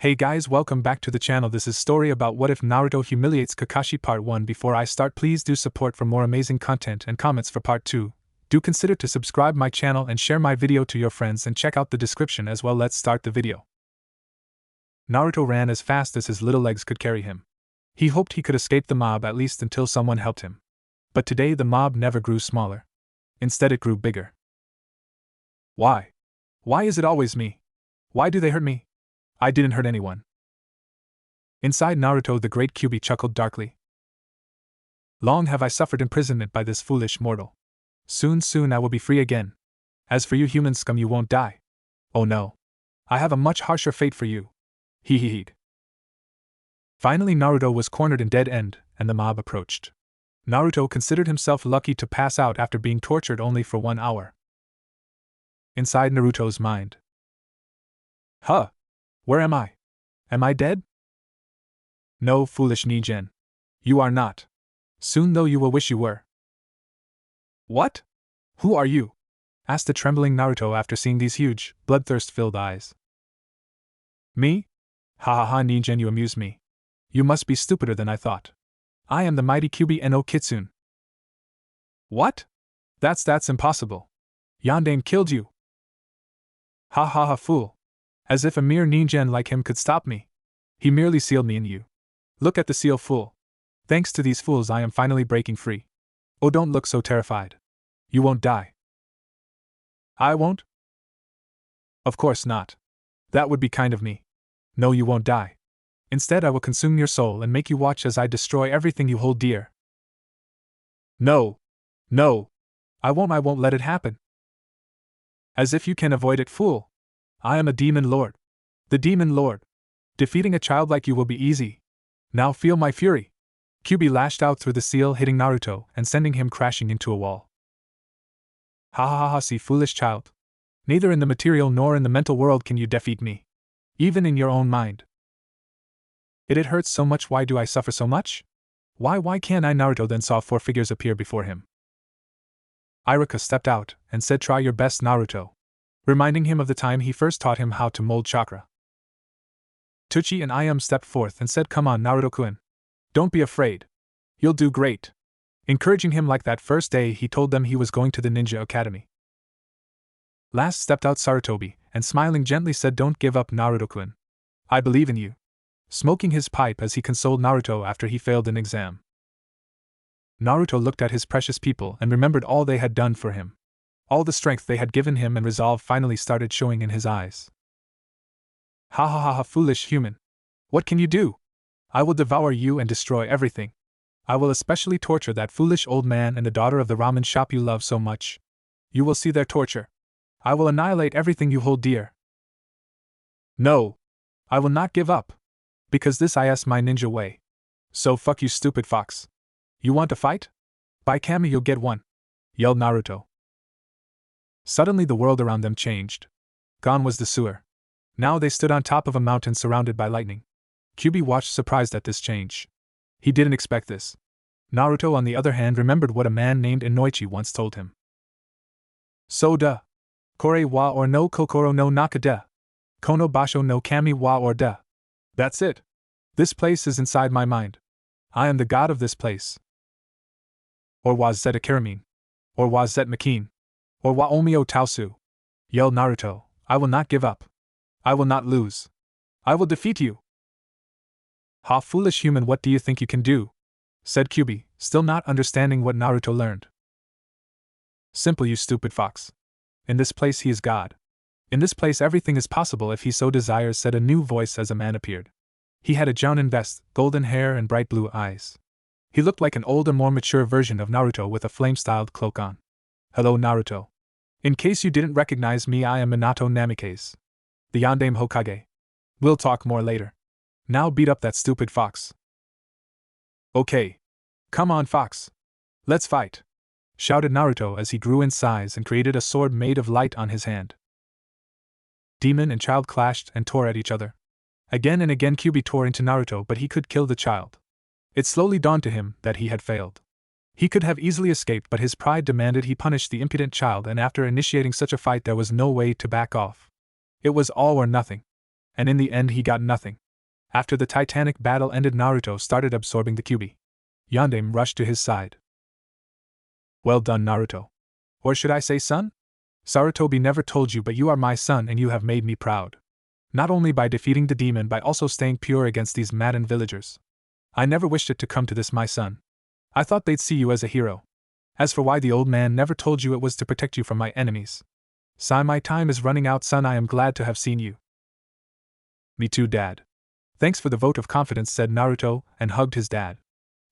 Hey guys, welcome back to the channel. This is story about what if Naruto humiliates Kakashi part 1. Before I start, please do support for more amazing content and comments for part 2. Do consider to subscribe my channel and share my video to your friends and check out the description as well. Let's start the video. Naruto ran as fast as his little legs could carry him. He hoped he could escape the mob at least until someone helped him. But today the mob never grew smaller. Instead it grew bigger. Why? Why is it always me? Why do they hurt me? I didn't hurt anyone. Inside Naruto, the great Kyuubi chuckled darkly. Long have I suffered imprisonment by this foolish mortal. Soon I will be free again. As for you human scum, you won't die. Oh no. I have a much harsher fate for you. Hee hee hee. Finally Naruto was cornered in dead end, and the mob approached. Naruto considered himself lucky to pass out after being tortured only for 1 hour. Inside Naruto's mind. Huh? Where am I? Am I dead? No, foolish Nigen. You are not. Soon though you will wish you were. What? Who are you? Asked the trembling Naruto after seeing these huge, bloodthirst-filled eyes. Me? Ha ha ha, Nigen, you amuse me. You must be stupider than I thought. I am the mighty Kyuubi no Kitsune. What? That's impossible. Yondaime killed you. Ha ha ha, fool. As if a mere Nigen like him could stop me. He merely sealed me in you. Look at the seal, fool. Thanks to these fools I am finally breaking free. Oh, don't look so terrified. You won't die. I won't? Of course not. That would be kind of me. No, you won't die. Instead I will consume your soul and make you watch as I destroy everything you hold dear. No. I won't let it happen. As if you can avoid it, fool. I am a demon lord. The demon lord. Defeating a child like you will be easy. Now feel my fury. Kyuubi lashed out through the seal, hitting Naruto and sending him crashing into a wall. Ha ha ha, see, foolish child. Neither in the material nor in the mental world can you defeat me. Even in your own mind. It hurts so much. Why do I suffer so much? Why can't I? Naruto then saw 4 figures appear before him. Iruka stepped out and said, try your best, Naruto. Reminding him of the time he first taught him how to mold chakra. Tsuchi and Ayame stepped forth and said, come on, Naruto-kun. Don't be afraid. You'll do great. Encouraging him like that first day he told them he was going to the ninja academy. Last stepped out Sarutobi, and smiling gently said, don't give up, Naruto-kun. I believe in you. Smoking his pipe as he consoled Naruto after he failed an exam. Naruto looked at his precious people and remembered all they had done for him. All the strength they had given him, and resolve finally started showing in his eyes. Ha ha ha ha, foolish human. What can you do? I will devour you and destroy everything. I will especially torture that foolish old man and the daughter of the ramen shop you love so much. You will see their torture. I will annihilate everything you hold dear. No. I will not give up. Because this is my ninja way. So fuck you, stupid fox. You want to fight? By Kami you'll get one. Yelled Naruto. Suddenly the world around them changed. Gone was the sewer. Now they stood on top of a mountain surrounded by lightning. Kyuubi watched surprised at this change. He didn't expect this. Naruto on the other hand remembered what a man named Inoichi once told him. So da. Kore wa or no kokoro no nakada. Kono basho no kami wa or da. That's it. This place is inside my mind. I am the god of this place. Or was Zeta Karamin? Or was Zet Makin? Or wa omio Taosu? Yelled Naruto. I will not give up. I will not lose. I will defeat you. Ha, foolish human, what do you think you can do? Said Kyuubi, still not understanding what Naruto learned. Simple, you stupid fox. In this place he is God. In this place everything is possible if he so desires, said a new voice as a man appeared. He had a jounin vest, golden hair and bright blue eyes. He looked like an older, more mature version of Naruto with a flame-styled cloak on. Hello, Naruto. In case you didn't recognize me, I am Minato Namikaze, the Yondaime Hokage. We'll talk more later. Now beat up that stupid fox. Okay. Come on, fox. Let's fight, shouted Naruto as he grew in size and created a sword made of light on his hand. Demon and child clashed and tore at each other. Again and again Kyuubi tore into Naruto, but he could kill the child. It slowly dawned to him that he had failed. He could have easily escaped, but his pride demanded he punish the impudent child, and after initiating such a fight there was no way to back off. It was all or nothing. And in the end he got nothing. After the titanic battle ended, Naruto started absorbing the Kyuubi. Yandere rushed to his side. Well done, Naruto. Or should I say son? Sarutobi never told you, but you are my son and you have made me proud. Not only by defeating the demon, but also staying pure against these maddened villagers. I never wished it to come to this, my son. I thought they'd see you as a hero. As for why the old man never told you, it was to protect you from my enemies. Sigh, my time is running out, son. I am glad to have seen you. Me too, Dad. Thanks for the vote of confidence, said Naruto, and hugged his dad.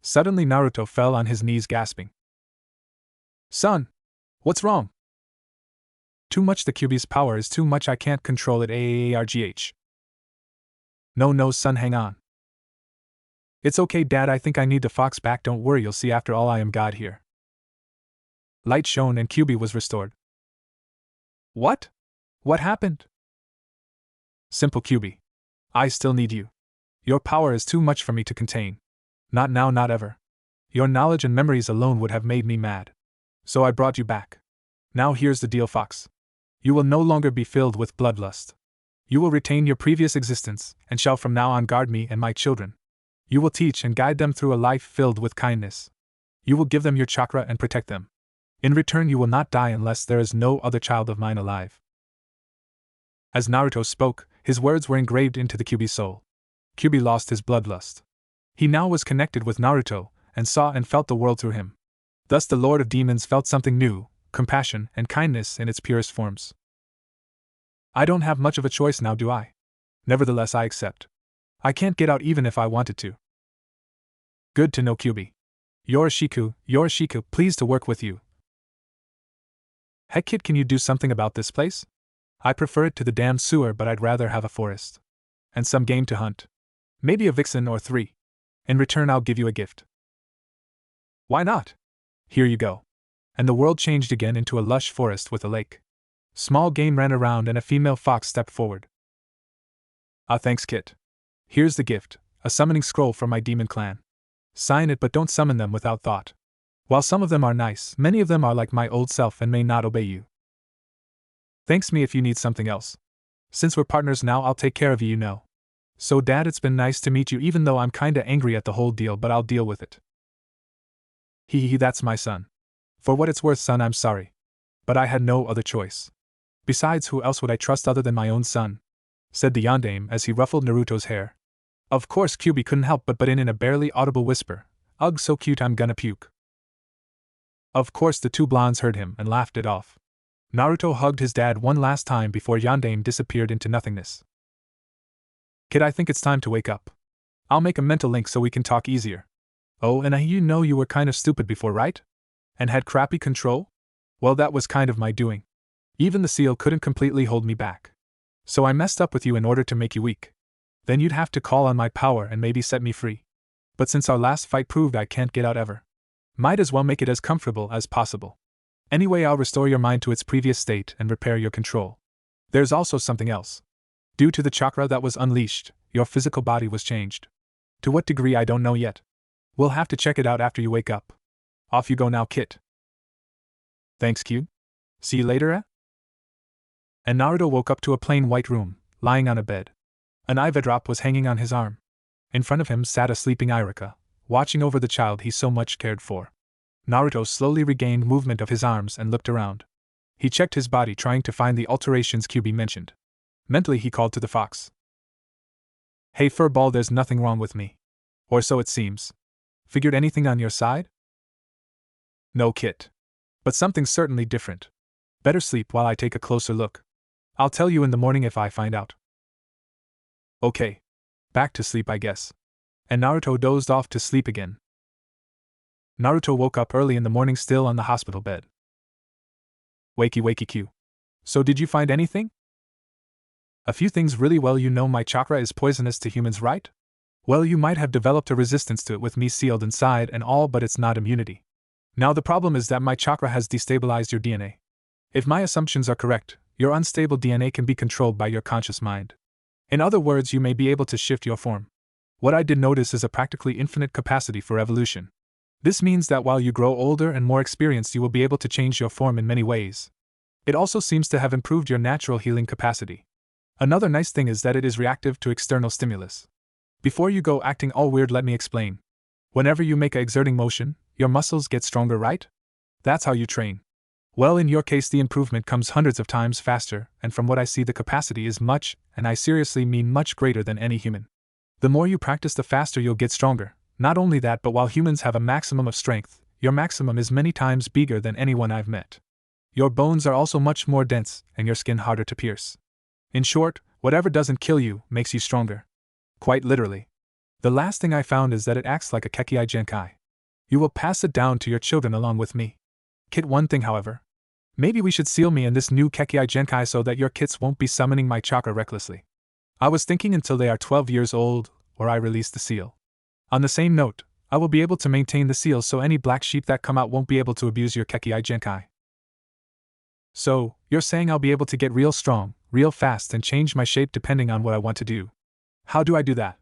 Suddenly Naruto fell on his knees, gasping. Son! What's wrong? Too much. The Kyuubi's power is too much. I can't control it. Argh. No, son, hang on. It's okay, Dad. I think I need the fox back. Don't worry, you'll see. After all, I am God here. Light shone and Kyuubi was restored. What? What happened? Simple, Kyuubi. I still need you. Your power is too much for me to contain. Not now, not ever. Your knowledge and memories alone would have made me mad. So I brought you back. Now here's the deal, Fox. You will no longer be filled with bloodlust. You will retain your previous existence, and shall from now on guard me and my children. You will teach and guide them through a life filled with kindness. You will give them your chakra and protect them. In return, you will not die unless there is no other child of mine alive. As Naruto spoke, his words were engraved into the Kyuubi's soul. Kyuubi lost his bloodlust. He now was connected with Naruto, and saw and felt the world through him. Thus the Lord of Demons felt something new, compassion and kindness in its purest forms. I don't have much of a choice now, do I? Nevertheless, I accept. I can't get out even if I wanted to. Good to know, Kyuubi. Yoroshiku, pleased to work with you. Heck, kid, can you do something about this place? I prefer it to the damn sewer, but I'd rather have a forest. And some game to hunt. Maybe a vixen or 3. In return, I'll give you a gift. Why not? Here you go. And the world changed again into a lush forest with a lake. Small game ran around and a female fox stepped forward. Ah, thanks, Kit. Here's the gift, a summoning scroll from my demon clan. Sign it, but don't summon them without thought. While some of them are nice, many of them are like my old self and may not obey you. Thanks me if you need something else. Since we're partners now, I'll take care of you, you know. So, Dad, it's been nice to meet you, even though I'm kinda angry at the whole deal, but I'll deal with it. That's my son. For what it's worth, son, I'm sorry. But I had no other choice. Besides, who else would I trust other than my own son? Said the Yandere as he ruffled Naruto's hair. Of course, Kyuubi couldn't help but in a barely audible whisper, "Ugh, so cute, I'm gonna puke." Of course, the two blondes heard him and laughed it off. Naruto hugged his dad one last time before Yandere disappeared into nothingness. Kid, I think it's time to wake up. I'll make a mental link so we can talk easier. Oh, and you know you were kind of stupid before, right? And had crappy control? Well, that was kind of my doing. Even the seal couldn't completely hold me back. So I messed up with you in order to make you weak. Then you'd have to call on my power and maybe set me free. But since our last fight proved I can't get out ever, might as well make it as comfortable as possible. Anyway, I'll restore your mind to its previous state and repair your control. There's also something else. Due to the chakra that was unleashed, your physical body was changed. To what degree I don't know yet. We'll have to check it out after you wake up. Off you go now, Kit. Thanks, Q. See you later, eh? And Naruto woke up to a plain white room, lying on a bed. An eye drop was hanging on his arm. In front of him sat a sleeping Irika, watching over the child he so much cared for. Naruto slowly regained movement of his arms and looked around. He checked his body, trying to find the alterations Kyuubi mentioned. Mentally he called to the fox. Hey furball, there's nothing wrong with me. Or so it seems. Figured anything on your side? No, Kit. But something's certainly different. Better sleep while I take a closer look. I'll tell you in the morning if I find out. Okay. Back to sleep, I guess. And Naruto dozed off to sleep again. Naruto woke up early in the morning, still on the hospital bed. Wakey Q. So did you find anything? A few things really well. You know my chakra is poisonous to humans, right? Well, you might have developed a resistance to it with me sealed inside and all, but it's not immunity. Now the problem is that my chakra has destabilized your DNA. If my assumptions are correct, your unstable DNA can be controlled by your conscious mind. In other words, you may be able to shift your form. What I did notice is a practically infinite capacity for evolution. This means that while you grow older and more experienced, you will be able to change your form in many ways. It also seems to have improved your natural healing capacity. Another nice thing is that it is reactive to external stimulus. Before you go acting all weird, let me explain. Whenever you make a exerting motion, your muscles get stronger, right? That's how you train. Well, in your case the improvement comes hundreds of times faster, and from what I see the capacity is much, and I seriously mean much greater than any human. The more you practice the faster you'll get stronger. Not only that, but while humans have a maximum of strength, your maximum is many times bigger than anyone I've met. Your bones are also much more dense, and your skin harder to pierce. In short, whatever doesn't kill you makes you stronger. Quite literally. The last thing I found is that it acts like a Kekkai Genkai. You will pass it down to your children along with me. Kit, one thing however. Maybe we should seal me in this new Kekkai Genkai so that your kids won't be summoning my chakra recklessly. I was thinking until they are 12 years old, or I release the seal. On the same note, I will be able to maintain the seal so any black sheep that come out won't be able to abuse your Kekkai Genkai. So, you're saying I'll be able to get real strong, real fast and change my shape depending on what I want to do. How do I do that?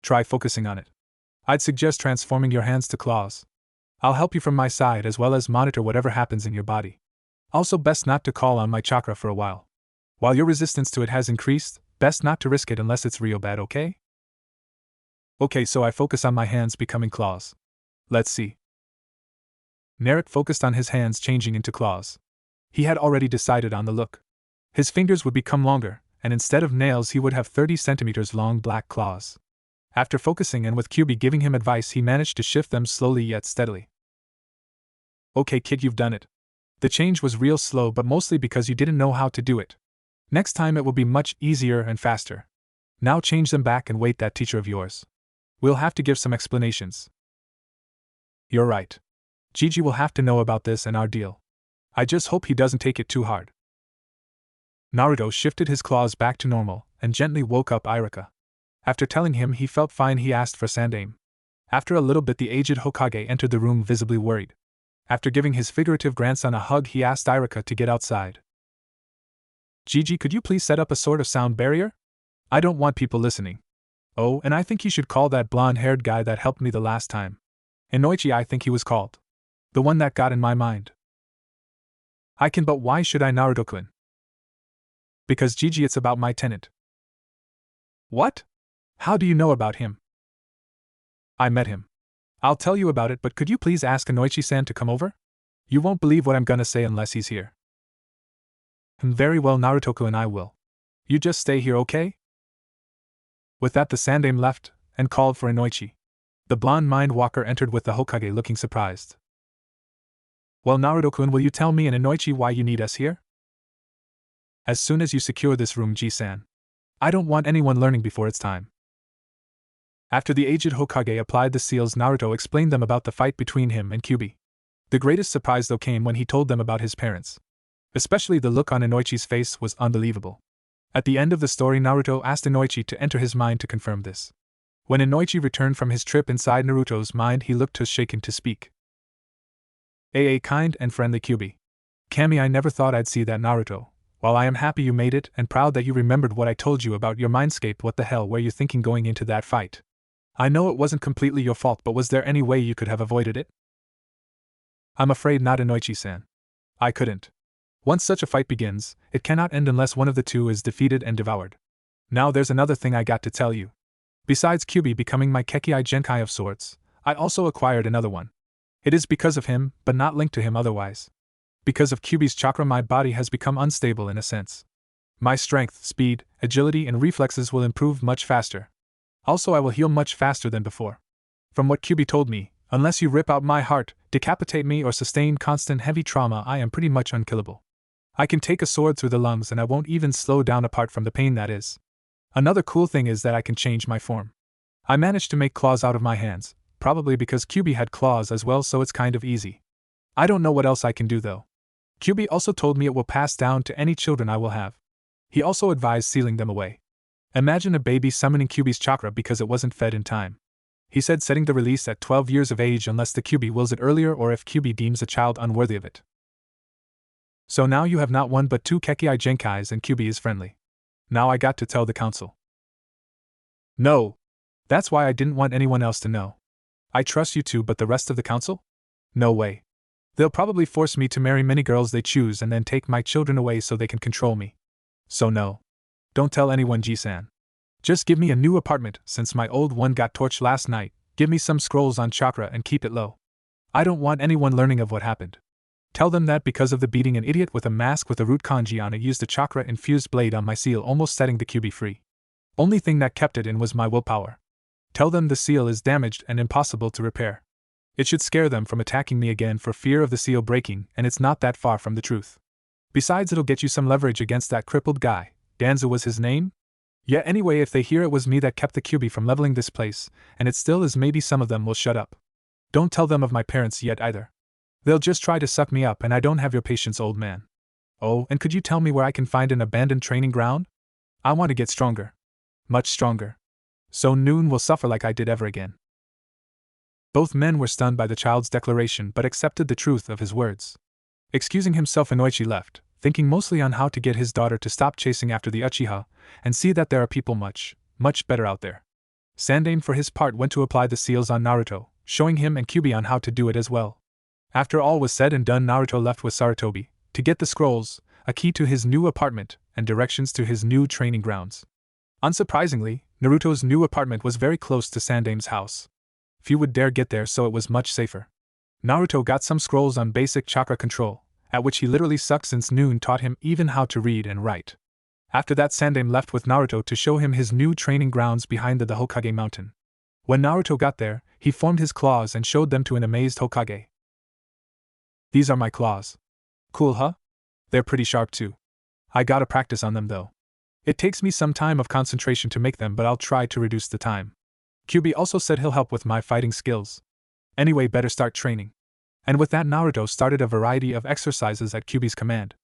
Try focusing on it. I'd suggest transforming your hands to claws. I'll help you from my side as well as monitor whatever happens in your body. Also, best not to call on my chakra for a while. While your resistance to it has increased, best not to risk it unless it's real bad, okay? Okay, so I focus on my hands becoming claws. Let's see. Naruto focused on his hands changing into claws. He had already decided on the look. His fingers would become longer, and instead of nails he would have 30 centimeters long black claws. After focusing and with Kyubi giving him advice, he managed to shift them slowly yet steadily. Okay kid, you've done it. The change was real slow, but mostly because you didn't know how to do it. Next time it will be much easier and faster. Now change them back and wait that teacher of yours. We'll have to give some explanations. You're right. Gigi will have to know about this and our deal. I just hope he doesn't take it too hard. Naruto shifted his claws back to normal and gently woke up Irika. After telling him he felt fine, he asked for Sandaime. After a little bit, the aged Hokage entered the room visibly worried. After giving his figurative grandson a hug, he asked Irika to get outside. Gigi, could you please set up a sort of sound barrier? I don't want people listening. Oh, and I think you should call that blonde-haired guy that helped me the last time. Inoichi, I think he was called. The one that got in my mind. I can, but why should I, Naruto-kun? Because Gigi, it's about my tenant. What? How do you know about him? I met him. I'll tell you about it, but could you please ask Inoichi-san to come over? You won't believe what I'm gonna say unless he's here. Very well, Naruto-kun, I will. You just stay here, okay? With that, the Sandaime left and called for Inoichi. The blonde mind walker entered with the Hokage looking surprised. Well, Naruto-kun, will you tell me and Inoichi why you need us here? As soon as you secure this room, Ji-san. I don't want anyone learning before it's time. After the aged Hokage applied the seals, Naruto explained them about the fight between him and Kyubi. The greatest surprise though came when he told them about his parents. Especially the look on Inoichi's face was unbelievable. At the end of the story, Naruto asked Inoichi to enter his mind to confirm this. When Inoichi returned from his trip inside Naruto's mind, he looked too shaken to speak. Kind and friendly Kyubi. Kami, I never thought I'd see that, Naruto. While I am happy you made it and proud that you remembered what I told you about your mindscape, what the hell were you thinking going into that fight? I know it wasn't completely your fault, but was there any way you could have avoided it? I'm afraid not, Inoichi-san. I couldn't. Once such a fight begins, it cannot end unless one of the two is defeated and devoured. Now there's another thing I got to tell you. Besides Kyubi becoming my Kekkai Genkai of sorts, I also acquired another one. It is because of him, but not linked to him otherwise. Because of Kyubi's chakra, my body has become unstable in a sense. My strength, speed, agility and reflexes will improve much faster. Also, I will heal much faster than before. From what Kyubi told me, unless you rip out my heart, decapitate me or sustain constant heavy trauma, I am pretty much unkillable. I can take a sword through the lungs and I won't even slow down apart from the pain, that is. Another cool thing is that I can change my form. I managed to make claws out of my hands, probably because Kyubi had claws as well, so it's kind of easy. I don't know what else I can do though. Kyubi also told me it will pass down to any children I will have. He also advised sealing them away. Imagine a baby summoning Kyubi's chakra because it wasn't fed in time. He said setting the release at 12 years of age unless the Kyubi wills it earlier or if Kyubi deems a child unworthy of it. So now you have not one but two Kekkai Genkais and Kyubi is friendly. Now I got to tell the council. No. That's why I didn't want anyone else to know. I trust you two, but the rest of the council? No way. They'll probably force me to marry many girls they choose and then take my children away so they can control me. So no. Don't tell anyone, Ji-san. Just give me a new apartment since my old one got torched last night, give me some scrolls on chakra and keep it low. I don't want anyone learning of what happened. Tell them that because of the beating an idiot with a mask with a root kanji on it used a chakra-infused blade on my seal, almost setting the QB free. Only thing that kept it in was my willpower. Tell them the seal is damaged and impossible to repair. It should scare them from attacking me again for fear of the seal breaking, and it's not that far from the truth. Besides, it'll get you some leverage against that crippled guy. Danzu was his name? Yeah, anyway, if they hear it was me that kept the QB from leveling this place, and it still is, maybe some of them will shut up. Don't tell them of my parents yet either. They'll just try to suck me up, and I don't have your patience, old man. Oh, and could you tell me where I can find an abandoned training ground? I want to get stronger. Much stronger. So Noon will suffer like I did ever again. Both men were stunned by the child's declaration but accepted the truth of his words. Excusing himself, Inoichi left, thinking mostly on how to get his daughter to stop chasing after the Uchiha, and see that there are people much, much better out there. Sandaime for his part went to apply the seals on Naruto, showing him and Kyubi on how to do it as well. After all was said and done, Naruto left with Sarutobi to get the scrolls, a key to his new apartment, and directions to his new training grounds. Unsurprisingly, Naruto's new apartment was very close to Sandaime's house. Few would dare get there, so it was much safer. Naruto got some scrolls on basic chakra control, at which he literally sucked since Noon taught him even how to read and write. After that, Sandaime left with Naruto to show him his new training grounds behind the Hokage mountain. When Naruto got there, he formed his claws and showed them to an amazed Hokage. These are my claws. Cool, huh? They're pretty sharp too. I gotta practice on them though. It takes me some time of concentration to make them, but I'll try to reduce the time. Kyubi also said he'll help with my fighting skills. Anyway, better start training. And with that, Naruto started a variety of exercises at Kyubi's command.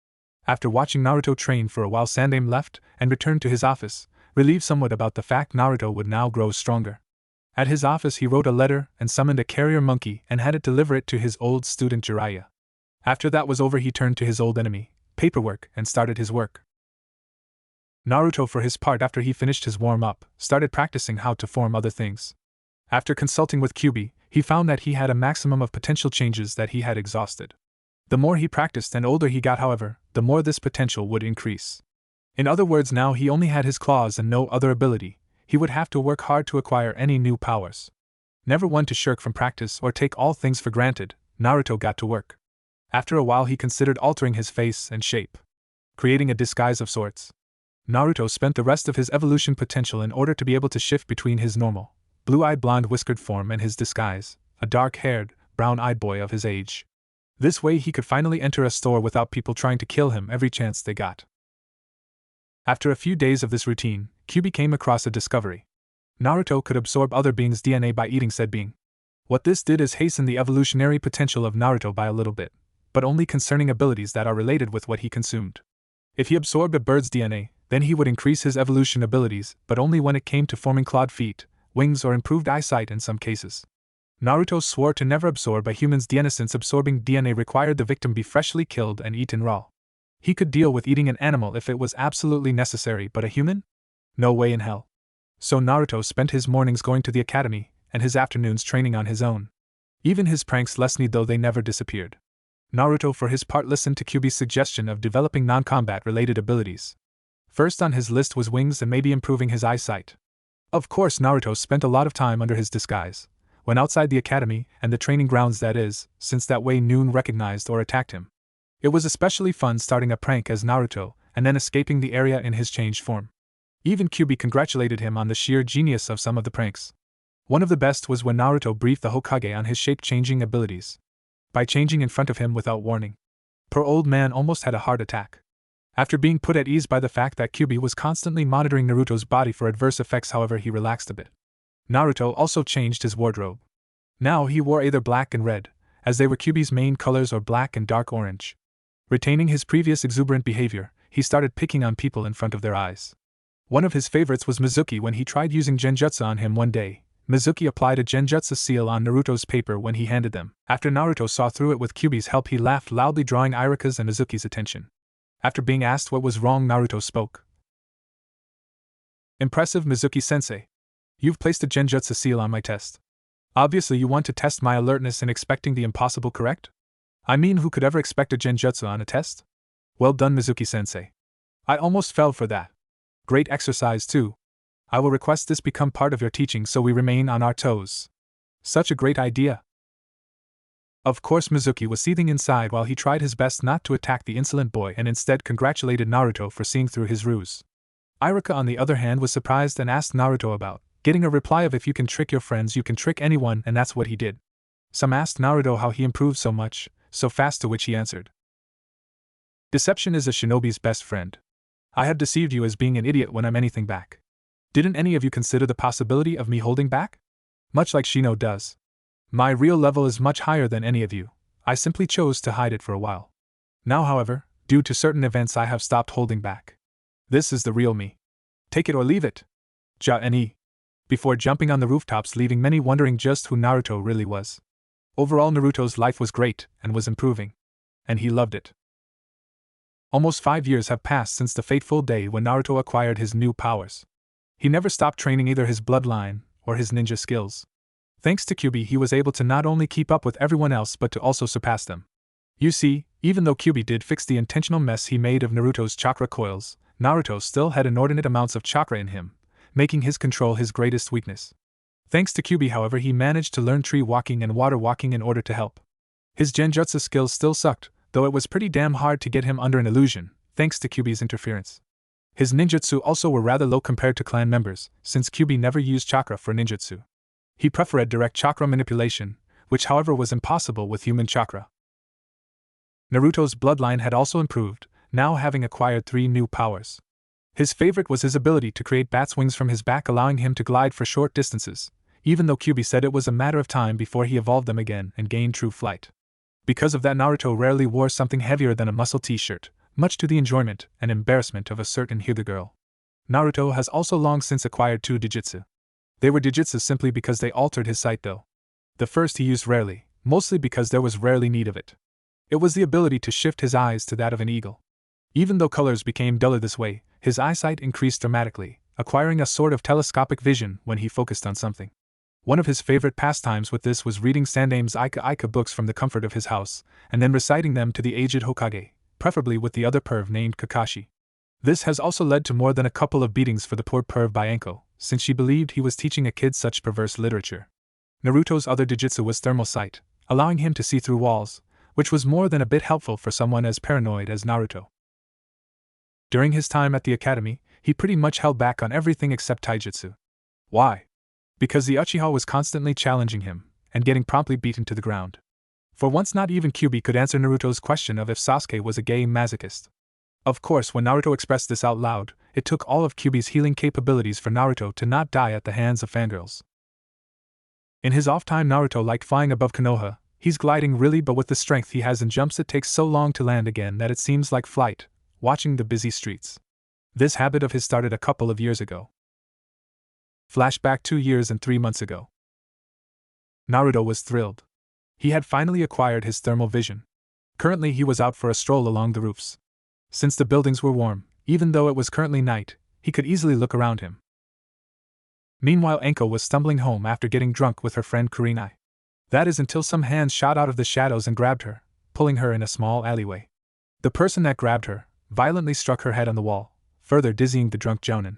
After watching Naruto train for a while, Sandaime left and returned to his office, relieved somewhat about the fact Naruto would now grow stronger. At his office, he wrote a letter and summoned a carrier monkey and had it deliver it to his old student Jiraiya. After that was over, he turned to his old enemy, paperwork, and started his work. Naruto, for his part, after he finished his warm-up, started practicing how to form other things. After consulting with Kyubi, he found that he had a maximum of potential changes that he had exhausted. The more he practiced and older he got, however, the more this potential would increase. In other words, now he only had his claws and no other ability. He would have to work hard to acquire any new powers. Never one to shirk from practice or take all things for granted, Naruto got to work. After a while, he considered altering his face and shape, creating a disguise of sorts. Naruto spent the rest of his evolution potential in order to be able to shift between his normal, blue-eyed blonde whiskered form and his disguise, a dark-haired, brown-eyed boy of his age. This way he could finally enter a store without people trying to kill him every chance they got. After a few days of this routine, Kyubi came across a discovery. Naruto could absorb other beings' DNA by eating said being. What this did is hasten the evolutionary potential of Naruto by a little bit, but only concerning abilities that are related with what he consumed. If he absorbed a bird's DNA, then he would increase his evolution abilities, but only when it came to forming clawed feet, wings, or improved eyesight in some cases. Naruto swore to never absorb a human's DNA since absorbing DNA required the victim be freshly killed and eaten raw. He could deal with eating an animal if it was absolutely necessary, but a human? No way in hell. So Naruto spent his mornings going to the academy, and his afternoons training on his own. Even his pranks lessened, though they never disappeared. Naruto, for his part, listened to Kyubi's suggestion of developing non-combat related abilities. First on his list was wings and maybe improving his eyesight. Of course, Naruto spent a lot of time under his disguise, when outside the academy and the training grounds, that is, since that way Noon recognized or attacked him. It was especially fun starting a prank as Naruto and then escaping the area in his changed form. Even Kyubi congratulated him on the sheer genius of some of the pranks. One of the best was when Naruto briefed the Hokage on his shape-changing abilities. By changing in front of him without warning, poor old man almost had a heart attack. After being put at ease by the fact that Kyubi was constantly monitoring Naruto's body for adverse effects, however, he relaxed a bit. Naruto also changed his wardrobe. Now he wore either black and red, as they were Kyubi's main colors, or black and dark orange. Retaining his previous exuberant behavior, he started picking on people in front of their eyes. One of his favorites was Mizuki. When he tried using genjutsu on him one day, Mizuki applied a genjutsu seal on Naruto's paper when he handed them. After Naruto saw through it with Kyubi's help, he laughed loudly, drawing Irika's and Mizuki's attention. After being asked what was wrong, Naruto spoke. Impressive, Mizuki-sensei. You've placed a genjutsu seal on my test. Obviously you want to test my alertness in expecting the impossible, correct? I mean, who could ever expect a genjutsu on a test? Well done, Mizuki-sensei. I almost fell for that. Great exercise too. I will request this become part of your teaching so we remain on our toes. Such a great idea. Of course, Mizuki was seething inside while he tried his best not to attack the insolent boy and instead congratulated Naruto for seeing through his ruse. Iruka, on the other hand, was surprised and asked Naruto about, getting a reply of if you can trick your friends you can trick anyone, and that's what he did. Some asked Naruto how he improved so much, so fast, to which he answered, deception is a shinobi's best friend. I had deceived you as being an idiot when I'm anything back. Didn't any of you consider the possibility of me holding back? Much like Shino does. My real level is much higher than any of you, I simply chose to hide it for a while. Now, however, due to certain events I have stopped holding back. This is the real me. Take it or leave it. Ja-ne. Before jumping on the rooftops, leaving many wondering just who Naruto really was. Overall, Naruto's life was great and was improving. And he loved it. Almost 5 years have passed since the fateful day when Naruto acquired his new powers. He never stopped training either his bloodline or his ninja skills. Thanks to Kyuubi, he was able to not only keep up with everyone else but to also surpass them. You see, even though Kyuubi did fix the intentional mess he made of Naruto's chakra coils, Naruto still had inordinate amounts of chakra in him, making his control his greatest weakness. Thanks to Kyuubi, however, he managed to learn tree walking and water walking in order to help. His genjutsu skills still sucked, though it was pretty damn hard to get him under an illusion, thanks to Kyuubi's interference. His ninjutsu also were rather low compared to clan members, since Kyuubi never used chakra for ninjutsu. He preferred direct chakra manipulation, which however was impossible with human chakra. Naruto's bloodline had also improved, now having acquired 3 new powers. His favorite was his ability to create bat's wings from his back, allowing him to glide for short distances, even though Kyuubi said it was a matter of time before he evolved them again and gained true flight. Because of that, Naruto rarely wore something heavier than a muscle t-shirt, much to the enjoyment and embarrassment of a certain Hyuga girl. Naruto has also long since acquired 2 Dijitsu. They were Dijitsu simply because they altered his sight though. The first he used rarely, mostly because there was rarely need of it. It was the ability to shift his eyes to that of an eagle. Even though colors became duller this way, his eyesight increased dramatically, acquiring a sort of telescopic vision when he focused on something. One of his favorite pastimes with this was reading Sandame's Ika books from the comfort of his house, and then reciting them to the aged Hokage, preferably with the other perv named Kakashi. This has also led to more than a couple of beatings for the poor perv by Anko, since she believed he was teaching a kid such perverse literature. Naruto's other Dijitsu was thermal sight, allowing him to see through walls, which was more than a bit helpful for someone as paranoid as Naruto. During his time at the academy, he pretty much held back on everything except taijutsu. Why? Because the Uchiha was constantly challenging him, and getting promptly beaten to the ground. For once not even Kyuubi could answer Naruto's question of if Sasuke was a gay masochist. Of course, when Naruto expressed this out loud, it took all of Kyuubi's healing capabilities for Naruto to not die at the hands of fangirls. In his off time, Naruto liked flying above Konoha. He's gliding really, but with the strength he has in jumps it takes so long to land again that it seems like flight, watching the busy streets. This habit of his started a couple of years ago. Flashback 2 years and 3 months ago. Naruto was thrilled. He had finally acquired his thermal vision. Currently he was out for a stroll along the roofs. Since the buildings were warm, even though it was currently night, he could easily look around him. Meanwhile, Anko was stumbling home after getting drunk with her friend Kurenai. That is until some hands shot out of the shadows and grabbed her, pulling her in a small alleyway. The person that grabbed her violently struck her head on the wall, further dizzying the drunk jounin.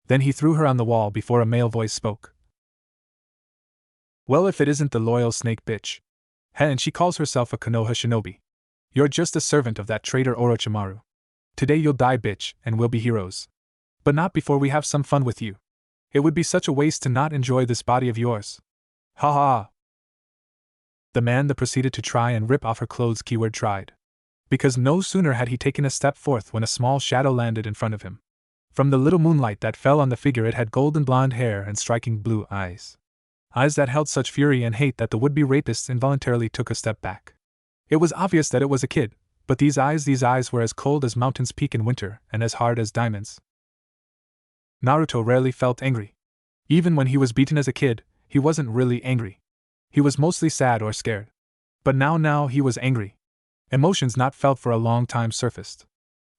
Then he threw her on the wall before a male voice spoke. Well, if it isn't the loyal snake bitch. And she calls herself a Konoha shinobi. You're just a servant of that traitor Orochimaru. Today you'll die, bitch, and we'll be heroes. But not before we have some fun with you. It would be such a waste to not enjoy this body of yours. Ha ha. The man that proceeded to try and rip off her clothes keyword tried. Because no sooner had he taken a step forth when a small shadow landed in front of him. From the little moonlight that fell on the figure, it had golden blonde hair and striking blue eyes. Eyes that held such fury and hate that the would-be rapist involuntarily took a step back. It was obvious that it was a kid, but these eyes were as cold as mountains peak in winter and as hard as diamonds. Naruto rarely felt angry. Even when he was beaten as a kid, he wasn't really angry. He was mostly sad or scared. But now he was angry. Emotions not felt for a long time surfaced.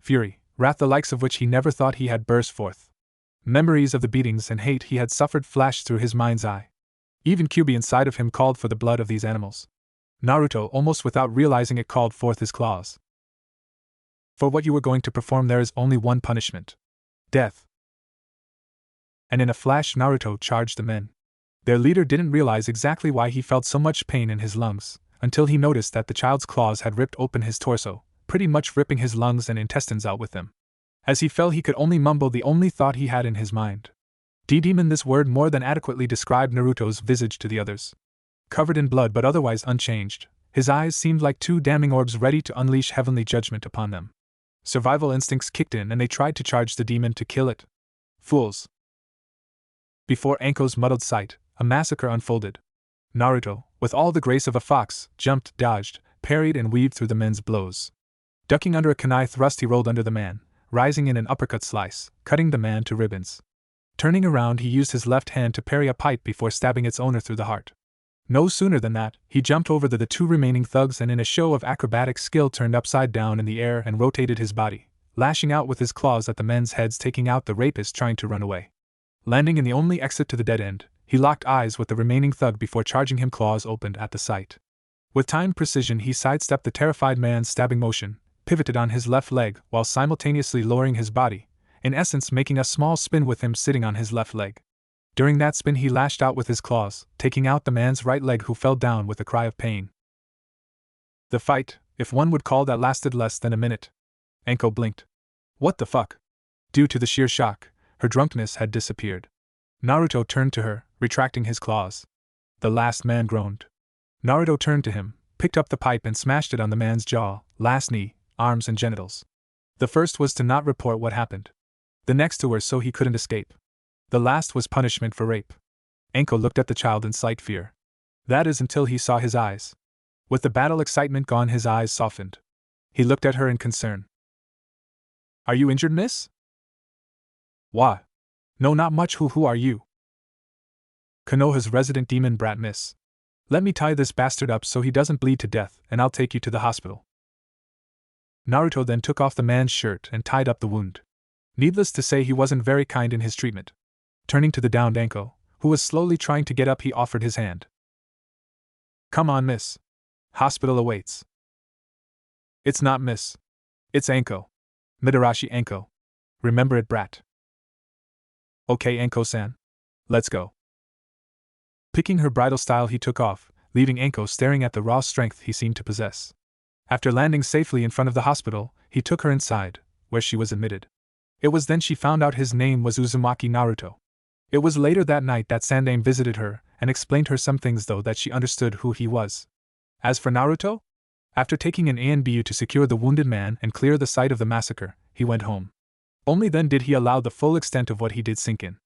Fury, wrath, the likes of which he never thought he had burst forth. Memories of the beatings and hate he had suffered flashed through his mind's eye. Even Kyuubi inside of him called for the blood of these animals. Naruto, almost without realizing it, called forth his claws. For what you were going to perform there is only one punishment. Death. and in a flash Naruto charged the men. Their leader didn't realize exactly why he felt so much pain in his lungs, until he noticed that the child's claws had ripped open his torso, pretty much ripping his lungs and intestines out with them. As he fell, he could only mumble the only thought he had in his mind. D-demon. This word more than adequately described Naruto's visage to the others. Covered in blood but otherwise unchanged, his eyes seemed like two damning orbs ready to unleash heavenly judgment upon them. Survival instincts kicked in and they tried to charge the demon to kill it. Fools! Before Anko's muddled sight, a massacre unfolded. Naruto, with all the grace of a fox, jumped, dodged, parried and weaved through the men's blows. Ducking under a kunai thrust, he rolled under the man, rising in an uppercut slice, cutting the man to ribbons. Turning around, he used his left hand to parry a pipe before stabbing its owner through the heart. No sooner than that, he jumped over the two remaining thugs and in a show of acrobatic skill turned upside down in the air and rotated his body, lashing out with his claws at the men's heads, taking out the rapist trying to run away. Landing in the only exit to the dead end, he locked eyes with the remaining thug before charging him, claws opened at the sight. With timed precision he sidestepped the terrified man's stabbing motion, pivoted on his left leg while simultaneously lowering his body, in essence making a small spin with him sitting on his left leg. During that spin he lashed out with his claws, taking out the man's right leg, who fell down with a cry of pain. The fight, if one would call that, lasted less than a minute. Anko blinked. What the fuck? Due to the sheer shock, her drunkenness had disappeared. Naruto turned to her, retracting his claws. The last man groaned. Naruto turned to him, picked up the pipe and smashed it on the man's jaw, last knee, arms and genitals. The first was to not report what happened. The next to her so he couldn't escape. The last was punishment for rape. Anko looked at the child in slight fear. That is, until he saw his eyes. With the battle excitement gone, his eyes softened. He looked at her in concern. Are you injured, miss? What? No, not much. Who are you? Konoha's resident demon brat, miss. Let me tie this bastard up so he doesn't bleed to death, and I'll take you to the hospital. Naruto then took off the man's shirt and tied up the wound. Needless to say, he wasn't very kind in his treatment. Turning to the downed Anko, who was slowly trying to get up, he offered his hand. Come on, miss. Hospital awaits. It's not miss. It's Anko. Midarashi Anko. Remember it, brat. Okay, Anko-san. Let's go. Picking her bridal style, he took off, leaving Anko staring at the raw strength he seemed to possess. After landing safely in front of the hospital, he took her inside, where she was admitted. It was then she found out his name was Uzumaki Naruto. It was later that night that Sandaime visited her and explained her some things, though, that she understood who he was. As for Naruto, after taking an ANBU to secure the wounded man and clear the site of the massacre, he went home. Only then did he allow the full extent of what he did sink in.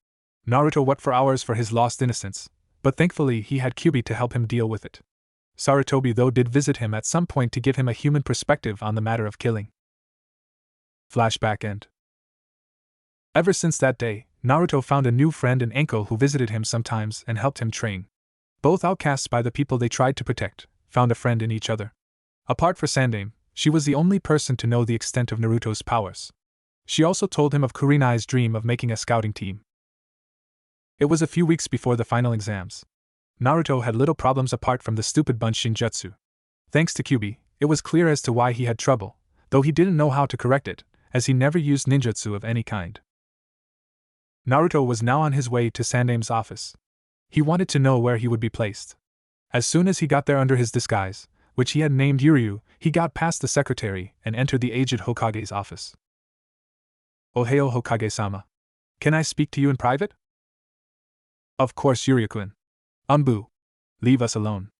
Naruto wept for hours for his lost innocence, but thankfully he had Kyubi to help him deal with it. Sarutobi, though, did visit him at some point to give him a human perspective on the matter of killing. Flashback end. Ever since that day, Naruto found a new friend in Anko who visited him sometimes and helped him train. Both outcasts by the people they tried to protect, found a friend in each other. Apart from Sandaime, she was the only person to know the extent of Naruto's powers. She also told him of Kurenai's dream of making a scouting team. It was a few weeks before the final exams. Naruto had little problems apart from the stupid bunch Shinjutsu. Thanks to Kyubi, it was clear as to why he had trouble, though he didn't know how to correct it, as he never used ninjutsu of any kind. Naruto was now on his way to Sandaime's office. He wanted to know where he would be placed. As soon as he got there under his disguise, which he had named Yuryu, he got past the secretary and entered the aged Hokage's office. Ohio, Hokage-sama. Can I speak to you in private? Of course, Yuryu-kun. Umbu. Leave us alone.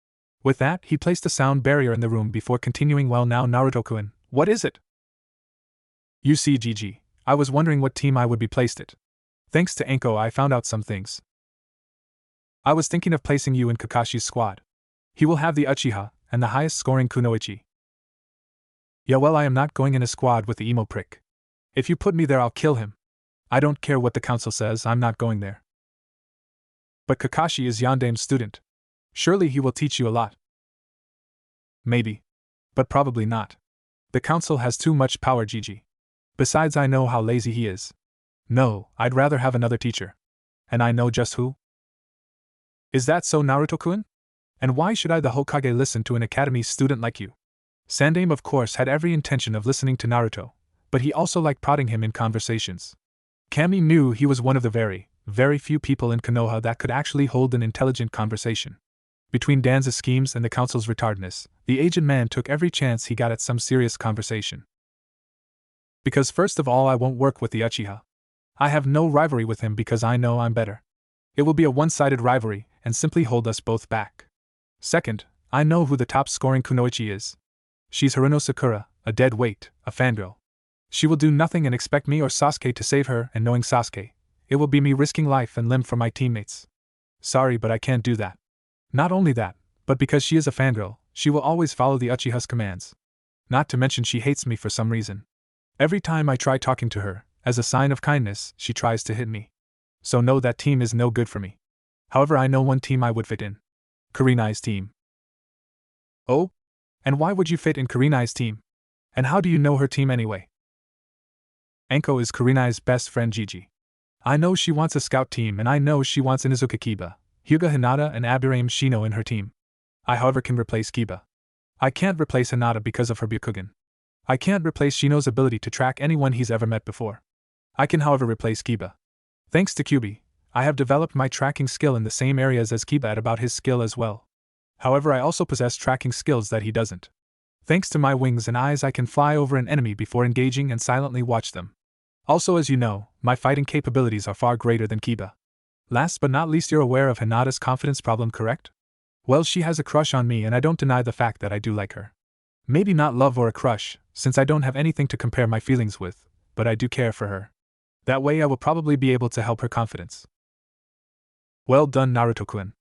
With that, he placed a sound barrier in the room before continuing, well now Naruto-kun, what is it? You see, Gigi, I was wondering what team I would be placed at. Thanks to Anko, I found out some things. I was thinking of placing you in Kakashi's squad. He will have the Uchiha, and the highest scoring Kunoichi. Yeah, well, I am not going in a squad with the emo prick. If you put me there, I'll kill him. I don't care what the council says, I'm not going there. But Kakashi is Yandaime's student. Surely he will teach you a lot. Maybe. But probably not. The council has too much power, Gigi. Besides, I know how lazy he is. No, I'd rather have another teacher. And I know just who. Is that so, Naruto-kun? And why should I, the Hokage, listen to an academy student like you? Sandaime, of course, had every intention of listening to Naruto, but he also liked prodding him in conversations. Kami knew he was one of the very, Very few people in Konoha that could actually hold an intelligent conversation. Between Dan's schemes and the council's retardedness, the aged man took every chance he got at some serious conversation. Because first of all, I won't work with the Uchiha. I have no rivalry with him because I know I'm better. It will be a one-sided rivalry and simply hold us both back. Second, I know who the top-scoring kunoichi is. She's Haruno Sakura, a dead weight, a fangirl. She will do nothing and expect me or Sasuke to save her, and knowing Sasuke, it will be me risking life and limb for my teammates. Sorry, but I can't do that. Not only that, but because she is a fangirl, she will always follow the Uchiha's commands. Not to mention she hates me for some reason. Every time I try talking to her, as a sign of kindness, she tries to hit me. So no, that team is no good for me. However, I know one team I would fit in. Kurenai's team. Oh? And why would you fit in Kurenai's team? And how do you know her team anyway? Anko is Kurenai's best friend Gigi. I know she wants a scout team, and I know she wants Inuzuka Kiba, Hyuga Hinata and Aburaim Shino in her team. I however can replace Kiba. I can't replace Hinata because of her Byakugan. I can't replace Shino's ability to track anyone he's ever met before. I can however replace Kiba. Thanks to Kyubi, I have developed my tracking skill in the same areas as Kiba at about his skill as well. However, I also possess tracking skills that he doesn't. Thanks to my wings and eyes, I can fly over an enemy before engaging and silently watch them. Also, as you know, my fighting capabilities are far greater than Kiba. Last but not least, you're aware of Hinata's confidence problem, correct? Well, she has a crush on me, and I don't deny the fact that I do like her. Maybe not love or a crush, since I don't have anything to compare my feelings with, but I do care for her. That way I will probably be able to help her confidence. Well done, Naruto-kun.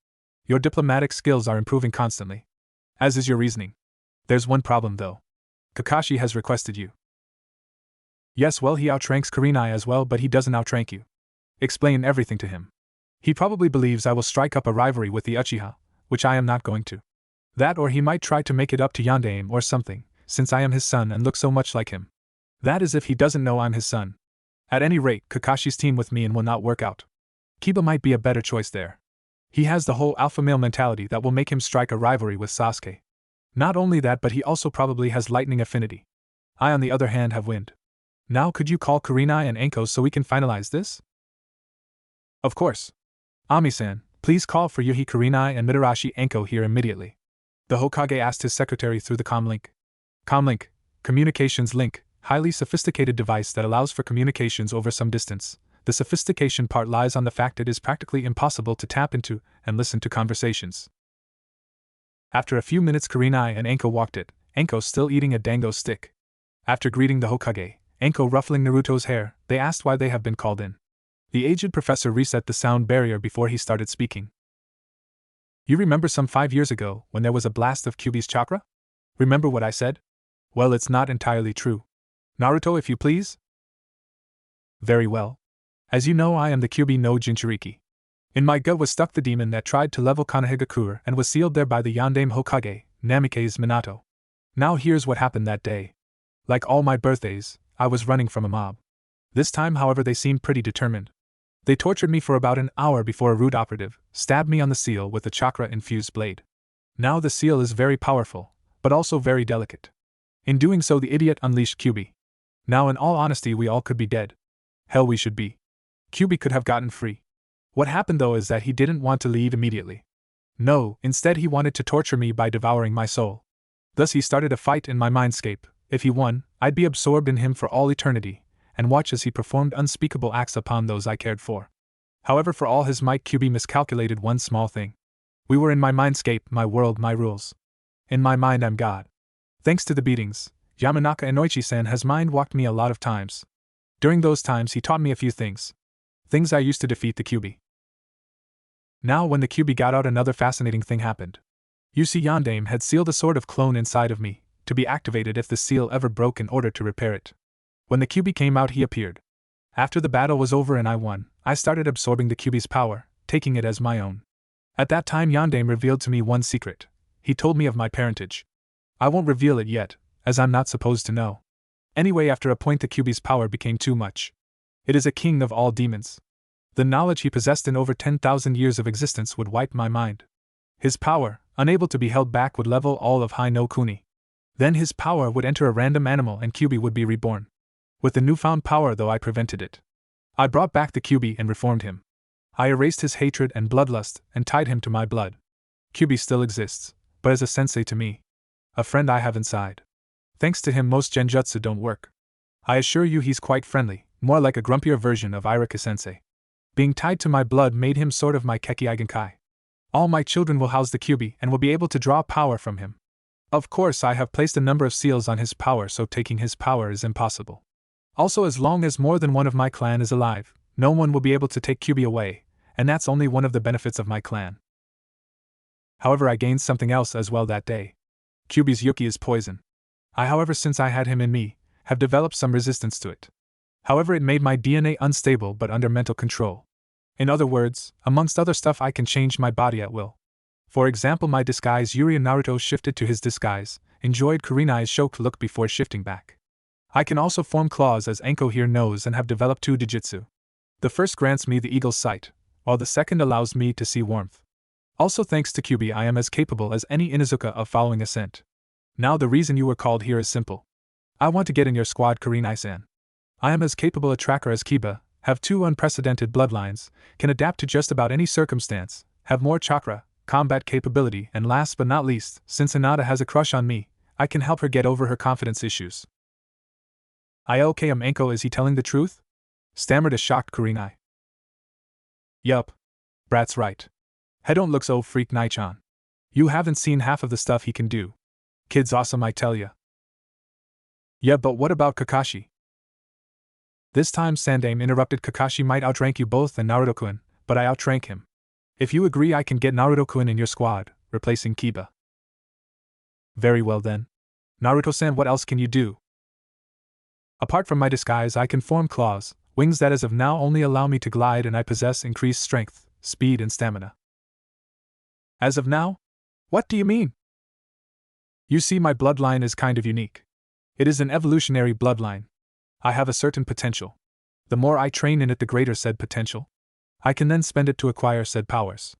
Your diplomatic skills are improving constantly. As is your reasoning. There's one problem though. Kakashi has requested you. Yes, well, he outranks Kurenai as well, but he doesn't outrank you. Explain everything to him. He probably believes I will strike up a rivalry with the Uchiha, which I am not going to. That, or he might try to make it up to Yondaime or something, since I am his son and look so much like him. That is if he doesn't know I'm his son. At any rate, Kakashi's team with me and will not work out. Kiba might be a better choice there. He has the whole alpha male mentality that will make him strike a rivalry with Sasuke. Not only that, but he also probably has lightning affinity. I, on the other hand, have wind. Now could you call Kurenai and Anko so we can finalize this? Of course. Ami-san, please call for Yuhi Kurenai and Mitarashi Anko here immediately. The Hokage asked his secretary through the comlink. Comlink, communications link, highly sophisticated device that allows for communications over some distance. The sophistication part lies on the fact it is practically impossible to tap into and listen to conversations. After a few minutes, Kurenai and Anko walked it, Anko still eating a dango stick. After greeting the Hokage, Anko ruffling Naruto's hair, they asked why they have been called in. The aged professor reset the sound barrier before he started speaking. You remember some 5 years ago, when there was a blast of Kyubi's chakra? Remember what I said? Well, it's not entirely true. Naruto, if you please? Very well. As you know, I am the Kyubi no Jinchuriki. In my gut was stuck the demon that tried to level Konohagakure and was sealed there by the Yondaime Hokage, Namikaze Minato. Now here's what happened that day. Like all my birthdays, I was running from a mob. This time, however, they seemed pretty determined. They tortured me for about an hour before a rude operative stabbed me on the seal with a chakra-infused blade. Now the seal is very powerful, but also very delicate. In doing so, the idiot unleashed Kyubi. Now, in all honesty, we all could be dead. Hell, we should be. Kyubi could have gotten free. What happened though is that he didn't want to leave immediately. No, instead he wanted to torture me by devouring my soul. Thus he started a fight in my mindscape. If he won, I'd be absorbed in him for all eternity, and watch as he performed unspeakable acts upon those I cared for. However, for all his might, Kyubi miscalculated one small thing. We were in my mindscape, my world, my rules. In my mind I'm God. Thanks to the beatings, Yamanaka Inoichi-san has mind-walked me a lot of times. During those times he taught me a few things. Things I used to defeat the Kyubi. Now when the Kyubi got out, another fascinating thing happened. You see, Yondaime had sealed a sort of clone inside of me, to be activated if the seal ever broke in order to repair it. When the Kyubi came out, he appeared. After the battle was over and I won, I started absorbing the Kyubi's power, taking it as my own. At that time, Yondaime revealed to me one secret. He told me of my parentage. I won't reveal it yet, as I'm not supposed to know. Anyway, after a point the Kyubi's power became too much. It is a king of all demons. The knowledge he possessed in over 10,000 years of existence would wipe my mind. His power, unable to be held back, would level all of Hai no Kuni. Then his power would enter a random animal and Kyubi would be reborn. With the newfound power though, I prevented it. I brought back the Kyubi and reformed him. I erased his hatred and bloodlust and tied him to my blood. Kyubi still exists, but as a sensei to me. A friend I have inside. Thanks to him most genjutsu don't work. I assure you he's quite friendly, more like a grumpier version of Irika sensei. Being tied to my blood made him sort of my Keki Eigenkai. All my children will house the Kyubi and will be able to draw power from him. Of course I have placed a number of seals on his power, so taking his power is impossible. Also, as long as more than one of my clan is alive, no one will be able to take Kyubi away, and that's only one of the benefits of my clan. However, I gained something else as well that day. Kyubi's Yuki is poison. However, since I had him in me, have developed some resistance to it. However, it made my DNA unstable but under mental control. In other words, amongst other stuff, I can change my body at will. For example, my disguise Yuri Naruto shifted to his disguise, enjoyed Kurenai's shocked look before shifting back. I can also form claws as Enko here knows and have developed 2 Dijitsu. The first grants me the eagle's sight, while the second allows me to see warmth. Also thanks to Kyubi I am as capable as any Inuzuka of following a scent. Now the reason you were called here is simple. I want to get in your squad, Kurenai-san. I am as capable a tracker as Kiba, have 2 unprecedented bloodlines, can adapt to just about any circumstance, have more chakra, combat capability, and last but not least, since Hinata has a crush on me, I can help her get over her confidence issues. Okay, Enko, is he telling the truth? Stammered a shocked Kurenai. Yup. Brat's right. He don't look so freak, Nai-chan. You haven't seen half of the stuff he can do. Kid's awesome, I tell ya. Yeah, but what about Kakashi? This time Sandame interrupted. Kakashi might outrank you both and Naruto-kun, but I outrank him. If you agree, I can get Naruto-kun in your squad, replacing Kiba. Very well then. Naruto-san, what else can you do? Apart from my disguise, I can form claws, wings that as of now only allow me to glide, and I possess increased strength, speed and stamina. As of now? What do you mean? You see, my bloodline is kind of unique. It is an evolutionary bloodline. I have a certain potential. The more I train in it, the greater said potential. I can then spend it to acquire said powers.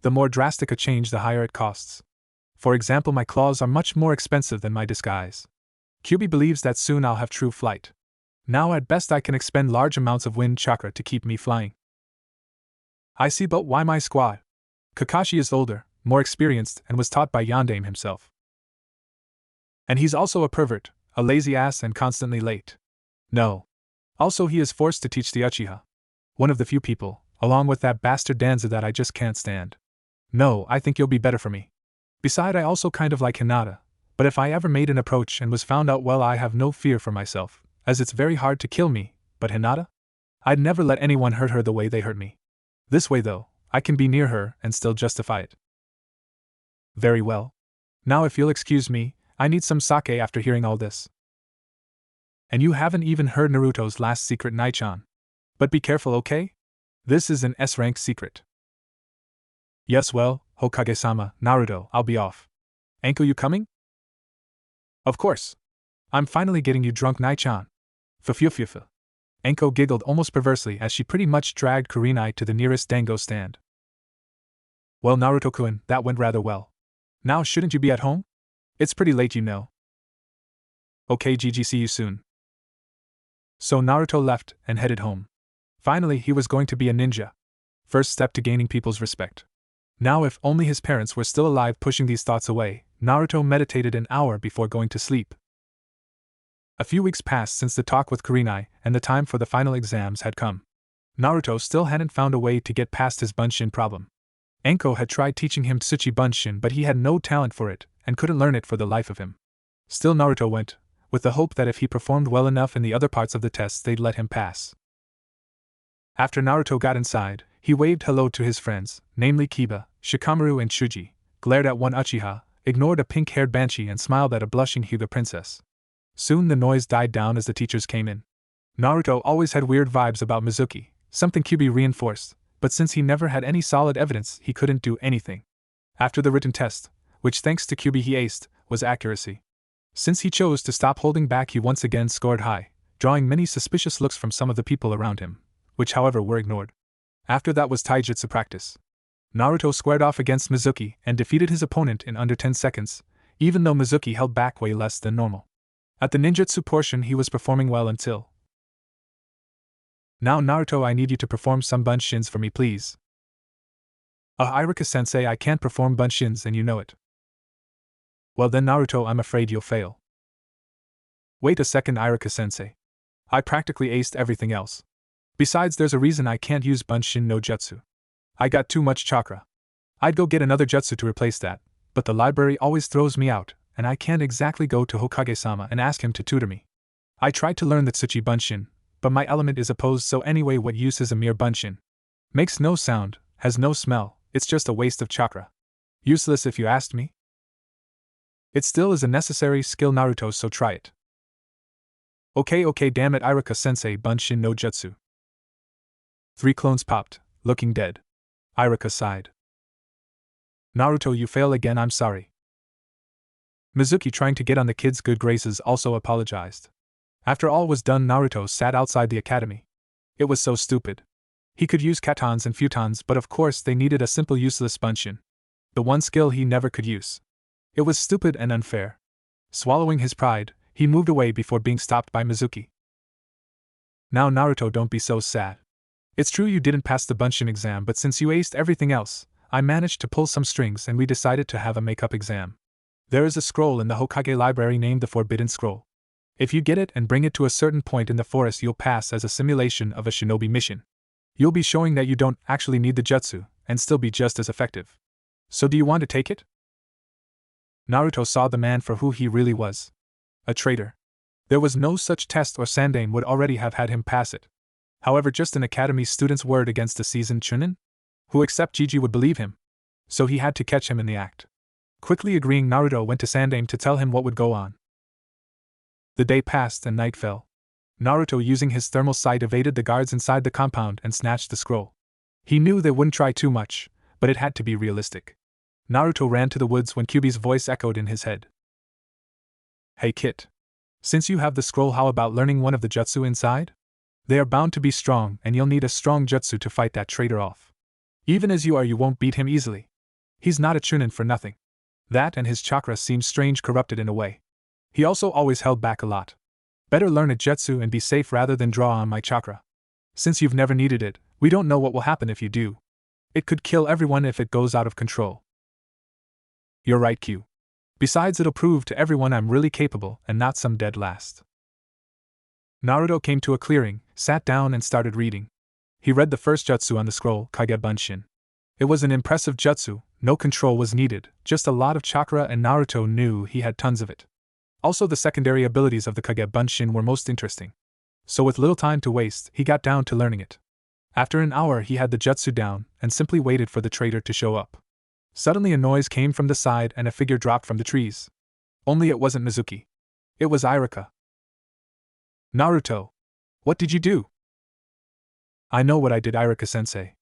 The more drastic a change, the higher it costs. For example, my claws are much more expensive than my disguise. Kyubi believes that soon I'll have true flight. Now at best I can expend large amounts of wind chakra to keep me flying. I see, but why my squad? Kakashi is older, more experienced, and was taught by Yandame himself. And he's also a pervert, a lazy ass, and constantly late. No. Also, he is forced to teach the Uchiha. One of the few people, along with that bastard Danza, that I just can't stand. No, I think you'll be better for me. Beside, I also kind of like Hinata, but if I ever made an approach and was found out, well, I have no fear for myself, as it's very hard to kill me, but Hinata? I'd never let anyone hurt her the way they hurt me. This way, though, I can be near her and still justify it. Very well. Now if you'll excuse me, I need some sake after hearing all this. And you haven't even heard Naruto's last secret, Nai-chan. But be careful, okay? This is an S-rank secret. Yes, well, Hokage-sama, Naruto, I'll be off. Enko, you coming? Of course. I'm finally getting you drunk, Nai-chan. F-f-f-f. Enko giggled almost perversely as she pretty much dragged Kurenai to the nearest dango stand. Well, Naruto-kun, that went rather well. Now shouldn't you be at home? It's pretty late, you know. Okay, GG, see you soon. So Naruto left and headed home. Finally, he was going to be a ninja. First step to gaining people's respect. Now, if only his parents were still alive. Pushing these thoughts away, Naruto meditated an hour before going to sleep. A few weeks passed since the talk with Kurenai, and the time for the final exams had come. Naruto still hadn't found a way to get past his bunshin problem. Enko had tried teaching him Tsuchi Bunshin, but he had no talent for it, and couldn't learn it for the life of him. Still, Naruto went, with the hope that if he performed well enough in the other parts of the tests, they'd let him pass. After Naruto got inside, he waved hello to his friends, namely Kiba, Shikamaru and Shuji, glared at one Uchiha, ignored a pink-haired banshee, and smiled at a blushing Hyuga princess. Soon the noise died down as the teachers came in. Naruto always had weird vibes about Mizuki, something Kyubi reinforced, but since he never had any solid evidence, he couldn't do anything. After the written test, which thanks to Kyubi he aced, was accuracy. Since he chose to stop holding back, he once again scored high, drawing many suspicious looks from some of the people around him, which however were ignored. After that was taijutsu practice. Naruto squared off against Mizuki and defeated his opponent in under 10 seconds, even though Mizuki held back way less than normal. At the ninjutsu portion he was performing well until Now Naruto, I need you to perform some bunshins for me, please. Iruka-sensei, I can't perform bunshins and you know it. Well then Naruto, I'm afraid you'll fail. Wait a second, Iruka-sensei. I practically aced everything else. Besides, there's a reason I can't use bunshin no jutsu. I got too much chakra. I'd go get another jutsu to replace that, but the library always throws me out, and I can't exactly go to Hokage-sama and ask him to tutor me. I tried to learn the Tsuchi bunshin, but my element is opposed, so anyway, what use is a mere bunshin? Makes no sound, has no smell, it's just a waste of chakra. Useless if you asked me. It still is a necessary skill, Naruto, so try it. Okay, damn it, Iruka-sensei, bunshin no jutsu. 3 clones popped, looking dead. Iruka sighed. Naruto, you fail again, I'm sorry. Mizuki, trying to get on the kid's good graces, also apologized. After all was done, Naruto sat outside the academy. It was so stupid. He could use katans and futons, but of course they needed a simple useless bunshin. The one skill he never could use. It was stupid and unfair. Swallowing his pride, he moved away before being stopped by Mizuki. Now Naruto, don't be so sad. It's true you didn't pass the bunshin exam, but since you aced everything else, I managed to pull some strings and we decided to have a make-up exam. There is a scroll in the Hokage library named the Forbidden Scroll. If you get it and bring it to a certain point in the forest, you'll pass as a simulation of a shinobi mission. You'll be showing that you don't actually need the jutsu, and still be just as effective. So do you want to take it? Naruto saw the man for who he really was. A traitor. There was no such test or Sandaime would already have had him pass it. However, just an academy student's word against a seasoned chunin? Who except Gigi would believe him? So he had to catch him in the act. Quickly agreeing, Naruto went to Sandaime to tell him what would go on. The day passed and night fell. Naruto, using his thermal sight, evaded the guards inside the compound and snatched the scroll. He knew they wouldn't try too much, but it had to be realistic. Naruto ran to the woods when Kyuubi's voice echoed in his head. Hey Kit. Since you have the scroll, how about learning one of the jutsu inside? They are bound to be strong, and you'll need a strong jutsu to fight that traitor off. Even as you are, you won't beat him easily. He's not a chunin for nothing. That and his chakra seems strange, corrupted in a way. He also always held back a lot. Better learn a jutsu and be safe rather than draw on my chakra. Since you've never needed it, we don't know what will happen if you do. It could kill everyone if it goes out of control. You're right, Q. Besides, it'll prove to everyone I'm really capable and not some dead last. Naruto came to a clearing, sat down and started reading. He read the first jutsu on the scroll, Kage Bunshin. It was an impressive jutsu, no control was needed, just a lot of chakra, and Naruto knew he had tons of it. Also, the secondary abilities of the Kage Bunshin were most interesting. So with little time to waste, he got down to learning it. After an hour he had the jutsu down, and simply waited for the traitor to show up. Suddenly a noise came from the side and a figure dropped from the trees. Only it wasn't Mizuki. It was Iruka. Naruto! What did you do? I know what I did, Iruka-sensei.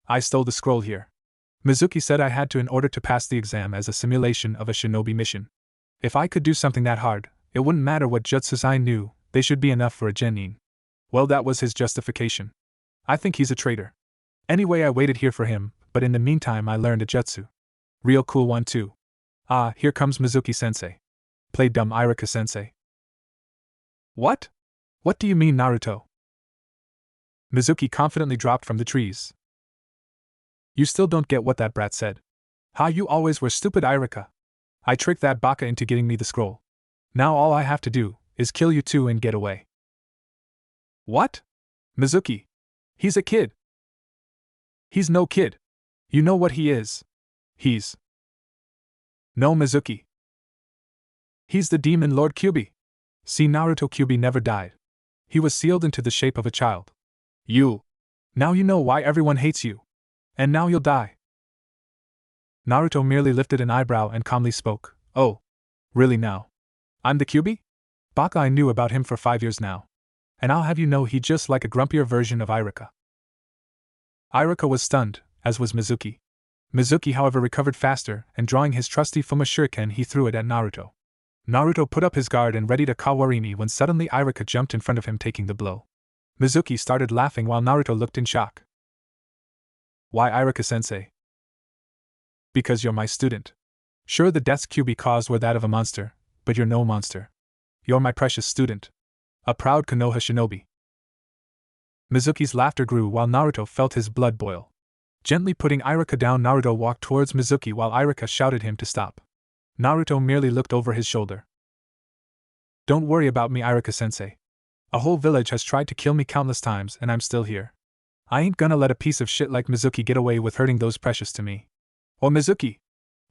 I stole the scroll here. Mizuki said I had to in order to pass the exam as a simulation of a shinobi mission. If I could do something that hard, it wouldn't matter what jutsus I knew, they should be enough for a genin. Well, that was his justification. I think he's a traitor. Anyway, I waited here for him, but in the meantime I learned a jutsu. Real cool one too. Ah, here comes Mizuki-sensei. Play dumb, Iruka-sensei. What? What do you mean, Naruto? Mizuki confidently dropped from the trees. You still don't get what that brat said. Ha, you always were stupid, Iruka. I tricked that baka into getting me the scroll. Now all I have to do is kill you two and get away. What? Mizuki. He's a kid. He's no kid. You know what he is. He's... No, Mizuki. He's the demon Lord Kyuubi. See, Naruto, Kyuubi never died. He was sealed into the shape of a child. You. Now you know why everyone hates you. And now you'll die. Naruto merely lifted an eyebrow and calmly spoke. Oh. Really now? I'm the Kyuubi? Baka, I knew about him for 5 years now. And I'll have you know he just like a grumpier version of Iruka. Iruka was stunned, as was Mizuki. Mizuki, however, recovered faster, and drawing his trusty Fuma shuriken he threw it at Naruto. Naruto put up his guard and readied a kawarini when suddenly Iruka jumped in front of him, taking the blow. Mizuki started laughing while Naruto looked in shock. Why, Iruka-sensei? Because you're my student. Sure, the deaths Kyuubi caused were that of a monster, but you're no monster. You're my precious student. A proud Konoha shinobi. Mizuki's laughter grew while Naruto felt his blood boil. Gently putting Iruka down, Naruto walked towards Mizuki while Iruka shouted him to stop. Naruto merely looked over his shoulder. Don't worry about me, Iruka-sensei. A whole village has tried to kill me countless times and I'm still here. I ain't gonna let a piece of shit like Mizuki get away with hurting those precious to me. Oh Mizuki!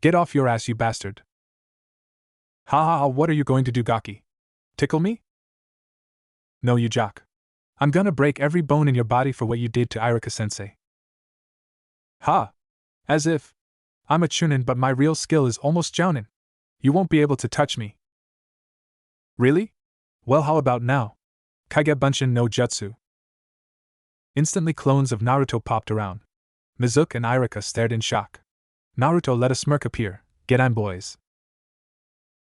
Get off your ass, you bastard! Ha ha ha, what are you going to do, Gaki? Tickle me? No, you jock. I'm gonna break every bone in your body for what you did to Iruka-sensei. Ha! As if. I'm a chunin, but my real skill is almost jounin. You won't be able to touch me. Really? Well, how about now? Kage Bunshin no Jutsu. Instantly clones of Naruto popped around. Mizuki and Iruka stared in shock. Naruto let a smirk appear. Get on, boys.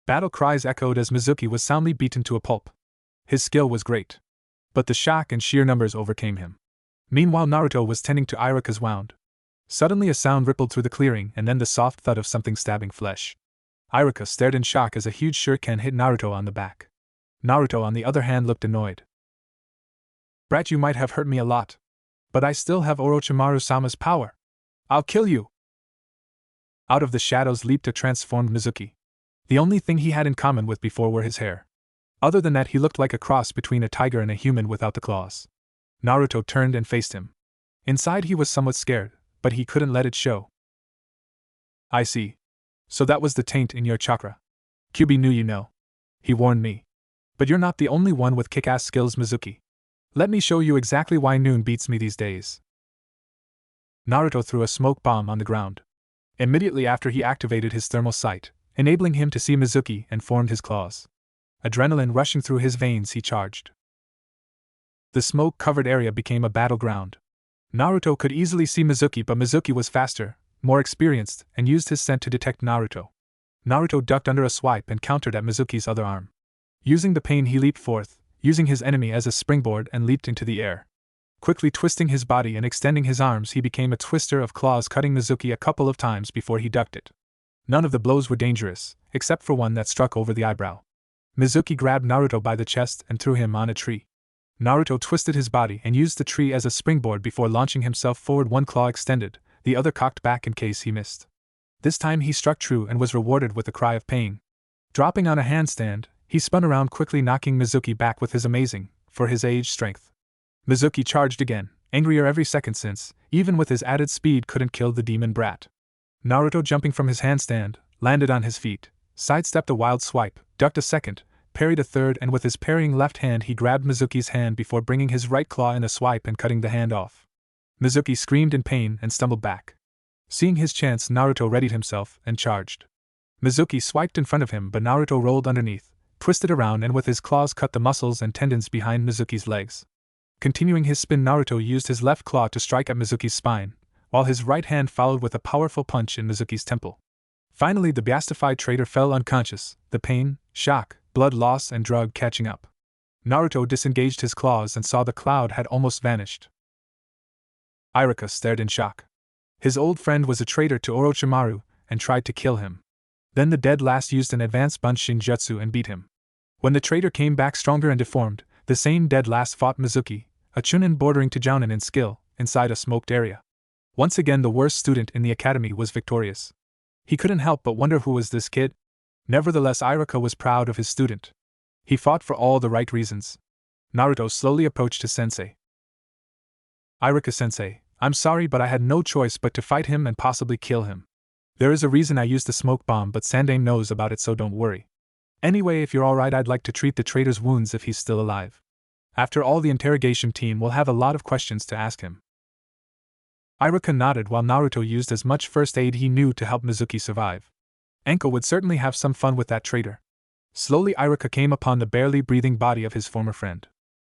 Battle cries echoed as Mizuki was soundly beaten to a pulp. His skill was great. But the shock and sheer numbers overcame him. Meanwhile, Naruto was tending to Iruka's wound. Suddenly a sound rippled through the clearing and then the soft thud of something stabbing flesh. Iruka stared in shock as a huge shuriken hit Naruto on the back. Naruto, on the other hand, looked annoyed. Brat, you might have hurt me a lot. But I still have Orochimaru-sama's power. I'll kill you! Out of the shadows leaped a transformed Mizuki. The only thing he had in common with before were his hair. Other than that, he looked like a cross between a tiger and a human without the claws. Naruto turned and faced him. Inside he was somewhat scared, but he couldn't let it show. I see. So that was the taint in your chakra. Kyuubi knew, you know. He warned me. But you're not the only one with kick-ass skills, Mizuki. Let me show you exactly why Noon beats me these days. Naruto threw a smoke bomb on the ground. Immediately after, he activated his thermal sight, enabling him to see Mizuki, and formed his claws. Adrenaline rushing through his veins, he charged. The smoke-covered area became a battleground. Naruto could easily see Mizuki, but Mizuki was faster, more experienced, and used his scent to detect Naruto. Naruto ducked under a swipe and countered at Mizuki's other arm. Using the pain, he leaped forth, using his enemy as a springboard, and leaped into the air. Quickly twisting his body and extending his arms, he became a twister of claws, cutting Mizuki a couple of times before he ducked it. None of the blows were dangerous, except for one that struck over the eyebrow. Mizuki grabbed Naruto by the chest and threw him on a tree. Naruto twisted his body and used the tree as a springboard before launching himself forward, one claw extended, the other cocked back in case he missed. This time he struck true and was rewarded with a cry of pain. Dropping on a handstand, he spun around quickly, knocking Mizuki back with his amazing, for his age, strength. Mizuki charged again, angrier every second since, even with his added speed, couldn't kill the demon brat. Naruto, jumping from his handstand, landed on his feet, sidestepped a wild swipe, ducked a second, parried a third, and with his parrying left hand he grabbed Mizuki's hand before bringing his right claw in a swipe and cutting the hand off. Mizuki screamed in pain and stumbled back. Seeing his chance, Naruto readied himself and charged. Mizuki swiped in front of him, but Naruto rolled underneath, twisted around, and with his claws cut the muscles and tendons behind Mizuki's legs. Continuing his spin, Naruto used his left claw to strike at Mizuki's spine, while his right hand followed with a powerful punch in Mizuki's temple. Finally, the beastified traitor fell unconscious, the pain, shock, blood loss, and drug catching up. Naruto disengaged his claws and saw the cloud had almost vanished. Iruka stared in shock. His old friend was a traitor to Orochimaru and tried to kill him. Then the dead last used an advanced Bunshin jutsu and beat him. When the traitor came back stronger and deformed, the same dead last fought Mizuki, a chunin bordering to jounin in skill, inside a smoked area. Once again, the worst student in the academy was victorious. He couldn't help but wonder who was this kid. Nevertheless, Iruka was proud of his student. He fought for all the right reasons. Naruto slowly approached his sensei. Iruka-sensei, I'm sorry, but I had no choice but to fight him and possibly kill him. There is a reason I used the smoke bomb, but Sandaime knows about it, so don't worry. Anyway, if you're alright, I'd like to treat the traitor's wounds if he's still alive. After all, the interrogation team will have a lot of questions to ask him. Iruka nodded while Naruto used as much first aid he knew to help Mizuki survive. Enko would certainly have some fun with that traitor. Slowly, Iruka came upon the barely breathing body of his former friend.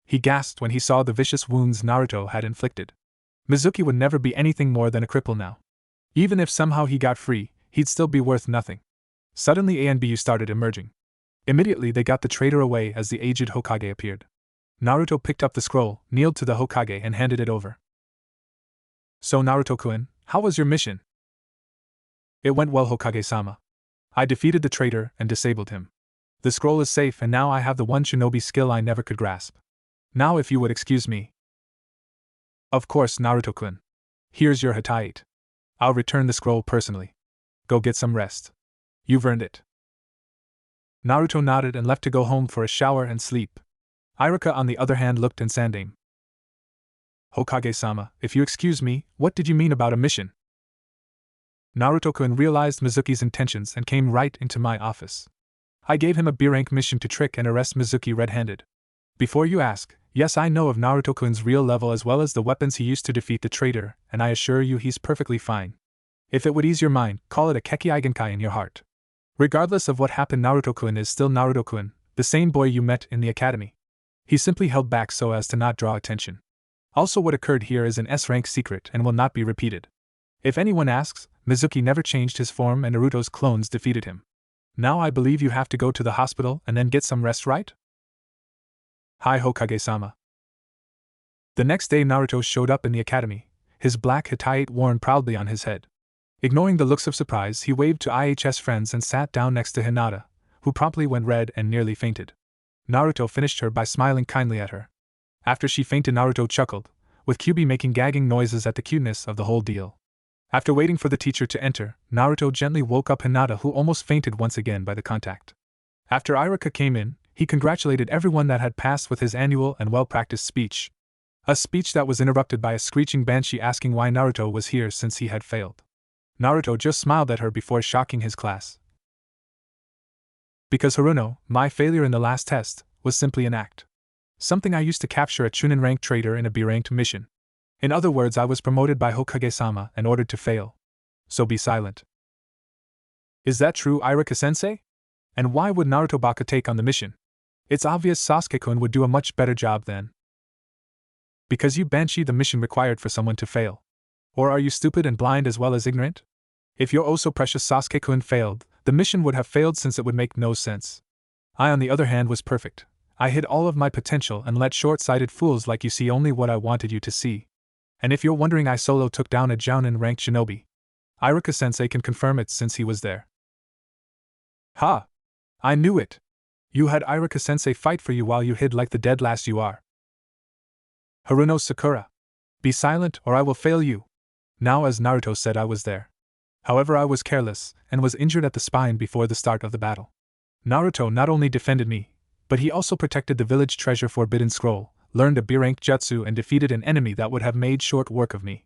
He gasped when he saw the vicious wounds Naruto had inflicted. Mizuki would never be anything more than a cripple now. Even if somehow he got free, he'd still be worth nothing. Suddenly, ANBU started emerging. Immediately, they got the traitor away as the aged Hokage appeared. Naruto picked up the scroll, kneeled to the Hokage, and handed it over. So, Naruto-kun, how was your mission? It went well, Hokage-sama. I defeated the traitor and disabled him. The scroll is safe, and now I have the one shinobi skill I never could grasp. Now, if you would excuse me. Of course, Naruto-kun. Here's your Hitaite. I'll return the scroll personally. Go get some rest. You've earned it. Naruto nodded and left to go home for a shower and sleep. Iruka, on the other hand, looked insane. Hokage-sama, if you excuse me, what did you mean about a mission? Naruto-kun realized Mizuki's intentions and came right into my office. I gave him a B-rank mission to trick and arrest Mizuki red-handed. Before you ask, yes, I know of Naruto-kun's real level as well as the weapons he used to defeat the traitor, and I assure you he's perfectly fine. If it would ease your mind, call it a Keki Igenkai in your heart. Regardless of what happened, Naruto-kun is still Naruto-kun, the same boy you met in the academy. He simply held back so as to not draw attention. Also, what occurred here is an S-rank secret and will not be repeated. If anyone asks, Mizuki never changed his form and Naruto's clones defeated him. Now I believe you have to go to the hospital and then get some rest, right? Hi, Hokage-sama. The next day Naruto showed up in the academy, his black Hitaite worn proudly on his head. Ignoring the looks of surprise, he waved to IHS friends and sat down next to Hinata, who promptly went red and nearly fainted. Naruto finished her by smiling kindly at her. After she fainted, Naruto chuckled, with Kyubi making gagging noises at the cuteness of the whole deal. After waiting for the teacher to enter, Naruto gently woke up Hinata, who almost fainted once again by the contact. After Iruka came in, he congratulated everyone that had passed with his annual and well-practiced speech. A speech that was interrupted by a screeching banshee asking why Naruto was here since he had failed. Naruto just smiled at her before shocking his class. Because Haruno, my failure in the last test, was simply an act. Something I used to capture a Chunin-ranked traitor in a B-ranked mission. In other words, I was promoted by Hokage-sama and ordered to fail. So be silent. Is that true, Iruka-sensei? And why would Naruto Baka take on the mission? It's obvious Sasuke-kun would do a much better job then. Because you banshee the mission required for someone to fail. Or are you stupid and blind as well as ignorant? If your oh-so-precious Sasuke-kun failed, the mission would have failed since it would make no sense. I, on the other hand, was perfect. I hid all of my potential and let short-sighted fools like you see only what I wanted you to see. And if you're wondering, I solo took down a Jounin-ranked shinobi. Iruka-sensei can confirm it since he was there. Ha! I knew it! You had Iruka-sensei fight for you while you hid like the dead lass you are. Haruno Sakura. Be silent or I will fail you. Now, as Naruto said, I was there. However, I was careless, and was injured at the spine before the start of the battle. Naruto not only defended me, but he also protected the village treasure Forbidden Scroll, learned a B-ranked jutsu and defeated an enemy that would have made short work of me.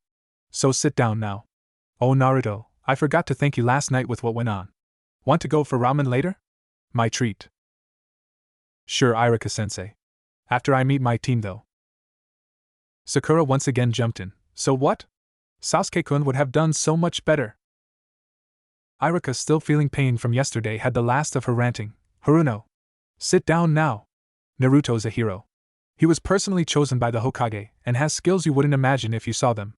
So sit down now. Oh Naruto, I forgot to thank you last night with what went on. Want to go for ramen later? My treat. Sure, Iruka-sensei. After I meet my team though. Sakura once again jumped in. So what? Sasuke-kun would have done so much better. Iruka, still feeling pain from yesterday, had the last of her ranting. Haruno. Sit down now. Naruto's a hero. He was personally chosen by the Hokage, and has skills you wouldn't imagine if you saw them.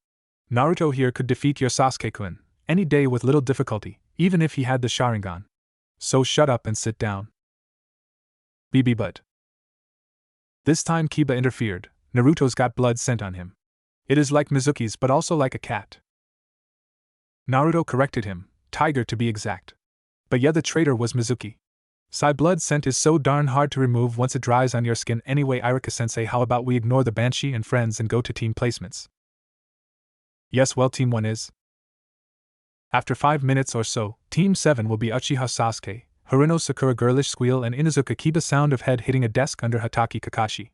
Naruto here could defeat your Sasuke-kun any day with little difficulty, even if he had the Sharingan. So shut up and sit down. But. This time Kiba interfered. Naruto's got blood sent on him. It is like Mizuki's but also like a cat. Naruto corrected him, tiger to be exact. But yeah, the traitor was Mizuki. Sai blood scent is so darn hard to remove once it dries on your skin anyway. Iruka-sensei, how about we ignore the banshee and friends and go to team placements? Yes, well, team 1 is. After 5 minutes or so, team 7 will be Uchiha Sasuke, Haruno Sakura girlish squeal and Inuzuka Kiba sound of head hitting a desk under Hatake Kakashi.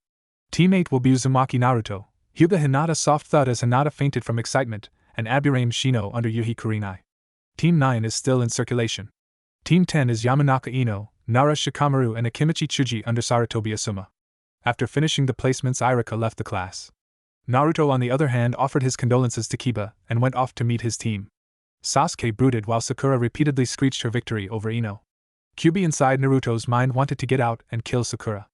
Team 8 will be Uzumaki Naruto, Hyuga Hinata soft thud as Hinata fainted from excitement, and Aburame Shino under Yuhi Kurinai. Team 9 is still in circulation. Team 10 is Yamanaka Ino, Nara Shikamaru and Akimichi Tsuji under Saratobi Asuma. After finishing the placements, Iruka left the class. Naruto, on the other hand, offered his condolences to Kiba and went off to meet his team. Sasuke brooded while Sakura repeatedly screeched her victory over Ino. Kyubi inside Naruto's mind wanted to get out and kill Sakura.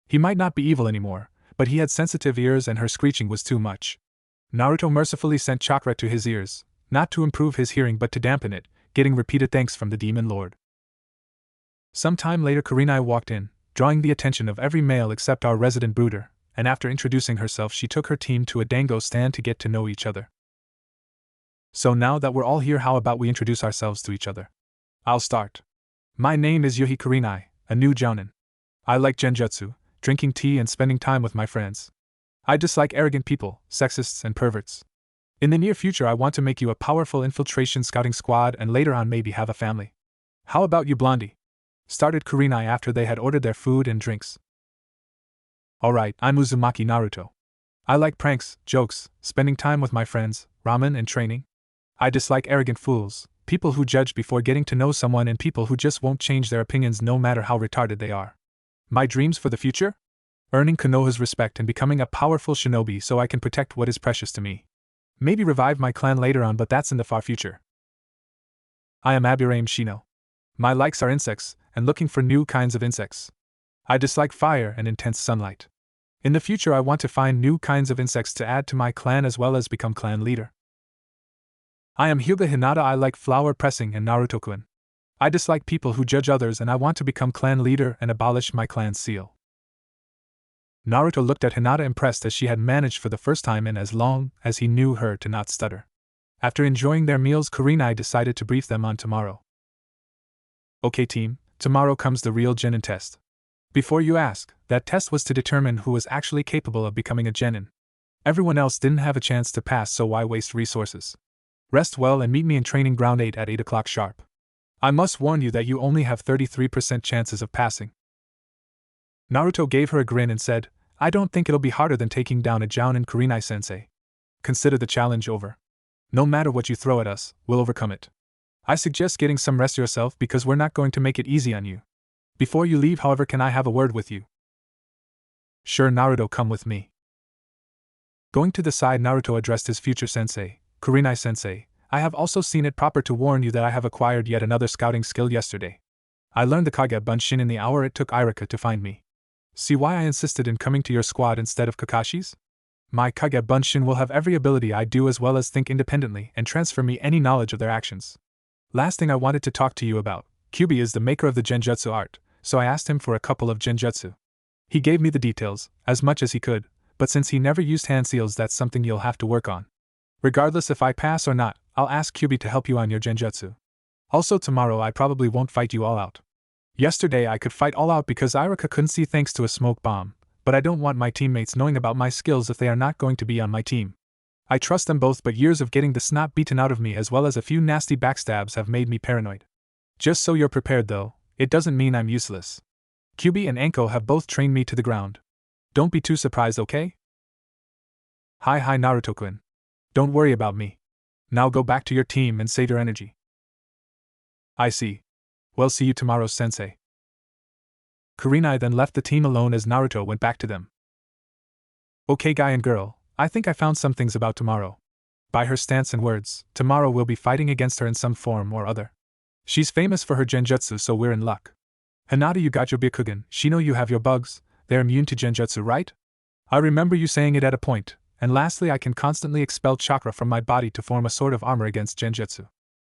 He might not be evil anymore, but he had sensitive ears and her screeching was too much. Naruto mercifully sent chakra to his ears, not to improve his hearing but to dampen it, getting repeated thanks from the Demon Lord. Some time later Kurinai walked in, drawing the attention of every male except our resident brooder, and after introducing herself she took her team to a dango stand to get to know each other. So now that we're all here, how about we introduce ourselves to each other? I'll start. My name is Yuhi Kurinai, a new jounin. I like genjutsu, drinking tea and spending time with my friends. I dislike arrogant people, sexists, and perverts. In the near future, I want to make you a powerful infiltration scouting squad and later on maybe have a family. How about you, Blondie? Started Kurenai after they had ordered their food and drinks. Alright, I'm Uzumaki Naruto. I like pranks, jokes, spending time with my friends, ramen, and training. I dislike arrogant fools, people who judge before getting to know someone, and people who just won't change their opinions no matter how retarded they are. My dreams for the future? Earning Konoha's respect and becoming a powerful shinobi so I can protect what is precious to me. Maybe revive my clan later on, but that's in the far future. I am Aburaim Shino. My likes are insects, and looking for new kinds of insects. I dislike fire and intense sunlight. In the future, I want to find new kinds of insects to add to my clan as well as become clan leader. I am Hyuga Hinata. I like flower pressing and Naruto-kun. I dislike people who judge others, and I want to become clan leader and abolish my clan seal. Naruto looked at Hinata impressed as she had managed for the first time in as long as he knew her to not stutter. After enjoying their meals, Kurenai decided to brief them on tomorrow. Okay team, tomorrow comes the real genin test. Before you ask, that test was to determine who was actually capable of becoming a genin. Everyone else didn't have a chance to pass, so why waste resources? Rest well and meet me in training ground 8 at 8 o'clock sharp. I must warn you that you only have 33% chances of passing. Naruto gave her a grin and said, I don't think it'll be harder than taking down a jounin, Kurenai-sensei. Consider the challenge over. No matter what you throw at us, we'll overcome it. I suggest getting some rest yourself because we're not going to make it easy on you. Before you leave, however, can I have a word with you? Sure, Naruto, come with me. Going to the side, Naruto addressed his future sensei, Kurenai-sensei. I have also seen it proper to warn you that I have acquired yet another scouting skill yesterday. I learned the Kage Bunshin in the hour it took Irika to find me. See why I insisted in coming to your squad instead of Kakashi's? My Kage Bunshin will have every ability I do as well as think independently and transfer me any knowledge of their actions. Last thing I wanted to talk to you about, Kyubi is the maker of the genjutsu art, so I asked him for a couple of genjutsu. He gave me the details, as much as he could, but since he never used hand seals, that's something you'll have to work on. Regardless if I pass or not, I'll ask Kyubi to help you on your genjutsu. Also tomorrow I probably won't fight you all out. Yesterday I could fight all out because Irika couldn't see thanks to a smoke bomb, but I don't want my teammates knowing about my skills if they are not going to be on my team. I trust them both, but years of getting the snot beaten out of me as well as a few nasty backstabs have made me paranoid. Just so you're prepared though, it doesn't mean I'm useless. Kyubi and Anko have both trained me to the ground. Don't be too surprised, okay? Hi Naruto-kun. Don't worry about me. Now go back to your team and save your energy. I see. Well, see you tomorrow, sensei. Kurenai then left the team alone as Naruto went back to them. Okay guy and girl, I think I found some things about tomorrow. By her stance and words, tomorrow we'll be fighting against her in some form or other. She's famous for her genjutsu, so we're in luck. Hinata, you got your Byakugan. Shino, you have your bugs. They're immune to genjutsu, right? I remember you saying it at a point. And lastly, I can constantly expel chakra from my body to form a sort of armor against genjutsu.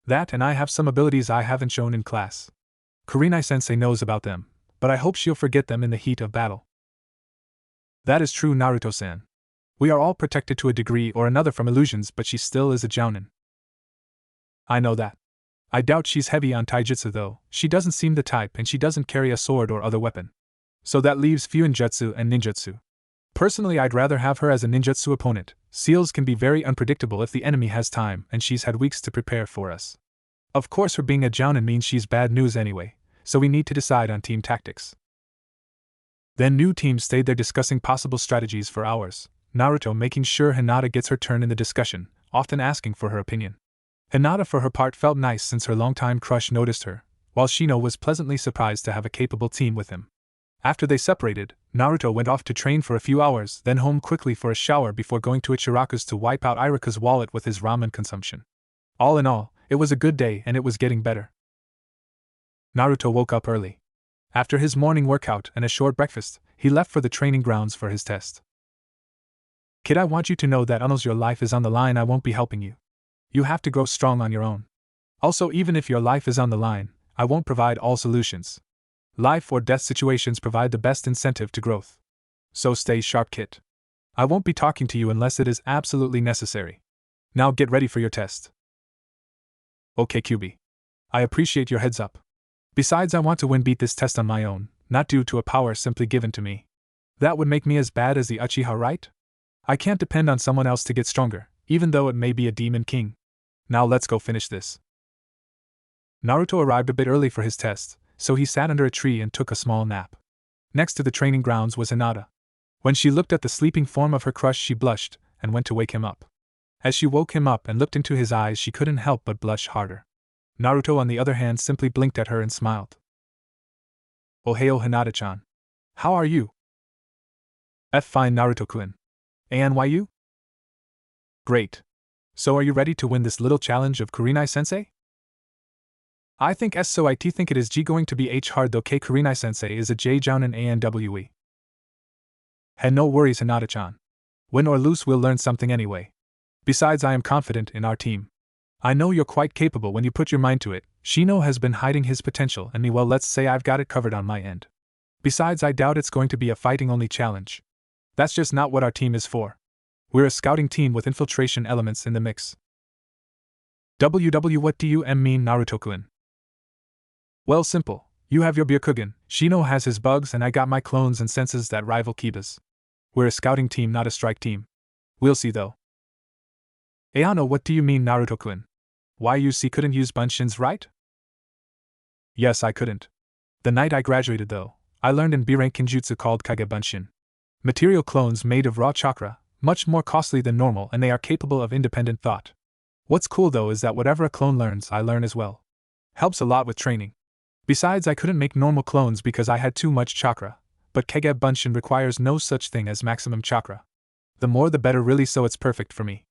That, and I have some abilities I haven't shown in class. Kurenai-sensei knows about them, but I hope she'll forget them in the heat of battle. That is true, Naruto-san. We are all protected to a degree or another from illusions, but she still is a jounin. I know that. I doubt she's heavy on taijutsu though. She doesn't seem the type, and she doesn't carry a sword or other weapon. So that leaves fuinjutsu and ninjutsu. Personally, I'd rather have her as a ninjutsu opponent. Seals can be very unpredictable if the enemy has time, and she's had weeks to prepare for us. Of course, her being a jounin means she's bad news anyway, so we need to decide on team tactics. Then new teams stayed there discussing possible strategies for hours, Naruto making sure Hinata gets her turn in the discussion, often asking for her opinion. Hinata for her part felt nice since her longtime crush noticed her, while Shino was pleasantly surprised to have a capable team with him. After they separated, Naruto went off to train for a few hours, then home quickly for a shower before going to Ichiraku's to wipe out Irika's wallet with his ramen consumption. All in all, it was a good day and it was getting better. Naruto woke up early. After his morning workout and a short breakfast, he left for the training grounds for his test. Kid, I want you to know that unless your life is on the line, I won't be helping you. You have to grow strong on your own. Also, even if your life is on the line, I won't provide all solutions. Life or death situations provide the best incentive to growth. So stay sharp, kid. I won't be talking to you unless it is absolutely necessary. Now get ready for your test. Okay, Kyubi. I appreciate your heads up. Besides, I want to beat this test on my own, not due to a power simply given to me. That would make me as bad as the Uchiha, right? I can't depend on someone else to get stronger, even though it may be a demon king. Now let's go finish this. Naruto arrived a bit early for his test, so he sat under a tree and took a small nap. Next to the training grounds was Hinata. When she looked at the sleeping form of her crush, she blushed and went to wake him up. As she woke him up and looked into his eyes, she couldn't help but blush harder. Naruto, on the other hand, simply blinked at her and smiled. Ohio Hinata-chan. How are you? Fine, Naruto-kun. And why you? Great. So are you ready to win this little challenge of Kurenai-sensei? I think so. I think it is going to be hard though. Kurenai-sensei is a J-jounen ANWE. And no worries, Hinata-chan. Win or lose, we'll learn something anyway. Besides, I am confident in our team. I know you're quite capable when you put your mind to it. Shino has been hiding his potential, and well, let's say I've got it covered on my end. Besides, I doubt it's going to be a fighting-only challenge. That's just not what our team is for. We're a scouting team with infiltration elements in the mix. What do you mean, Naruto-kun? Well, simple. You have your Byakugan, Shino has his bugs, and I got my clones and senses that rival Kiba's. We're a scouting team, not a strike team. We'll see though. Ayano, what do you mean, Naruto-kun? Why, you couldn't use Bunshin's, right? Yes, I couldn't. The night I graduated though, I learned in B-rank Kinjutsu called Kage Bunshin. Material clones made of raw chakra, much more costly than normal, and they are capable of independent thought. What's cool though is that whatever a clone learns, I learn as well. Helps a lot with training. Besides, I couldn't make normal clones because I had too much chakra, but Kage Bunshin requires no such thing as maximum chakra. The more the better really, so it's perfect for me.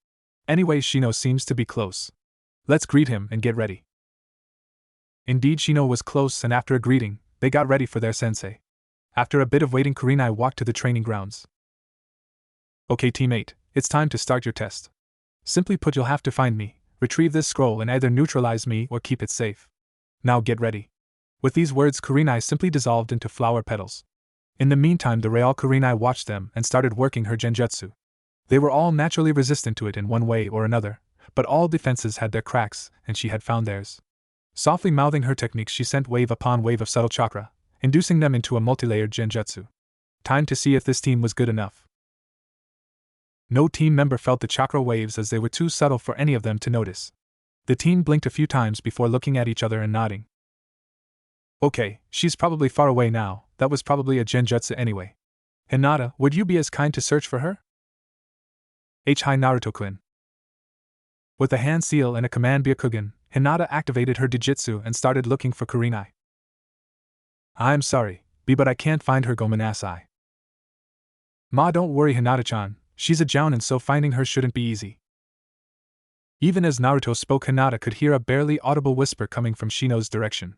Anyway, Shino seems to be close. Let's greet him and get ready. Indeed, Shino was close, and after a greeting, they got ready for their sensei. After a bit of waiting, Kurenai walked to the training grounds. Okay, teammate, it's time to start your test. Simply put, you'll have to find me, retrieve this scroll, and either neutralize me or keep it safe. Now get ready. With these words, Kurenai simply dissolved into flower petals. In the meantime, the Real Kurenai watched them and started working her genjutsu. They were all naturally resistant to it in one way or another, but all defenses had their cracks, and she had found theirs. Softly mouthing her techniques, she sent wave upon wave of subtle chakra, inducing them into a multi-layered genjutsu. Time to see if this team was good enough. No team member felt the chakra waves, as they were too subtle for any of them to notice. The team blinked a few times before looking at each other and nodding. Okay, she's probably far away now. That was probably a genjutsu anyway. Hinata, would you be as kind to search for her? Hi, Naruto-kun. With a hand seal and a command Byakugan, Hinata activated her Dijitsu and started looking for Kurenai. I'm sorry, but I can't find her, Gomenasai. Ma, don't worry, Hinata-chan, she's a jounin, so finding her shouldn't be easy. Even as Naruto spoke, Hinata could hear a barely audible whisper coming from Shino's direction.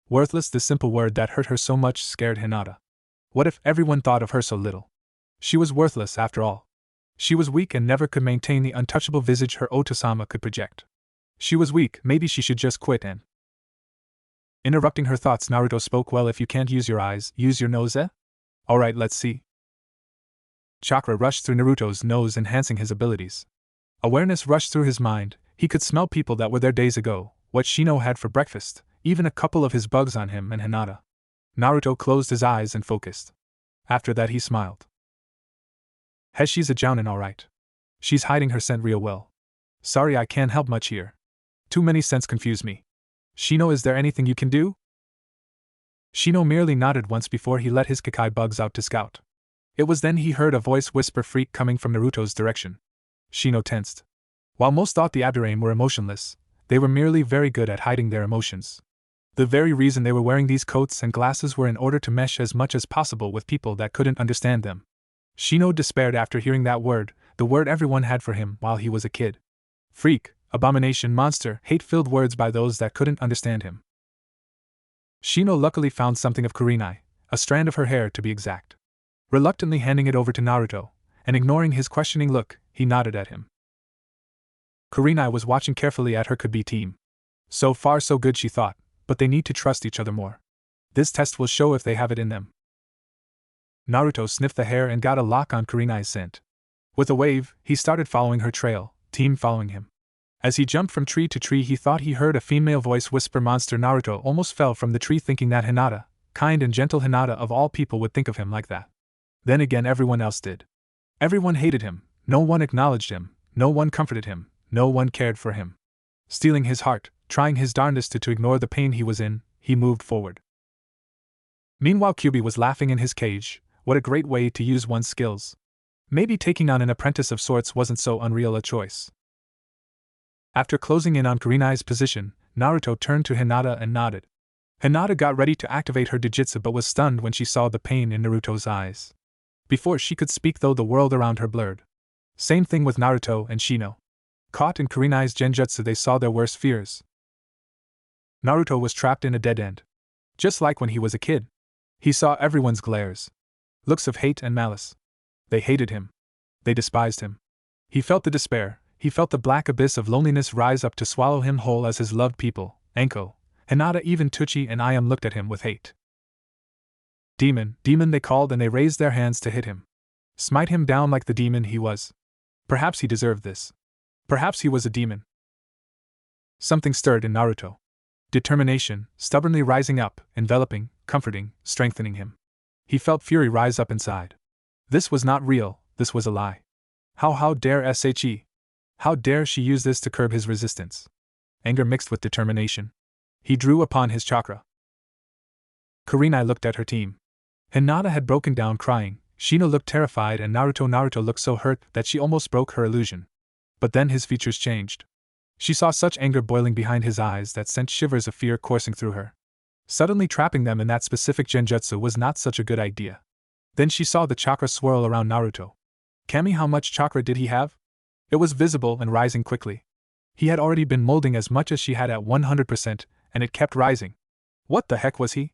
Worthless, the simple word that hurt her so much scared Hinata. What if everyone thought of her so little? She was worthless after all. She was weak and never could maintain the untouchable visage her Otosama could project. She was weak, maybe she should just quit and… Interrupting her thoughts, Naruto spoke, well, if you can't use your eyes, use your nose, eh? Alright, let's see. Chakra rushed through Naruto's nose, enhancing his abilities. Awareness rushed through his mind. He could smell people that were there days ago, what Shino had for breakfast, even a couple of his bugs on him and Hinata. Naruto closed his eyes and focused. After that, he smiled. She's a jounin, alright. She's hiding her scent real well. Sorry, I can't help much here. Too many scents confuse me. Shino, is there anything you can do? Shino merely nodded once before he let his Kakai bugs out to scout. It was then he heard a voice whisper freak coming from Naruto's direction. Shino tensed. While most thought the Abdurrahim were emotionless, they were merely very good at hiding their emotions. The very reason they were wearing these coats and glasses were in order to mesh as much as possible with people that couldn't understand them. Shino despaired after hearing that word, the word everyone had for him while he was a kid. Freak, abomination, monster, hate-filled words by those that couldn't understand him. Shino luckily found something of Kurenai, a strand of her hair to be exact. Reluctantly handing it over to Naruto, and ignoring his questioning look, he nodded at him. Kurenai was watching carefully at her could-be team. So far so good, she thought, but they need to trust each other more. This test will show if they have it in them. Naruto sniffed the hair and got a lock on Kurenai's scent. With a wave, he started following her trail, team following him. As he jumped from tree to tree, he thought he heard a female voice whisper monster. Naruto almost fell from the tree, thinking that Hinata, kind and gentle Hinata of all people, would think of him like that. Then again, everyone else did. Everyone hated him, No one acknowledged him, no one comforted him, no one cared for him. Steeling his heart, trying his darndest to ignore the pain he was in, he moved forward. Meanwhile, QB was laughing in his cage. What a great way to use one's skills. Maybe taking on an apprentice of sorts wasn't so unreal a choice. After closing in on Kurenai's position, Naruto turned to Hinata and nodded. Hinata got ready to activate her Jujutsu but was stunned when she saw the pain in Naruto's eyes. Before she could speak though, the world around her blurred. Same thing with Naruto and Shino. Caught in Kurenai's genjutsu, they saw their worst fears. Naruto was trapped in a dead end. Just like when he was a kid. He saw everyone's glares. Looks of hate and malice. They hated him. They despised him. He felt the despair, he felt the black abyss of loneliness rise up to swallow him whole as his loved people, Anko, Hinata, even Tucci and Ayam looked at him with hate. Demon, demon, they called, and they raised their hands to hit him. Smite him down like the demon he was. Perhaps he deserved this. Perhaps he was a demon. Something stirred in Naruto. Determination, stubbornly rising up, enveloping, comforting, strengthening him. He felt fury rise up inside. This was not real, this was a lie. How dare she? How dare she use this to curb his resistance? Anger mixed with determination. He drew upon his chakra. Kurenai looked at her team. Hinata had broken down crying, Shino looked terrified, and Naruto looked so hurt that she almost broke her illusion. But then his features changed. She saw such anger boiling behind his eyes that sent shivers of fear coursing through her. Suddenly trapping them in that specific genjutsu was not such a good idea. Then she saw the chakra swirl around Naruto. Kami, how much chakra did he have? It was visible and rising quickly. He had already been molding as much as she had at 100%, and it kept rising. What the heck was he?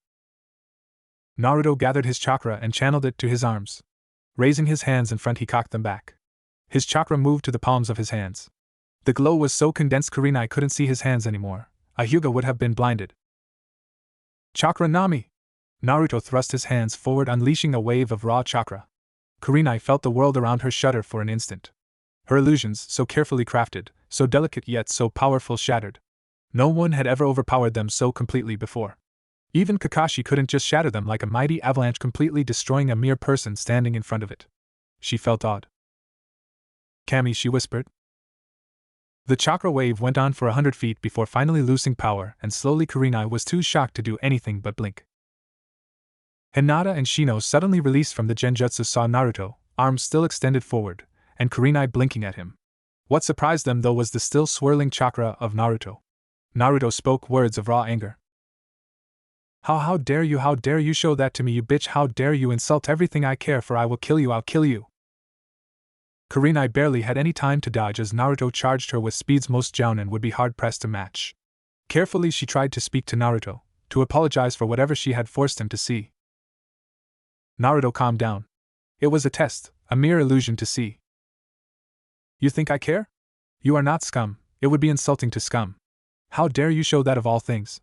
Naruto gathered his chakra and channeled it to his arms. Raising his hands in front, he cocked them back. His chakra moved to the palms of his hands. The glow was so condensed Kurenai couldn't see his hands anymore. A Hyuga would have been blinded. Chakra Nami! Naruto thrust his hands forward, unleashing a wave of raw chakra. Kurenai felt the world around her shudder for an instant. Her illusions, so carefully crafted, so delicate yet so powerful, shattered. No one had ever overpowered them so completely before. Even Kakashi couldn't just shatter them like a mighty avalanche, completely destroying a mere person standing in front of it. She felt awed. Kami, she whispered. The chakra wave went on for 100 feet before finally losing power, and slowly Kurenai was too shocked to do anything but blink. Hinata and Shino, suddenly released from the genjutsu, saw Naruto, arms still extended forward, and Kurenai blinking at him. What surprised them though was the still swirling chakra of Naruto. Naruto spoke words of raw anger. How dare you show that to me, you bitch, how dare you insult everything I care for, I will kill you, I'll kill you. Kurenai barely had any time to dodge as Naruto charged her with speeds most jounin would be hard-pressed to match. Carefully she tried to speak to Naruto, to apologize for whatever she had forced him to see. Naruto calmed down. It was a test, a mere illusion to see. You think I care? You are not scum, it would be insulting to scum. How dare you show that of all things?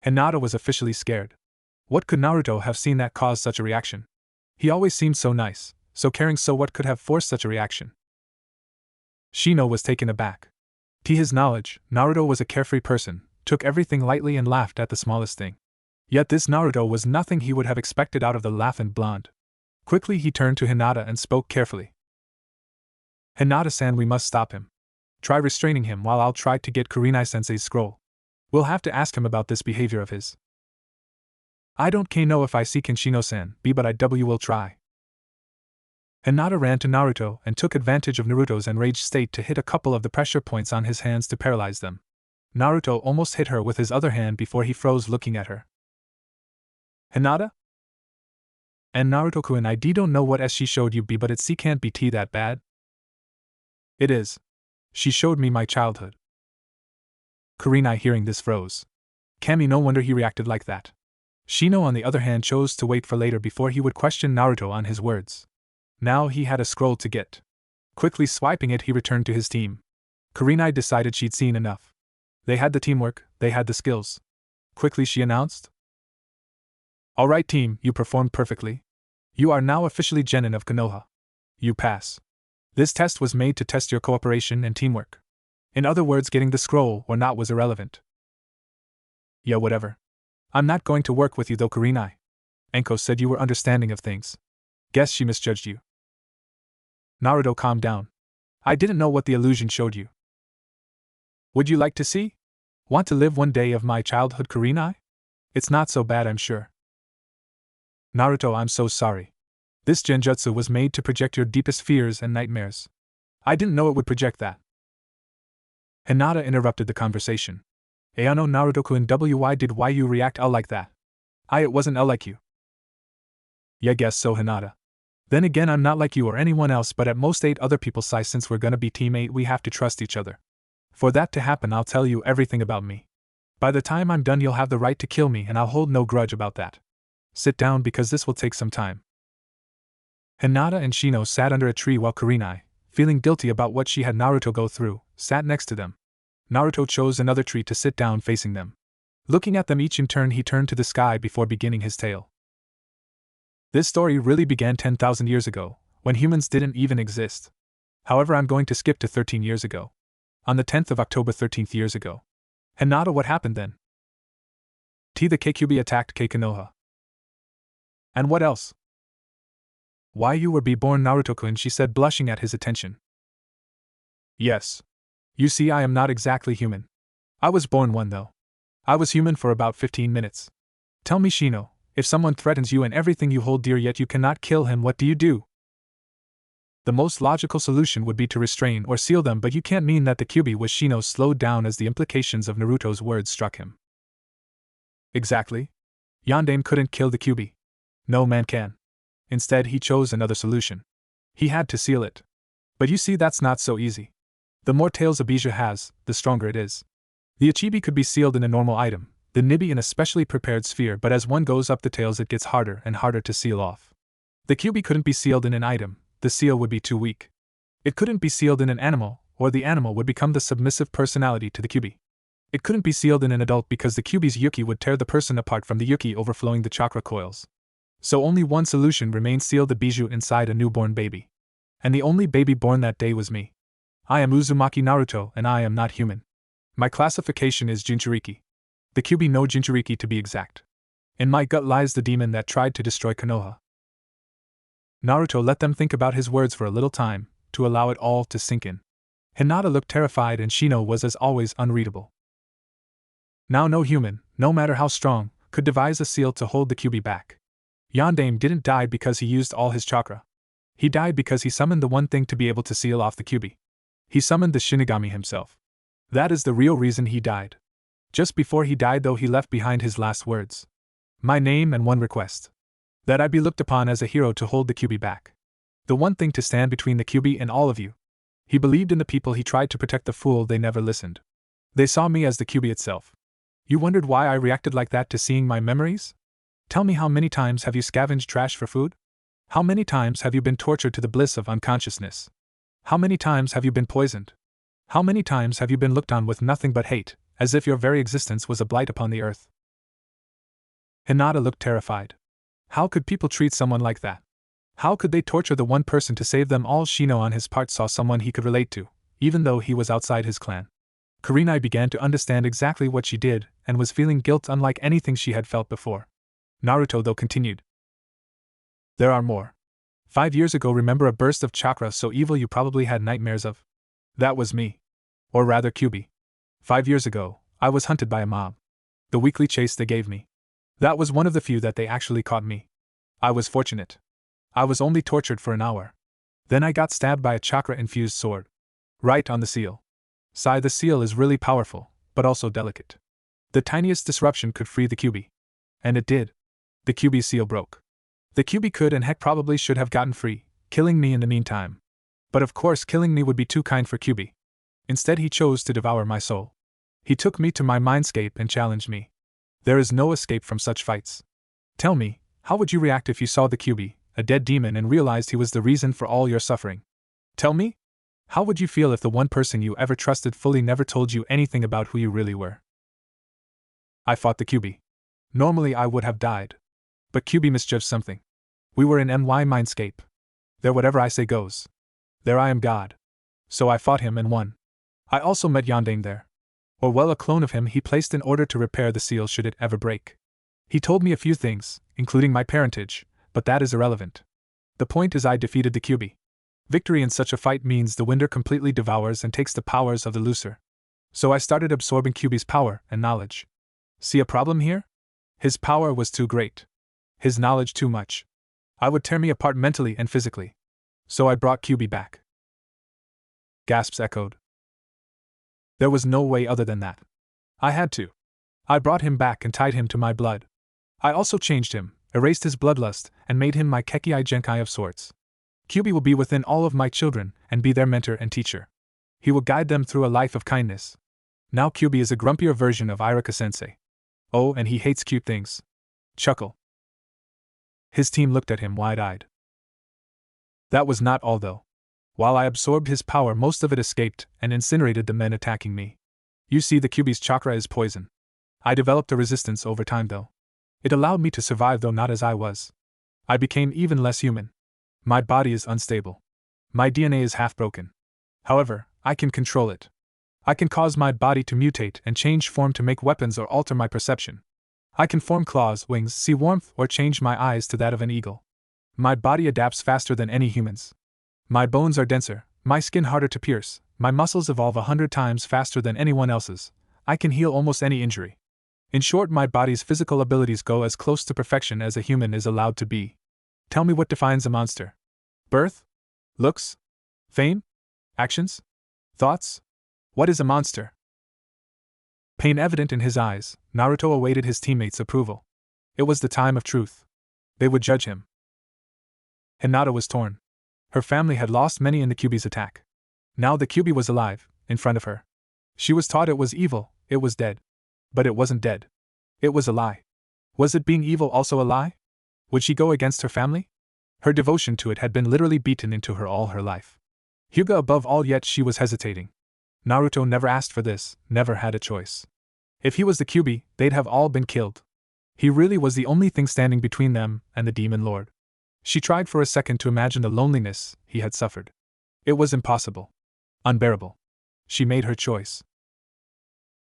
Hinata was officially scared. What could Naruto have seen that caused such a reaction? He always seemed so nice, so caring, so what could have forced such a reaction? Shino was taken aback. To his knowledge, Naruto was a carefree person, took everything lightly and laughed at the smallest thing. Yet this Naruto was nothing he would have expected out of the laughing blonde. Quickly he turned to Hinata and spoke carefully. Hinata-san, we must stop him. Try restraining him while I'll try to get Kurenai-sensei's scroll. We'll have to ask him about this behavior of his. I don't know if I see Shino-san, but I will try. Hinata ran to Naruto and took advantage of Naruto's enraged state to hit a couple of the pressure points on his hands to paralyze them. Naruto almost hit her with his other hand before he froze looking at her. Hinata? And Naruto-kun, I don't know what she showed you, but it can't be that bad. It is. She showed me my childhood. Kurenai hearing this froze. Kami, no wonder he reacted like that. Shino on the other hand chose to wait for later before he would question Naruto on his words. Now he had a scroll to get. Quickly swiping it, he returned to his team. Kurenai decided she'd seen enough. They had the teamwork, they had the skills. Quickly she announced. Alright team, you performed perfectly. You are now officially genin of Konoha. You pass. This test was made to test your cooperation and teamwork. In other words, getting the scroll or not was irrelevant. Yeah, whatever. I'm not going to work with you though, Kurenai. Anko said you were understanding of things. Guess she misjudged you. Naruto, calm down. I didn't know what the illusion showed you. Would you like to see? Want to live one day of my childhood, Kurenai? It's not so bad, I'm sure. Naruto, I'm so sorry. This genjutsu was made to project your deepest fears and nightmares. I didn't know it would project that. Hinata interrupted the conversation. Ayano Naruto-kun, why did you react like that? It wasn't like you. Yeah, guess so, Hinata. Then again, I'm not like you or anyone else, but at most 8 other people's size. Since we're gonna be team 8, we have to trust each other. For that to happen, I'll tell you everything about me. By the time I'm done, you'll have the right to kill me, and I'll hold no grudge about that. Sit down, because this will take some time. Hinata and Shino sat under a tree while Kurenai, feeling guilty about what she had Naruto go through, sat next to them. Naruto chose another tree to sit down facing them. Looking at them each in turn, he turned to the sky before beginning his tale. This story really began 10,000 years ago, when humans didn't even exist. However, I'm going to skip to 13 years ago. On the 10th of October, 13 years ago. Hinata, what happened then? The Kyuubi attacked Konoha. And what else? Why, you were born, Naruto-kun, she said, blushing at his attention. Yes. You see, I am not exactly human. I was born one, though. I was human for about 15 minutes. Tell me, Shino, if someone threatens you and everything you hold dear yet you cannot kill him, what do you do? The most logical solution would be to restrain or seal them, but you can't mean that the Kyuubi was. Shino slowed down as the implications of Naruto's words struck him. Exactly. Yondaime couldn't kill the Kyuubi. No man can. Instead, he chose another solution. He had to seal it. But you see, that's not so easy. The more tails a Bijou has, the stronger it is. The Ichibi could be sealed in a normal item, the Nibi in a specially prepared sphere, but as one goes up the tails it gets harder and harder to seal off. The Kyuubi couldn't be sealed in an item, the seal would be too weak. It couldn't be sealed in an animal, or the animal would become the submissive personality to the Kyuubi. It couldn't be sealed in an adult because the Kyuubi's Yuki would tear the person apart from the Yuki, overflowing the chakra coils. So only one solution remained: seal the Bijou inside a newborn baby. And the only baby born that day was me. I am Uzumaki Naruto, and I am not human. My classification is Jinchuriki. The Kyuubi no Jinchuriki, to be exact. In my gut lies the demon that tried to destroy Konoha. Naruto let them think about his words for a little time, to allow it all to sink in. Hinata looked terrified and Shino was as always unreadable. Now no human, no matter how strong, could devise a seal to hold the Kyuubi back. Yondaime didn't die because he used all his chakra. He died because he summoned the one thing to be able to seal off the Kyuubi. He summoned the Shinigami himself. That is the real reason he died. Just before he died, though, he left behind his last words. My name and one request. That I be looked upon as a hero to hold the Kyuubi back. The one thing to stand between the Kyuubi and all of you. He believed in the people he tried to protect. The fool, they never listened. They saw me as the Kyuubi itself. You wondered why I reacted like that to seeing my memories? Tell me, how many times have you scavenged trash for food? How many times have you been tortured to the bliss of unconsciousness? How many times have you been poisoned? How many times have you been looked on with nothing but hate, as if your very existence was a blight upon the earth? Hinata looked terrified. How could people treat someone like that? How could they torture the one person to save them all? Shino on his part saw someone he could relate to, even though he was outside his clan. Kurenai began to understand exactly what she did, and was feeling guilt unlike anything she had felt before. Naruto, though, continued. There are more. 5 years ago, remember a burst of chakra so evil you probably had nightmares of? That was me. Or rather, Kyuubi. 5 years ago, I was hunted by a mob. The weekly chase they gave me. That was one of the few that they actually caught me. I was fortunate. I was only tortured for an hour. Then I got stabbed by a chakra-infused sword. Right on the seal. The seal is really powerful, but also delicate. The tiniest disruption could free the Kyuubi. And it did. The Kyuubi seal broke. The Kyuubi could and heck probably should have gotten free, killing me in the meantime. But of course killing me would be too kind for Kyuubi. Instead he chose to devour my soul. He took me to my mindscape and challenged me. There is no escape from such fights. Tell me, how would you react if you saw the Kyuubi, a dead demon, and realized he was the reason for all your suffering? Tell me? How would you feel if the one person you ever trusted fully never told you anything about who you really were? I fought the Kyuubi. Normally I would have died. But Kyuubi misjudged something. We were in NY Mindscape. There whatever I say goes. There I am God. So I fought him and won. I also met Yondaime there. Or well, a clone of him he placed in order to repair the seal should it ever break. He told me a few things, including my parentage, but that is irrelevant. The point is I defeated the Kyuubi. Victory in such a fight means the winner completely devours and takes the powers of the loser. So I started absorbing Kyuubi's power and knowledge. See a problem here? His power was too great. His knowledge too much. I would tear me apart mentally and physically. So I brought Kyuubi back. Gasps echoed. There was no way other than that. I had to. I brought him back and tied him to my blood. I also changed him, erased his bloodlust, and made him my Kekkei Genkai of sorts. Kyuubi will be within all of my children and be their mentor and teacher. He will guide them through a life of kindness. Now Kyuubi is a grumpier version of Irika sensei. Oh, and he hates cute things. Chuckle. His team looked at him wide-eyed. That was not all though. While I absorbed his power, most of it escaped and incinerated the men attacking me. You see, the Kyuubi's chakra is poison. I developed a resistance over time though. It allowed me to survive, though not as I was. I became even less human. My body is unstable. My DNA is half broken. However, I can control it. I can cause my body to mutate and change form to make weapons or alter my perception. I can form claws, wings, see warmth, or change my eyes to that of an eagle. My body adapts faster than any human's. My bones are denser, my skin harder to pierce, my muscles evolve 100 times faster than anyone else's. I can heal almost any injury. In short, my body's physical abilities go as close to perfection as a human is allowed to be. Tell me what defines a monster. Birth? Looks? Fame? Actions? Thoughts? What is a monster? Pain evident in his eyes, Naruto awaited his teammates' approval. It was the time of truth. They would judge him. Hinata was torn. Her family had lost many in the Kyuubi's attack. Now the Kyuubi was alive, in front of her. She was taught it was evil, it was dead. But it wasn't dead. It was a lie. Was it being evil also a lie? Would she go against her family? Her devotion to it had been literally beaten into her all her life. Hyuga above all, yet she was hesitating. Naruto never asked for this, never had a choice. If he was the Kyuubi, they'd have all been killed. He really was the only thing standing between them and the Demon Lord. She tried for a second to imagine the loneliness he had suffered. It was impossible. Unbearable. She made her choice.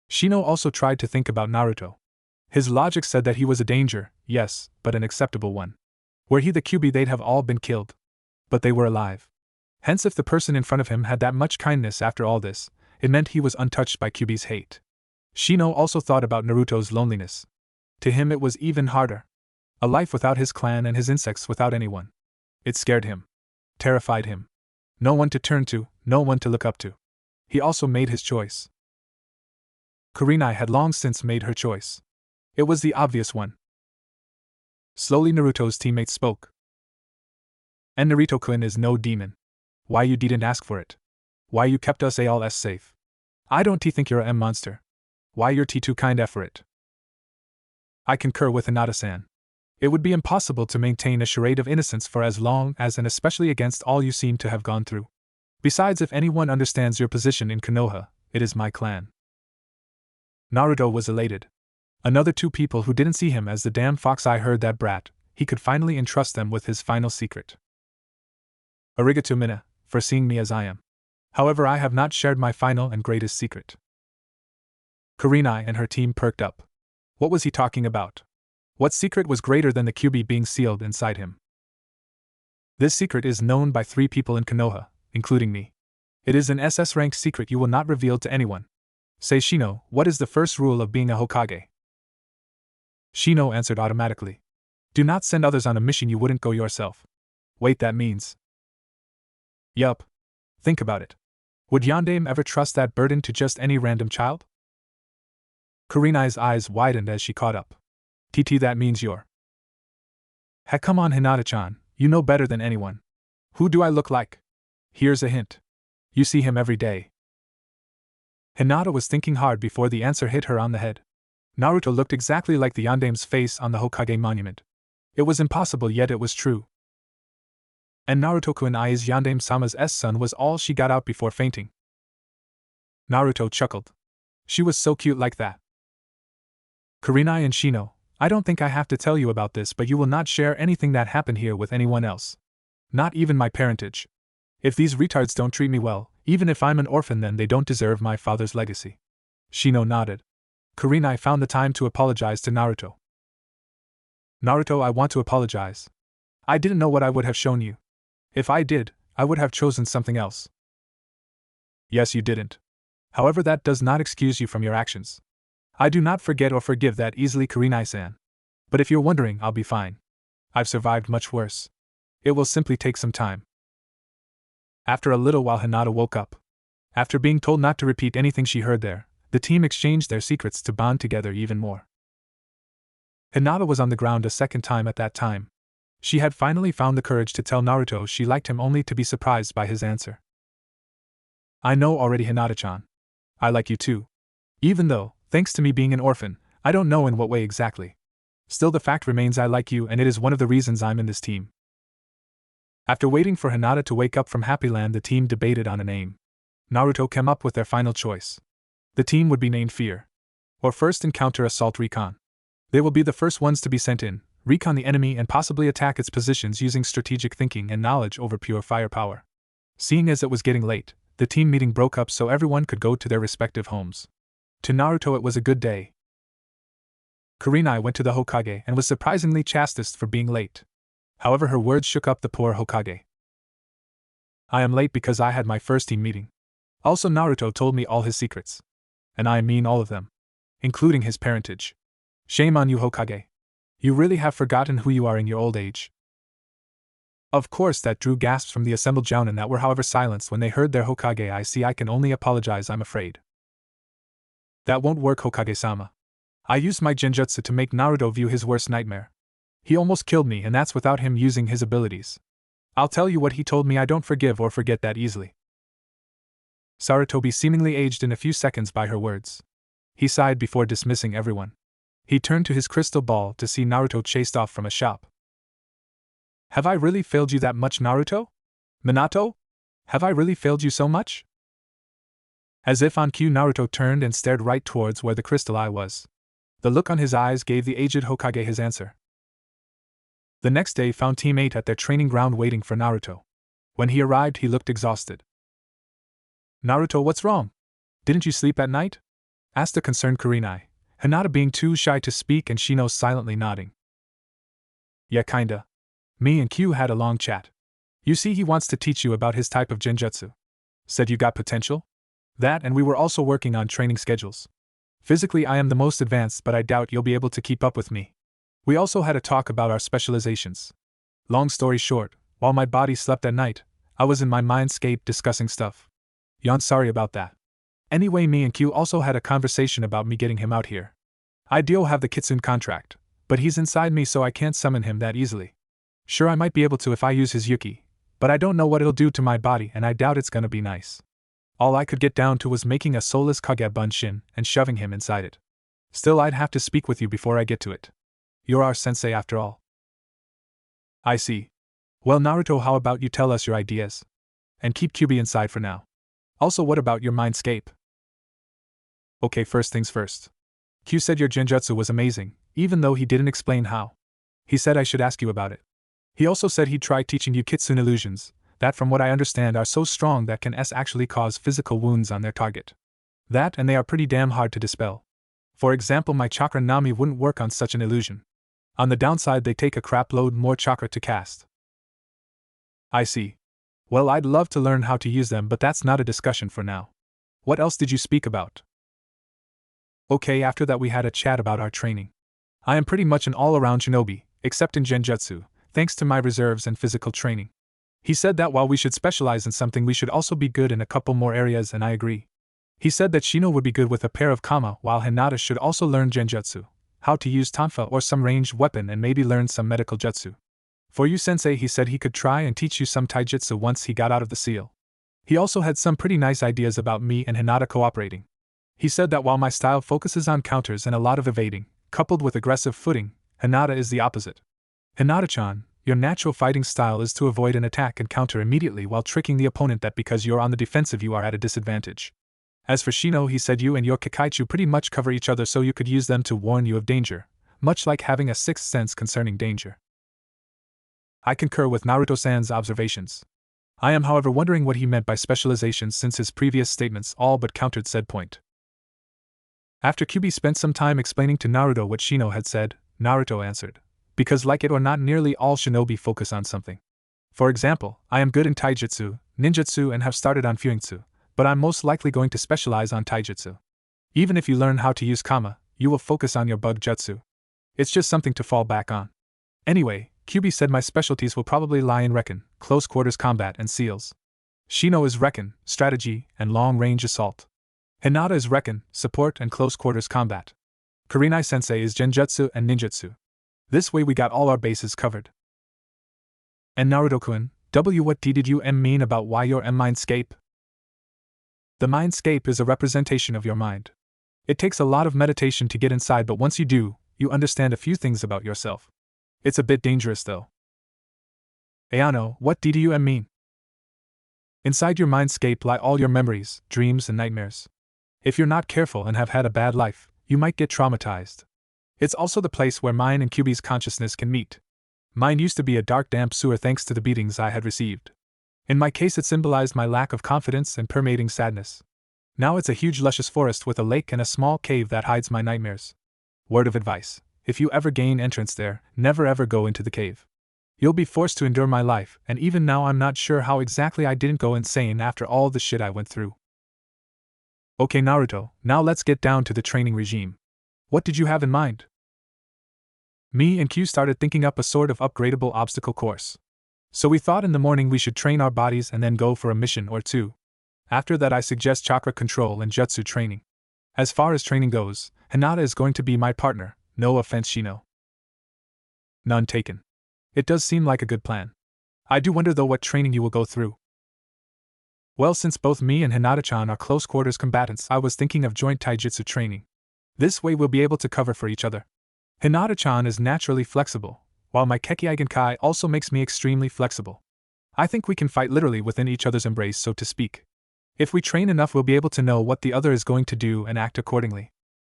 Shino also tried to think about Naruto. His logic said that he was a danger, yes, but an acceptable one. Were he the Kyuubi, they'd have all been killed. But they were alive. Hence, if the person in front of him had that much kindness after all this, it meant he was untouched by Kyuubi's hate. Shino also thought about Naruto's loneliness. To him it was even harder. A life without his clan and his insects, without anyone. It scared him. Terrified him. No one to turn to, no one to look up to. He also made his choice. Kurenai had long since made her choice. It was the obvious one. Slowly Naruto's teammates spoke. And Naruto-kun is no demon. Why you didn't ask for it? Why you kept us all safe? I don't think you're a monster. Why you're too kind for it? I concur with Hinata-san. It would be impossible to maintain a charade of innocence for as long as, and especially against all you seem to have gone through. Besides, if anyone understands your position in Konoha, it is my clan. Naruto was elated. Another two people who didn't see him as the damn fox. I heard that brat. He could finally entrust them with his final secret. Arigato Mina, for seeing me as I am. However, I have not shared my final and greatest secret. Kurenai and her team perked up. What was he talking about? What secret was greater than the Kyuubi being sealed inside him? This secret is known by 3 people in Konoha, including me. It is an SS-ranked secret you will not reveal to anyone. Say Shino, what is the first rule of being a Hokage? Shino answered automatically. Do not send others on a mission you wouldn't go yourself. Wait, that means... Yup. Think about it. Would Yondaime ever trust that burden to just any random child? Kurenai's eyes widened as she caught up. TT, that means you're... Heck, come on Hinata-chan, you know better than anyone. Who do I look like? Here's a hint. You see him every day. Hinata was thinking hard before the answer hit her on the head. Naruto looked exactly like the Yondaime's face on the Hokage monument. It was impossible, yet it was true. And Naruto-kun is Yondaime-sama's son was all she got out before fainting. Naruto chuckled. She was so cute like that. Kurenai and Shino, I don't think I have to tell you about this, but you will not share anything that happened here with anyone else. Not even my parentage. If these retards don't treat me well, even if I'm an orphan, then they don't deserve my father's legacy. Shino nodded. Kurenai found the time to apologize to Naruto. Naruto, I want to apologize. I didn't know what I would have shown you. If I did, I would have chosen something else. Yes, you didn't. However, that does not excuse you from your actions. I do not forget or forgive that easily, Kurenai-san. But if you're wondering, I'll be fine. I've survived much worse. It will simply take some time. After a little while, Hinata woke up. After being told not to repeat anything she heard there, the team exchanged their secrets to bond together even more. Hinata was on the ground a second time at that time. She had finally found the courage to tell Naruto she liked him, only to be surprised by his answer. I know already, Hinata-chan. I like you too. Even though, thanks to me being an orphan, I don't know in what way exactly. Still, the fact remains I like you, and it is one of the reasons I'm in this team. After waiting for Hinata to wake up from Happyland, the team debated on a name. Naruto came up with their final choice. The team would be named Fear, or First Encounter Assault Recon. They will be the first ones to be sent in, recon the enemy and possibly attack its positions using strategic thinking and knowledge over pure firepower. Seeing as it was getting late, the team meeting broke up so everyone could go to their respective homes. To Naruto it was a good day. Kurenai went to the Hokage and was surprisingly chastised for being late. However, her words shook up the poor Hokage. I am late because I had my first team meeting. Also, Naruto told me all his secrets. And I mean all of them. Including his parentage. Shame on you, Hokage. You really have forgotten who you are in your old age. Of course, that drew gasps from the assembled jounin that were however silenced when they heard their Hokage. I can only apologize, I'm afraid. That won't work, Hokage-sama. I used my genjutsu to make Naruto view his worst nightmare. He almost killed me, and that's without him using his abilities. I'll tell you what he told me, I don't forgive or forget that easily. Sarutobi seemingly aged in a few seconds by her words. He sighed before dismissing everyone. He turned to his crystal ball to see Naruto chased off from a shop. Have I really failed you that much, Naruto? Minato? Have I really failed you so much? As if on cue, Naruto turned and stared right towards where the crystal eye was. The look on his eyes gave the aged Hokage his answer. The next day found Team 8 at their training ground waiting for Naruto. When he arrived, he looked exhausted. Naruto, what's wrong? Didn't you sleep at night? Asked a concerned Kurenai, Hinata being too shy to speak and Shino silently nodding. Yeah, kinda. Me and Q had a long chat. You see, he wants to teach you about his type of genjutsu. Said you got potential? That, and we were also working on training schedules. Physically I am the most advanced, but I doubt you'll be able to keep up with me. We also had a talk about our specializations. Long story short, while my body slept at night, I was in my mindscape discussing stuff. Yawn, sorry about that. Anyway, me and Q also had a conversation about me getting him out here. I do have the Kitsune contract, but he's inside me so I can't summon him that easily. Sure, I might be able to if I use his Yuki, but I don't know what it'll do to my body and I doubt it's gonna be nice. All I could get down to was making a soulless Kage Bunshin and shoving him inside it. Still, I'd have to speak with you before I get to it. You're our sensei after all. I see. Well, Naruto, how about you tell us your ideas? And keep Kyubi inside for now. Also, what about your mindscape? Okay, first things first. Q said your genjutsu was amazing, even though he didn't explain how. He said I should ask you about it. He also said he'd try teaching you Kitsune illusions, that from what I understand are so strong that can actually cause physical wounds on their target. That, and they are pretty damn hard to dispel. For example, my chakra Nami wouldn't work on such an illusion. On the downside, they take a crap load more chakra to cast. I see. Well, I'd love to learn how to use them, but that's not a discussion for now. What else did you speak about? Okay, after that we had a chat about our training. I am pretty much an all-around shinobi, except in genjutsu, thanks to my reserves and physical training. He said that while we should specialize in something, we should also be good in a couple more areas, and I agree. He said that Shino would be good with a pair of kama, while Hinata should also learn genjutsu, how to use tonfa or some ranged weapon, and maybe learn some medical jutsu. For you, sensei, he said he could try and teach you some taijutsu once he got out of the seal. He also had some pretty nice ideas about me and Hinata cooperating. He said that while my style focuses on counters and a lot of evading, coupled with aggressive footing, Hinata is the opposite. Hinata-chan, your natural fighting style is to avoid an attack and counter immediately while tricking the opponent that because you're on the defensive you are at a disadvantage. As for Shino, he said you and your Kakaichu pretty much cover each other so you could use them to warn you of danger, much like having a sixth sense concerning danger. I concur with Naruto-san's observations. I am however wondering what he meant by specializations, since his previous statements all but countered said point. After Kyubi spent some time explaining to Naruto what Shino had said, Naruto answered, because like it or not, nearly all shinobi focus on something. For example, I am good in taijutsu, ninjutsu and have started on fuinjutsu, but I'm most likely going to specialize on taijutsu. Even if you learn how to use kama, you will focus on your bug jutsu. It's just something to fall back on. Anyway, Kyubi said my specialties will probably lie in Rekken, close quarters combat and seals. Shino is Rekken, strategy and long-range assault. Hinata is Rekken, support and close quarters combat. Kurenai sensei is genjutsu and ninjutsu. This way we got all our bases covered. And Naruto-kun, what did you mean about why your mindscape? The mindscape is a representation of your mind. It takes a lot of meditation to get inside, but once you do, you understand a few things about yourself. It's a bit dangerous though. Ayano, what did you mean? Inside your mindscape lie all your memories, dreams and nightmares. If you're not careful and have had a bad life, you might get traumatized. It's also the place where mine and Kyubi's consciousness can meet. Mine used to be a dark damp sewer thanks to the beatings I had received. In my case it symbolized my lack of confidence and permeating sadness. Now it's a huge luscious forest with a lake and a small cave that hides my nightmares. Word of advice, if you ever gain entrance there, never ever go into the cave. You'll be forced to endure my life, and even now I'm not sure how exactly I didn't go insane after all the shit I went through. Okay Naruto, now let's get down to the training regime. What did you have in mind? Me and Q started thinking up a sort of upgradable obstacle course. So we thought in the morning we should train our bodies and then go for a mission or two. After that I suggest chakra control and jutsu training. As far as training goes, Hinata is going to be my partner, no offense Shino. None taken. It does seem like a good plan. I do wonder though what training you will go through. Well, since both me and Hinata-chan are close quarters combatants, I was thinking of joint taijutsu training. This way we'll be able to cover for each other. Hinata-chan is naturally flexible, while my Kekkei Genkai also makes me extremely flexible. I think we can fight literally within each other's embrace, so to speak. If we train enough, we'll be able to know what the other is going to do and act accordingly.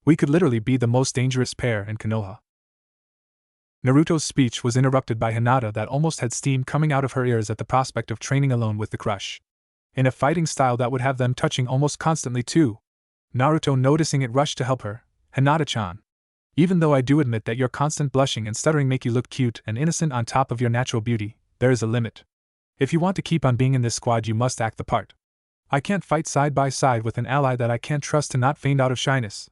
We could literally be the most dangerous pair in Konoha. Naruto's speech was interrupted by Hinata that almost had steam coming out of her ears at the prospect of training alone with the crush. In a fighting style that would have them touching almost constantly too. Naruto, noticing it, rushed to help her. Hinata-chan. Even though I do admit that your constant blushing and stuttering make you look cute and innocent on top of your natural beauty, there is a limit. If you want to keep on being in this squad, you must act the part. I can't fight side by side with an ally that I can't trust to not faint out of shyness.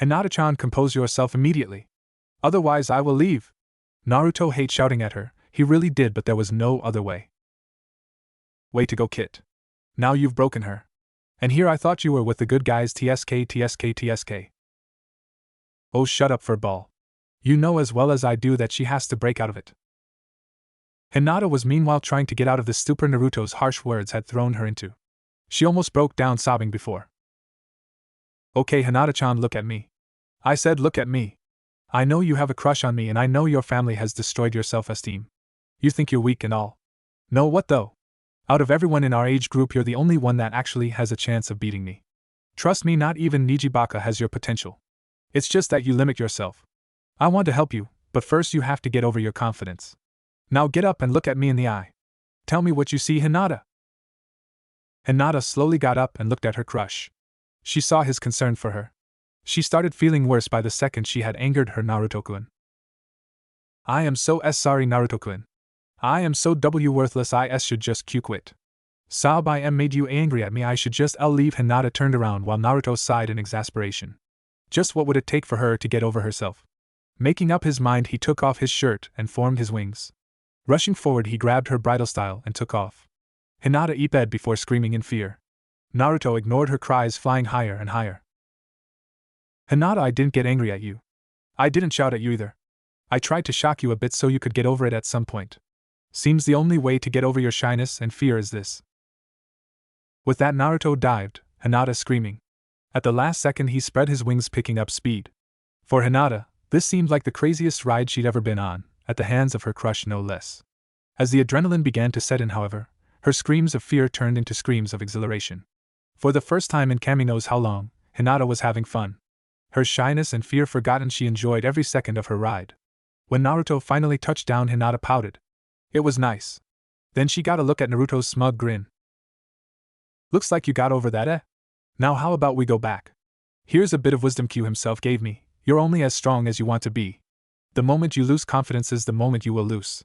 Hinata-chan, compose yourself immediately. Otherwise I will leave. Naruto hated shouting at her, he really did, but there was no other way. Way to go, Kit. Now you've broken her. And here I thought you were with the good guys. TSK. Oh, shut up, furball. You know as well as I do that she has to break out of it. Hinata was meanwhile trying to get out of the stupor Naruto's harsh words had thrown her into. She almost broke down sobbing before. Okay Hinata-chan, look at me. I said look at me. I know you have a crush on me and I know your family has destroyed your self-esteem. You think you're weak and all. No, what though? Out of everyone in our age group, you're the only one that actually has a chance of beating me. Trust me, not even Nijibaka has your potential. It's just that you limit yourself. I want to help you, but first you have to get over your confidence. Now get up and look at me in the eye. Tell me what you see, Hinata. Hinata slowly got up and looked at her crush. She saw his concern for her. She started feeling worse by the second she had angered her Naruto-kun. I am so sorry Naruto-kun. I am so worthless. I should just quit. Sob I made you angry at me. I should just leave. Hinata turned around while Naruto sighed in exasperation. Just what would it take for her to get over herself? Making up his mind, he took off his shirt and formed his wings. Rushing forward, he grabbed her bridal style and took off. Hinata eeped before screaming in fear. Naruto ignored her cries, flying higher and higher. Hinata, I didn't get angry at you. I didn't shout at you either. I tried to shock you a bit so you could get over it at some point. Seems the only way to get over your shyness and fear is this. With that, Naruto dived, Hinata screaming. At the last second, he spread his wings, picking up speed. For Hinata, this seemed like the craziest ride she'd ever been on, at the hands of her crush no less. As the adrenaline began to set in, however, her screams of fear turned into screams of exhilaration. For the first time in Kami knows how long, Hinata was having fun. Her shyness and fear forgotten, she enjoyed every second of her ride. When Naruto finally touched down, Hinata pouted. It was nice. Then she got a look at Naruto's smug grin. Looks like you got over that, eh? Now how about we go back? Here's a bit of wisdom Q himself gave me. You're only as strong as you want to be. The moment you lose confidence is the moment you will lose.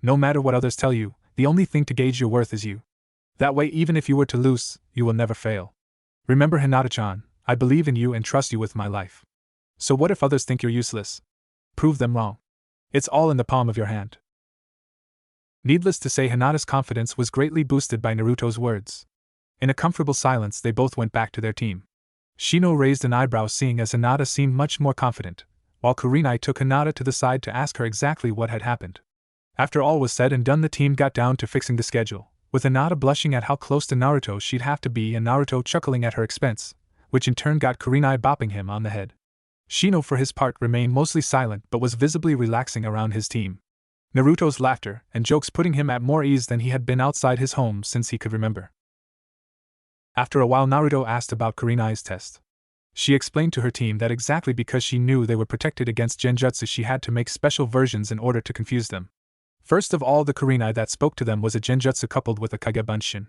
No matter what others tell you, The only thing to gauge your worth is you. That way, even if you were to lose, you will never fail. Remember, Hinata-chan, I believe in you and trust you with my life. So what if others think you're useless? Prove them wrong. It's all in the palm of your hand. Needless to say, Hinata's confidence was greatly boosted by Naruto's words. In a comfortable silence, they both went back to their team. Shino raised an eyebrow seeing as Hinata seemed much more confident, while Kurenai took Hinata to the side to ask her exactly what had happened. After all was said and done, the team got down to fixing the schedule, with Hinata blushing at how close to Naruto she'd have to be and Naruto chuckling at her expense, which in turn got Kurenai bopping him on the head. Shino for his part remained mostly silent but was visibly relaxing around his team. Naruto's laughter and jokes putting him at more ease than he had been outside his home since he could remember. After a while, Naruto asked about Kurenai's test. She explained to her team that exactly because she knew they were protected against genjutsu, she had to make special versions in order to confuse them. First of all, the Kurenai that spoke to them was a genjutsu coupled with a Kagebunshin.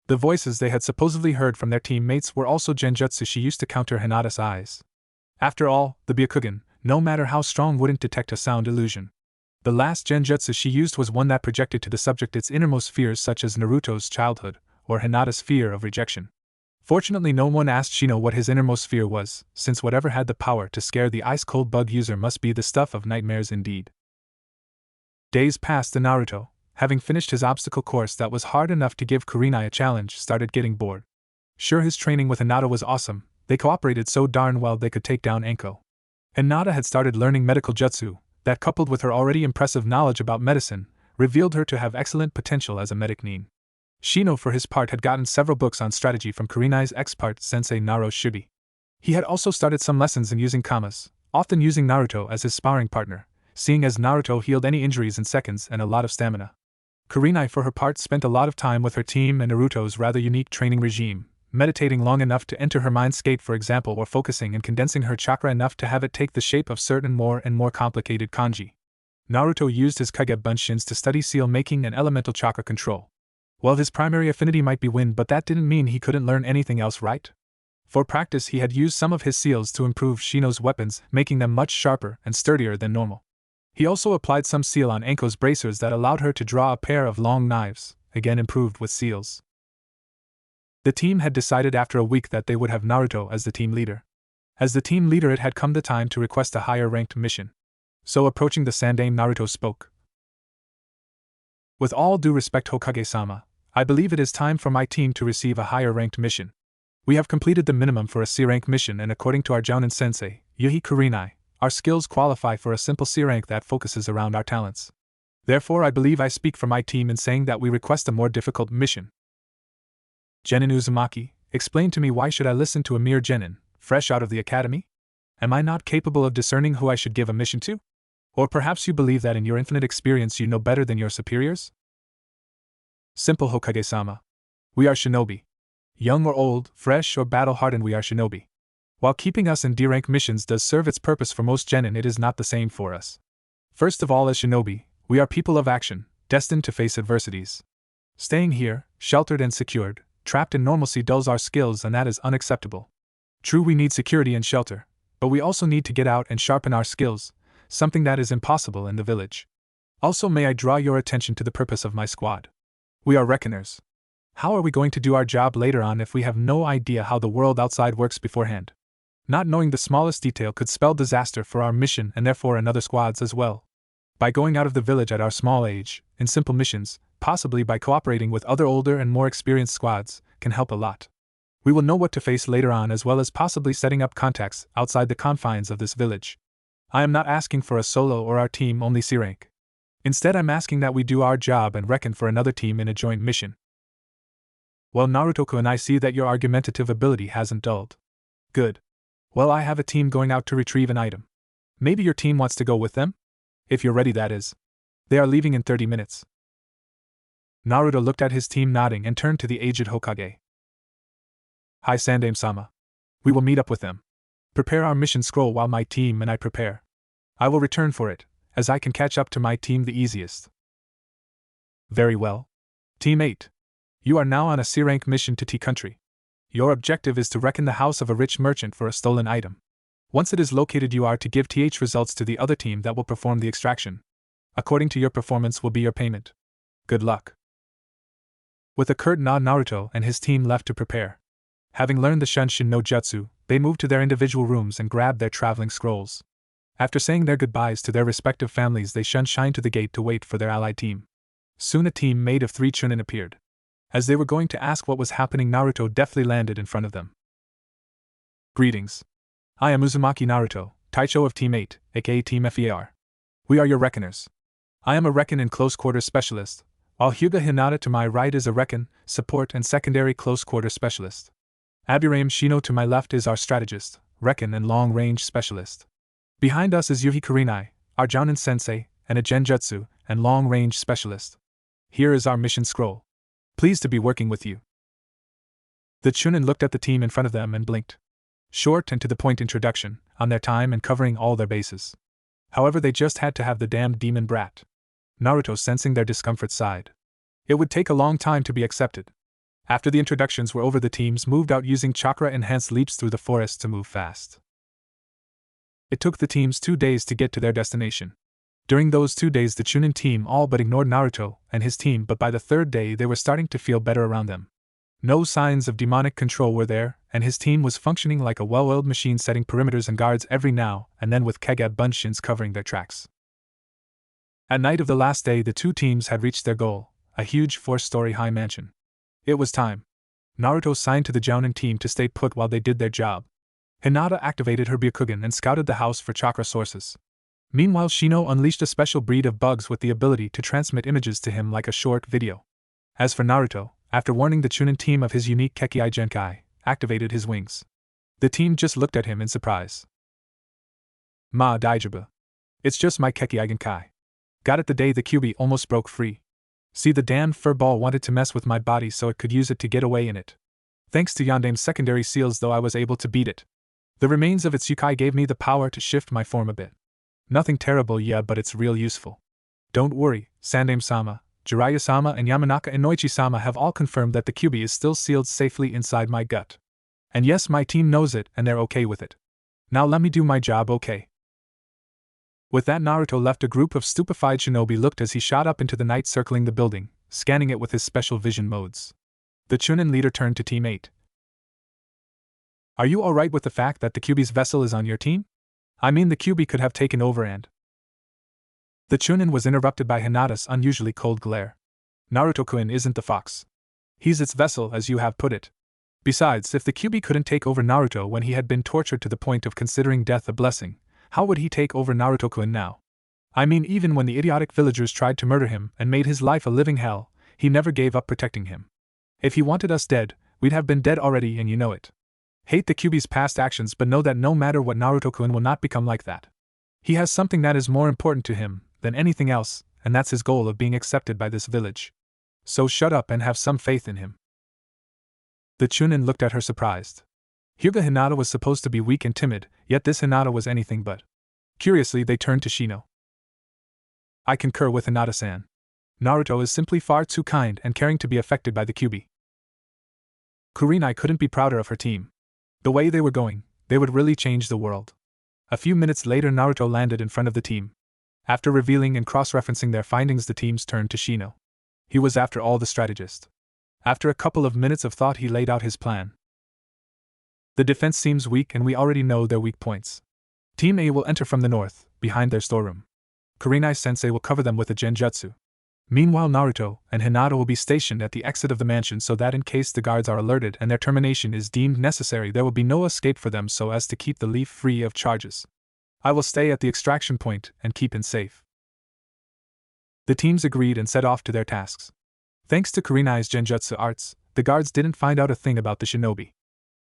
The voices they had supposedly heard from their teammates were also genjutsu she used to counter Hinata's eyes. After all, the Byakugan, no matter how strong, wouldn't detect a sound illusion. The last genjutsu she used was one that projected to the subject its innermost fears, such as Naruto's childhood, or Hinata's fear of rejection. Fortunately, no one asked Shino what his innermost fear was, since whatever had the power to scare the ice-cold bug user must be the stuff of nightmares indeed. Days passed and Naruto, having finished his obstacle course that was hard enough to give Kurenai a challenge, started getting bored. Sure, his training with Hinata was awesome, they cooperated so darn well they could take down Anko. And Hinata had started learning medical jutsu, that coupled with her already impressive knowledge about medicine, revealed her to have excellent potential as a medic nin. Shino for his part had gotten several books on strategy from Kurenai's ex-part sensei Naro Shubi. He had also started some lessons in using kamas, often using Naruto as his sparring partner, seeing as Naruto healed any injuries in seconds and a lot of stamina. Kurenai for her part spent a lot of time with her team and Naruto's rather unique training regime, meditating long enough to enter her mindscape, for example, or focusing and condensing her chakra enough to have it take the shape of certain more and more complicated kanji. Naruto used his Kagebunshins to study seal making and elemental chakra control. Well, his primary affinity might be wind, but that didn't mean he couldn't learn anything else, right? For practice, he had used some of his seals to improve Shino's weapons, making them much sharper and sturdier than normal. He also applied some seal on Anko's bracers that allowed her to draw a pair of long knives, again improved with seals. The team had decided after a week that they would have Naruto as the team leader. As the team leader, it had come the time to request a higher-ranked mission. So approaching the Sandaime, Naruto spoke. With all due respect, Hokage-sama, I believe it is time for my team to receive a higher-ranked mission. We have completed the minimum for a C-rank mission, and according to our Jounin sensei, Yuhi Kurenai, our skills qualify for a simple C-rank that focuses around our talents. Therefore, I believe I speak for my team in saying that we request a more difficult mission. Genin Uzumaki, explain to me, why should I listen to a mere genin, fresh out of the academy? Am I not capable of discerning who I should give a mission to? Or perhaps you believe that in your infinite experience you know better than your superiors? Simple, Hokage-sama. We are shinobi. Young or old, fresh or battle-hardened, we are shinobi. While keeping us in D-rank missions does serve its purpose for most genin, it is not the same for us. First of all, as shinobi, we are people of action, destined to face adversities. Staying here, sheltered and secured, trapped in normalcy, dulls our skills, and that is unacceptable. True, we need security and shelter, but we also need to get out and sharpen our skills, something that is impossible in the village. Also, may I draw your attention to the purpose of my squad? We are reckoners. How are we going to do our job later on if we have no idea how the world outside works beforehand? Not knowing the smallest detail could spell disaster for our mission and therefore another squad's as well. By going out of the village at our small age, in simple missions, possibly by cooperating with other older and more experienced squads, can help a lot. We will know what to face later on, as well as possibly setting up contacts outside the confines of this village. I am not asking for a solo or our team only C rank. Instead, I'm asking that we do our job and reckon for another team in a joint mission. Well, Naruto-kun, I see that your argumentative ability hasn't dulled. Good. Well, I have a team going out to retrieve an item. Maybe your team wants to go with them? If you're ready, that is. They are leaving in 30 minutes. Naruto looked at his team, nodding, and turned to the aged Hokage. Hi, Sandaime-sama. We will meet up with them. Prepare our mission scroll while my team and I prepare. I will return for it, as I can catch up to my team the easiest. Very well. Team 8. You are now on a C-rank mission to T-Country. Your objective is to reckon the house of a rich merchant for a stolen item. Once it is located, you are to give TH results to the other team that will perform the extraction. According to your performance will be your payment. Good luck. With a curt nod, Naruto and his team left to prepare. Having learned the Shunshin no Jutsu, they moved to their individual rooms and grabbed their traveling scrolls. After saying their goodbyes to their respective families, they shined to the gate to wait for their allied team. Soon a team made of 3 Chunin appeared. As they were going to ask what was happening, Naruto deftly landed in front of them. Greetings. I am Uzumaki Naruto, Taicho of Team 8, aka Team FER. We are your reckoners. I am a Reckon and Close Quarters Specialist, while Hyuga Hinata to my right is a Reckon, Support and Secondary Close Quarters Specialist. Aburaim Shino to my left is our Strategist, Reckon and Long Range Specialist. Behind us is Yuhi Kurinai, our Jounin Sensei, and a Genjutsu and Long Range Specialist. Here is our mission scroll. Pleased to be working with you. The Chunin looked at the team in front of them and blinked. Short and to the point introduction, on their time and covering all their bases. However, they just had to have the damned demon brat. Naruto, sensing their discomfort, sighed. It would take a long time to be accepted. After the introductions were over, the teams moved out using chakra-enhanced leaps through the forest to move fast. It took the teams 2 days to get to their destination. During those 2 days, the Chunin team all but ignored Naruto and his team, but by the 3rd day they were starting to feel better around them. No signs of demonic control were there, and his team was functioning like a well-oiled machine, setting perimeters and guards every now and then with Kagab Bunshins covering their tracks. At night of the last day, the 2 teams had reached their goal, a huge 4-story high mansion. It was time. Naruto signed to the Jounin team to stay put while they did their job. Hinata activated her Byakugan and scouted the house for chakra sources. Meanwhile, Shino unleashed a special breed of bugs with the ability to transmit images to him like a short video. As for Naruto, after warning the Chunin team of his unique Kekkei Genkai, activated his wings. The team just looked at him in surprise. Ma Daijiba. It's just my Kekkei Genkai. Got it the day the Kyuubi almost broke free. See, the damned fur ball wanted to mess with my body so it could use it to get away in it. Thanks to Yandame's secondary seals, though, I was able to beat it. The remains of its Yukai gave me the power to shift my form a bit. Nothing terrible, yeah, but it's real useful. Don't worry, Sandame-sama, Jiraiya-sama and Yamanaka Inoichi-sama have all confirmed that the Kyuubi is still sealed safely inside my gut. And yes, my team knows it and they're okay with it. Now let me do my job, okay? With that, Naruto left. A group of stupefied shinobi looked as he shot up into the night, circling the building, scanning it with his special vision modes. The Chunin leader turned to Team 8. Are you alright with the fact that the Kyuubi's vessel is on your team? I mean, the Kyuubi could have taken over and... The Chunin was interrupted by Hinata's unusually cold glare. Naruto-kun isn't the fox. He's its vessel, as you have put it. Besides, if the Kyuubi couldn't take over Naruto when he had been tortured to the point of considering death a blessing, how would he take over Naruto-kun now? I mean, even when the idiotic villagers tried to murder him and made his life a living hell, he never gave up protecting him. If he wanted us dead, we'd have been dead already, and you know it. Hate the Kyuubi's past actions, but know that no matter what, Naruto-kun will not become like that. He has something that is more important to him than anything else, and that's his goal of being accepted by this village. So shut up and have some faith in him. The Chunin looked at her surprised. Hyuga Hinata was supposed to be weak and timid, yet this Hinata was anything but. Curiously, they turned to Shino. I concur with Hinata-san. Naruto is simply far too kind and caring to be affected by the Kyuubi. Kurinai couldn't be prouder of her team. The way they were going, they would really change the world. A few minutes later, Naruto landed in front of the team. After revealing and cross-referencing their findings, the teams turned to Shino. He was, after all, the strategist. After a couple of minutes of thought, he laid out his plan. The defense seems weak, and we already know their weak points. Team A will enter from the north, behind their storeroom. Kurinai-sensei will cover them with a genjutsu. Meanwhile, Naruto and Hinata will be stationed at the exit of the mansion so that in case the guards are alerted and their termination is deemed necessary, there will be no escape for them, so as to keep the leaf free of charges. I will stay at the extraction point and keep in safe. The teams agreed and set off to their tasks. Thanks to Kurinai's genjutsu arts, the guards didn't find out a thing about the shinobi.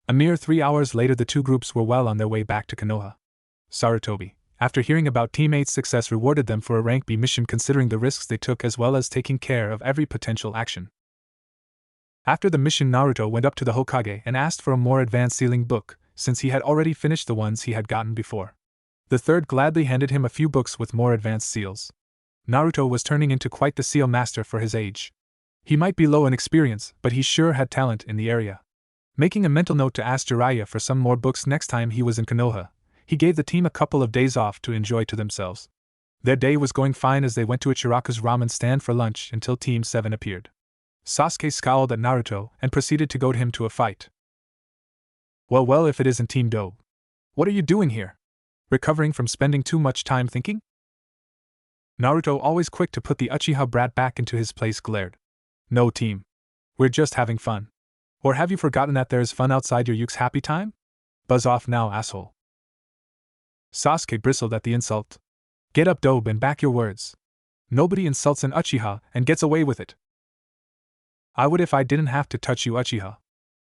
A mere 3 hours later, the 2 groups were well on their way back to Konoha. Sarutobi, after hearing about Team 8's success, rewarded them for a rank B mission, considering the risks they took as well as taking care of every potential action. After the mission, Naruto went up to the Hokage and asked for a more advanced sealing book, since he had already finished the ones he had gotten before. The third gladly handed him a few books with more advanced seals. Naruto was turning into quite the seal master for his age. He might be low in experience, but he sure had talent in the area. Making a mental note to ask Jiraiya for some more books next time he was in Konoha, he gave the team a couple of days off to enjoy to themselves. Their day was going fine as they went to Ichiraku's ramen stand for lunch until Team 7 appeared. Sasuke scowled at Naruto and proceeded to goad him to a fight. Well, if it isn't Team Dobe. What are you doing here? Recovering from spending too much time thinking? Naruto, always quick to put the Uchiha brat back into his place, glared. No, team. We're just having fun. Or have you forgotten that there's fun outside your Yuke's happy time? Buzz off now, asshole. Sasuke bristled at the insult. Get up, Dobe, and back your words. Nobody insults an Uchiha and gets away with it. I would if I didn't have to touch you, Uchiha.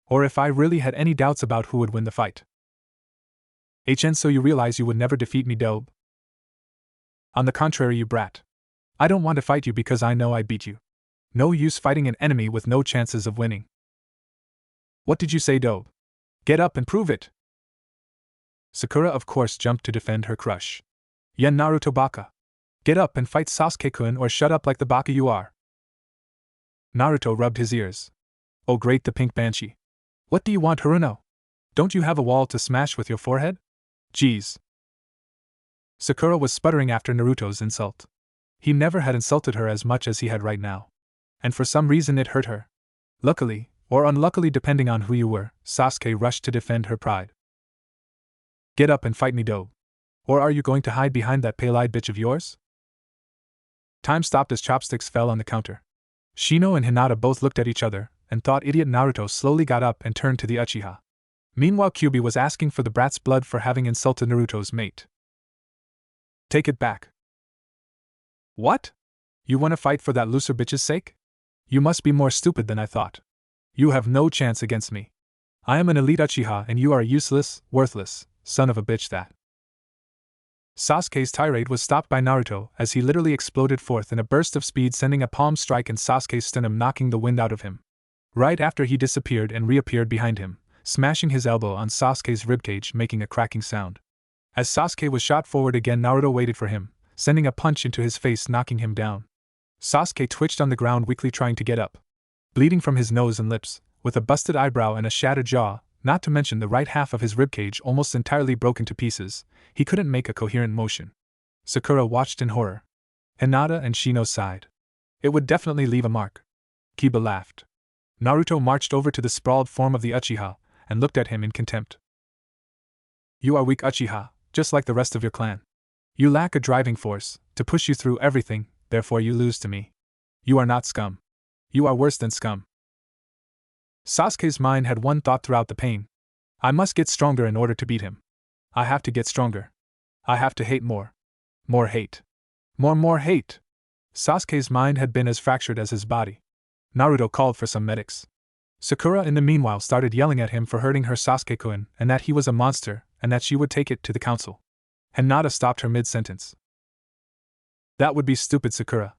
Or if I really had any doubts about who would win the fight. So you realize you would never defeat me, Dobe? On the contrary, you brat. I don't want to fight you because I know I beat you. No use fighting an enemy with no chances of winning. What did you say, Dobe? Get up and prove it! Sakura, of course, jumped to defend her crush. Yen Naruto baka. Get up and fight Sasuke-kun or shut up like the baka you are. Naruto rubbed his ears. Oh great, the pink banshee. What do you want, Haruno? Don't you have a wall to smash with your forehead? Geez. Sakura was sputtering after Naruto's insult. He never had insulted her as much as he had right now. And for some reason it hurt her. Luckily, or unluckily depending on who you were, Sasuke rushed to defend her pride. Get up and fight me, Dobe. Or are you going to hide behind that pale-eyed bitch of yours? Time stopped as chopsticks fell on the counter. Shino and Hinata both looked at each other, and thought idiot Naruto slowly got up and turned to the Uchiha. Meanwhile, Kyuubi was asking for the brat's blood for having insulted Naruto's mate. Take it back. What? You want to fight for that loser bitch's sake? You must be more stupid than I thought. You have no chance against me. I am an elite Uchiha and you are a useless, worthless, son of a bitch that. Sasuke's tirade was stopped by Naruto as he literally exploded forth in a burst of speed, sending a palm strike in Sasuke's sternum, knocking the wind out of him. Right after, he disappeared and reappeared behind him, smashing his elbow on Sasuke's ribcage, making a cracking sound. As Sasuke was shot forward again, Naruto waited for him, sending a punch into his face, knocking him down. Sasuke twitched on the ground, weakly trying to get up. Bleeding from his nose and lips, with a busted eyebrow and a shattered jaw, not to mention the right half of his ribcage almost entirely broken to pieces, he couldn't make a coherent motion. Sakura watched in horror. Hinata and Shino sighed. It would definitely leave a mark. Kiba laughed. Naruto marched over to the sprawled form of the Uchiha, and looked at him in contempt. You are weak, Uchiha, just like the rest of your clan. You lack a driving force to push you through everything, therefore you lose to me. You are not scum. You are worse than scum. Sasuke's mind had one thought throughout the pain. I must get stronger in order to beat him. I have to get stronger. I have to hate more. More hate. More hate. Sasuke's mind had been as fractured as his body. Naruto called for some medics. Sakura in the meanwhile started yelling at him for hurting her Sasuke-kun, and that he was a monster, and that she would take it to the council. Hinata stopped her mid-sentence. That would be stupid, Sakura.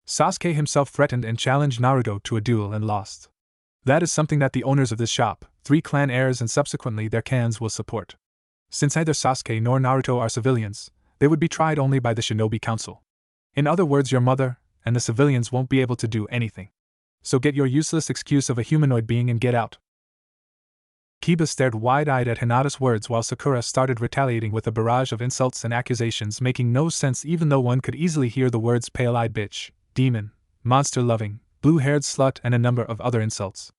Sasuke himself threatened and challenged Naruto to a duel and lost. That is something that the owners of this shop, 3 clan heirs and subsequently their clans, will support. Since neither Sasuke nor Naruto are civilians, they would be tried only by the Shinobi Council. In other words, your mother and the civilians won't be able to do anything. So get your useless excuse of a humanoid being and get out. Kiba stared wide-eyed at Hinata's words while Sakura started retaliating with a barrage of insults and accusations making no sense, even though one could easily hear the words pale-eyed bitch, demon, monster-loving, blue-haired slut, and a number of other insults.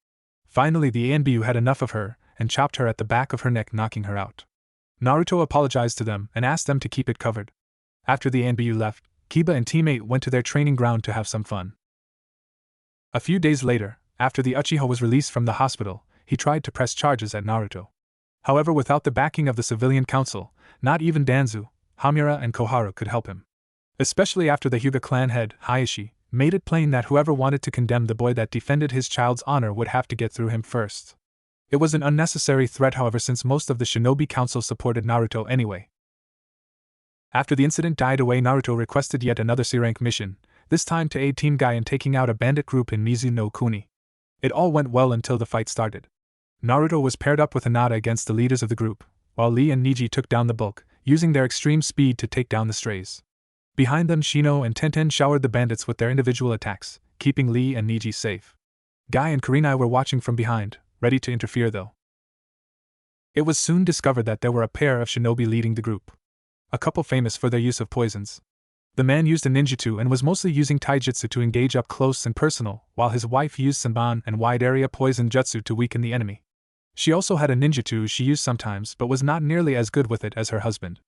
Finally, the ANBU had enough of her and chopped her at the back of her neck, knocking her out. Naruto apologized to them and asked them to keep it covered. After the ANBU left, Kiba and teammate went to their training ground to have some fun. A few days later, after the Uchiha was released from the hospital, he tried to press charges at Naruto. However, without the backing of the civilian council, not even Danzu, Hamura, and Koharu could help him. Especially after the Hyuga clan head, Hayashi, made it plain that whoever wanted to condemn the boy that defended his child's honor would have to get through him first. It was an unnecessary threat, however, since most of the Shinobi Council supported Naruto anyway. After the incident died away, Naruto requested yet another C-rank mission, this time to aid Team Guy in taking out a bandit group in Mizu no Kuni. It all went well until the fight started. Naruto was paired up with Hinata against the leaders of the group, while Lee and Neji took down the bulk, using their extreme speed to take down the strays. Behind them, Shino and Tenten showered the bandits with their individual attacks, keeping Lee and Neji safe. Guy and Kurenai were watching from behind, ready to interfere though. It was soon discovered that there were a pair of shinobi leading the group. A couple famous for their use of poisons. The man used a ninjutsu and was mostly using taijutsu to engage up close and personal, while his wife used senban and wide-area poison jutsu to weaken the enemy. She also had a ninjutsu she used sometimes but was not nearly as good with it as her husband.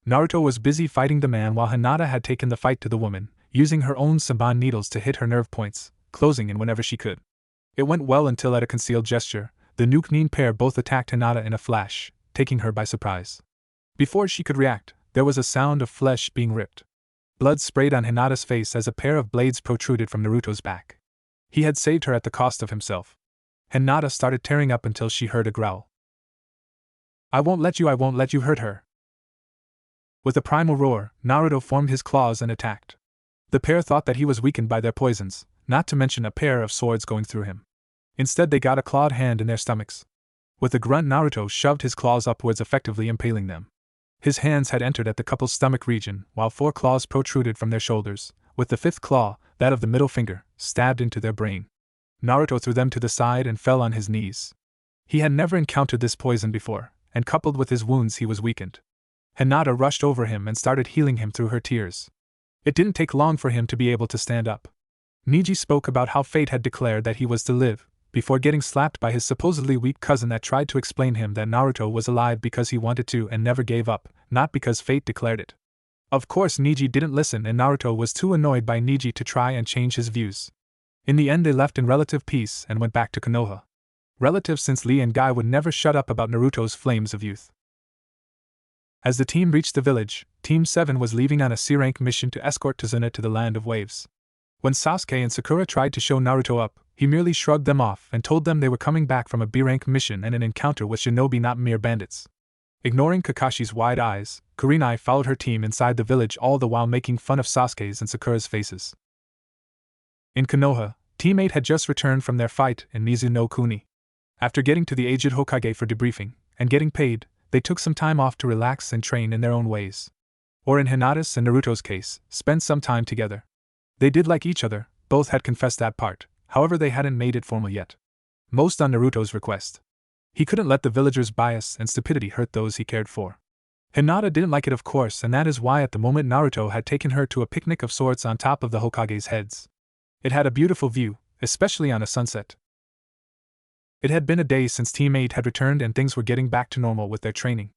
Naruto was busy fighting the man while Hinata had taken the fight to the woman, using her own senban needles to hit her nerve points, closing in whenever she could. It went well until at a concealed gesture, the Nuke-Nin pair both attacked Hinata in a flash, taking her by surprise. Before she could react, there was a sound of flesh being ripped. Blood sprayed on Hinata's face as a pair of blades protruded from Naruto's back. He had saved her at the cost of himself. Hinata started tearing up until she heard a growl. I won't let you hurt her. With a primal roar, Naruto formed his claws and attacked. The pair thought that he was weakened by their poisons, not to mention a pair of swords going through him. Instead they got a clawed hand in their stomachs. With a grunt, Naruto shoved his claws upwards, effectively impaling them. His hands had entered at the couple's stomach region, while 4 claws protruded from their shoulders, with the 5th claw, that of the middle finger, stabbed into their brain. Naruto threw them to the side and fell on his knees. He had never encountered this poison before, and coupled with his wounds he was weakened. Hinata rushed over him and started healing him through her tears. It didn't take long for him to be able to stand up. Niji spoke about how fate had declared that he was to live, before getting slapped by his supposedly weak cousin that tried to explain him that Naruto was alive because he wanted to and never gave up, not because fate declared it. Of course Niji didn't listen and Naruto was too annoyed by Niji to try and change his views. In the end they left in relative peace and went back to Konoha. Relative, since Lee and Guy would never shut up about Naruto's flames of youth. As the team reached the village, Team 7 was leaving on a C-rank mission to escort Tazuna to the Land of Waves. When Sasuke and Sakura tried to show Naruto up, he merely shrugged them off and told them they were coming back from a B-rank mission and an encounter with shinobi, not mere bandits. Ignoring Kakashi's wide eyes, Kurenai followed her team inside the village, all the while making fun of Sasuke's and Sakura's faces. In Konoha, Team 8 had just returned from their fight in Mizu-no-Kuni. After getting to the aged Hokage for debriefing, and getting paid, they took some time off to relax and train in their own ways. Or in Hinata's and Naruto's case, spend some time together. They did like each other, both had confessed that part, however they hadn't made it formal yet. Most on Naruto's request. He couldn't let the villagers' bias and stupidity hurt those he cared for. Hinata didn't like it, of course, and that is why at the moment Naruto had taken her to a picnic of sorts on top of the Hokage's heads. It had a beautiful view, especially on a sunset. It had been a day since Team 8 had returned and things were getting back to normal with their training.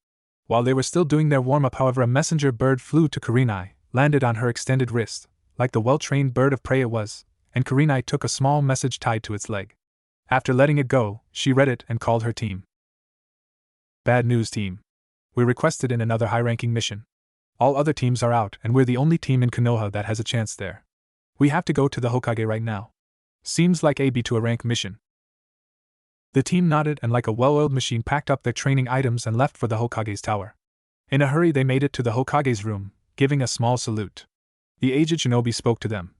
While they were still doing their warm-up, however, a messenger bird flew to Kurenai, landed on her extended wrist, like the well-trained bird of prey it was, and Kurenai took a small message tied to its leg. After letting it go, she read it and called her team. Bad news, team. We're requested in another high-ranking mission. All other teams are out and we're the only team in Konoha that has a chance there. We have to go to the Hokage right now. Seems like a B to a rank mission. The team nodded and like a well-oiled machine packed up their training items and left for the Hokage's tower. In a hurry they made it to the Hokage's room, giving a small salute. The aged shinobi spoke to them.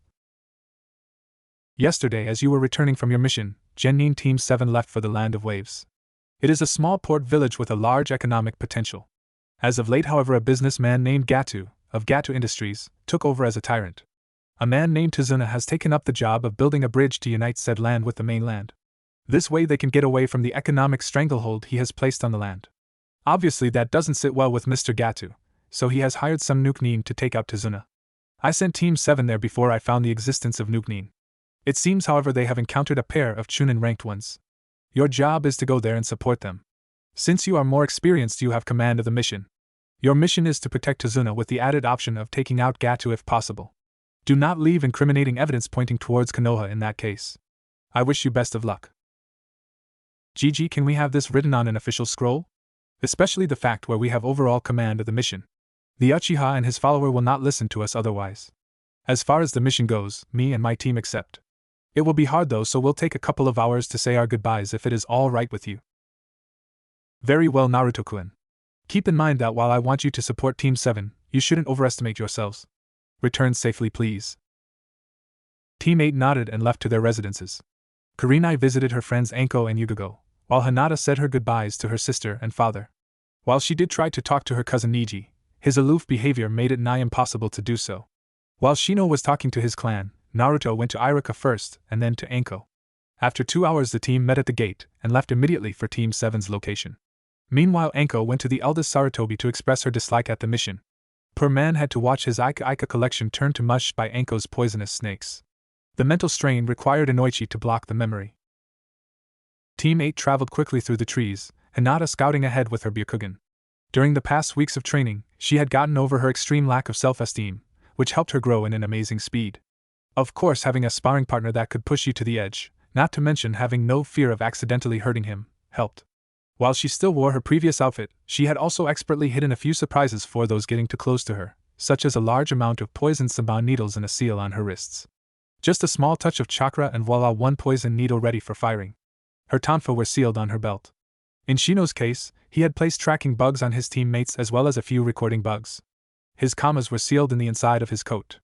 Yesterday, as you were returning from your mission, Genin Team 7 left for the Land of Waves. It is a small port village with a large economic potential. As of late, however, a businessman named Gatu, of Gatu Industries, took over as a tyrant. A man named Tazuna has taken up the job of building a bridge to unite said land with the mainland. This way they can get away from the economic stranglehold he has placed on the land. Obviously that doesn't sit well with Mr. Gatu, so he has hired some Nuke-Nin to take out Tazuna. I sent Team 7 there before I found the existence of Nuke-Nin. It seems, however, they have encountered a pair of Chunin-ranked ones. Your job is to go there and support them. Since you are more experienced, you have command of the mission. Your mission is to protect Tazuna with the added option of taking out Gatu if possible. Do not leave incriminating evidence pointing towards Konoha in that case. I wish you best of luck. GG, can we have this written on an official scroll? Especially the fact where we have overall command of the mission. The Uchiha and his follower will not listen to us otherwise. As far as the mission goes, me and my team accept. It will be hard though, so we'll take a couple of hours to say our goodbyes if it is all right with you. Very well, Naruto-kun. Keep in mind that while I want you to support Team 7, you shouldn't overestimate yourselves. Return safely, please. Team 8 nodded and left to their residences. Kurenai visited her friends Anko and Yugogo, while Hinata said her goodbyes to her sister and father. While she did try to talk to her cousin Niji, his aloof behavior made it nigh impossible to do so. While Shino was talking to his clan, Naruto went to Iruka first and then to Anko. After 2 hours the team met at the gate and left immediately for Team 7's location. Meanwhile Anko went to the eldest Sarutobi to express her dislike at the mission. Poor man had to watch his Ika collection turn to mush by Anko's poisonous snakes. The mental strain required Inoichi to block the memory. Team 8 traveled quickly through the trees, Hinata scouting ahead with her Byakugan. During the past weeks of training, she had gotten over her extreme lack of self-esteem, which helped her grow in an amazing speed. Of course, having a sparring partner that could push you to the edge, not to mention having no fear of accidentally hurting him, helped. While she still wore her previous outfit, she had also expertly hidden a few surprises for those getting too close to her, such as a large amount of poisoned saban needles and a seal on her wrists. Just a small touch of chakra and voila, one poison needle ready for firing. Her tonfa were sealed on her belt. In Shino's case, he had placed tracking bugs on his teammates as well as a few recording bugs. His kamas were sealed in the inside of his coat.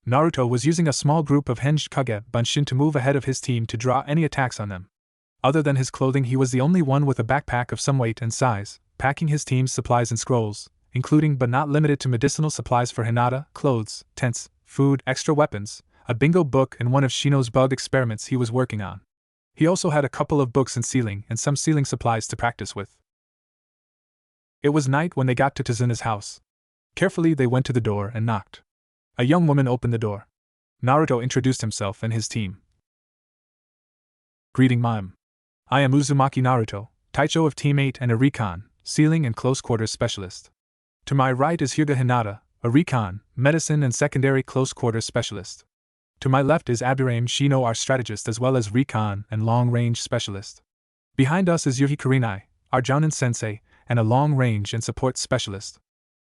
Naruto was using a small group of hinged kage bunshin to move ahead of his team to draw any attacks on them. Other than his clothing, he was the only one with a backpack of some weight and size, packing his team's supplies and scrolls, including but not limited to medicinal supplies for Hinata, clothes, tents, food, extra weapons, a bingo book and one of Shino's bug experiments he was working on. He also had a couple of books in sealing and some sealing supplies to practice with. It was night when they got to Tazuna's house. Carefully they went to the door and knocked. A young woman opened the door. Naruto introduced himself and his team. Greeting, ma'am. I am Uzumaki Naruto, Taicho of Team 8 and a recon, sealing and close quarters specialist. To my right is Hyuga Hinata, a recon, medicine and secondary close quarters specialist. To my left is Abdurrahim Shino, our strategist as well as recon and long-range specialist. Behind us is Yuhi Kurinai, our Jounin sensei, and a long-range and support specialist.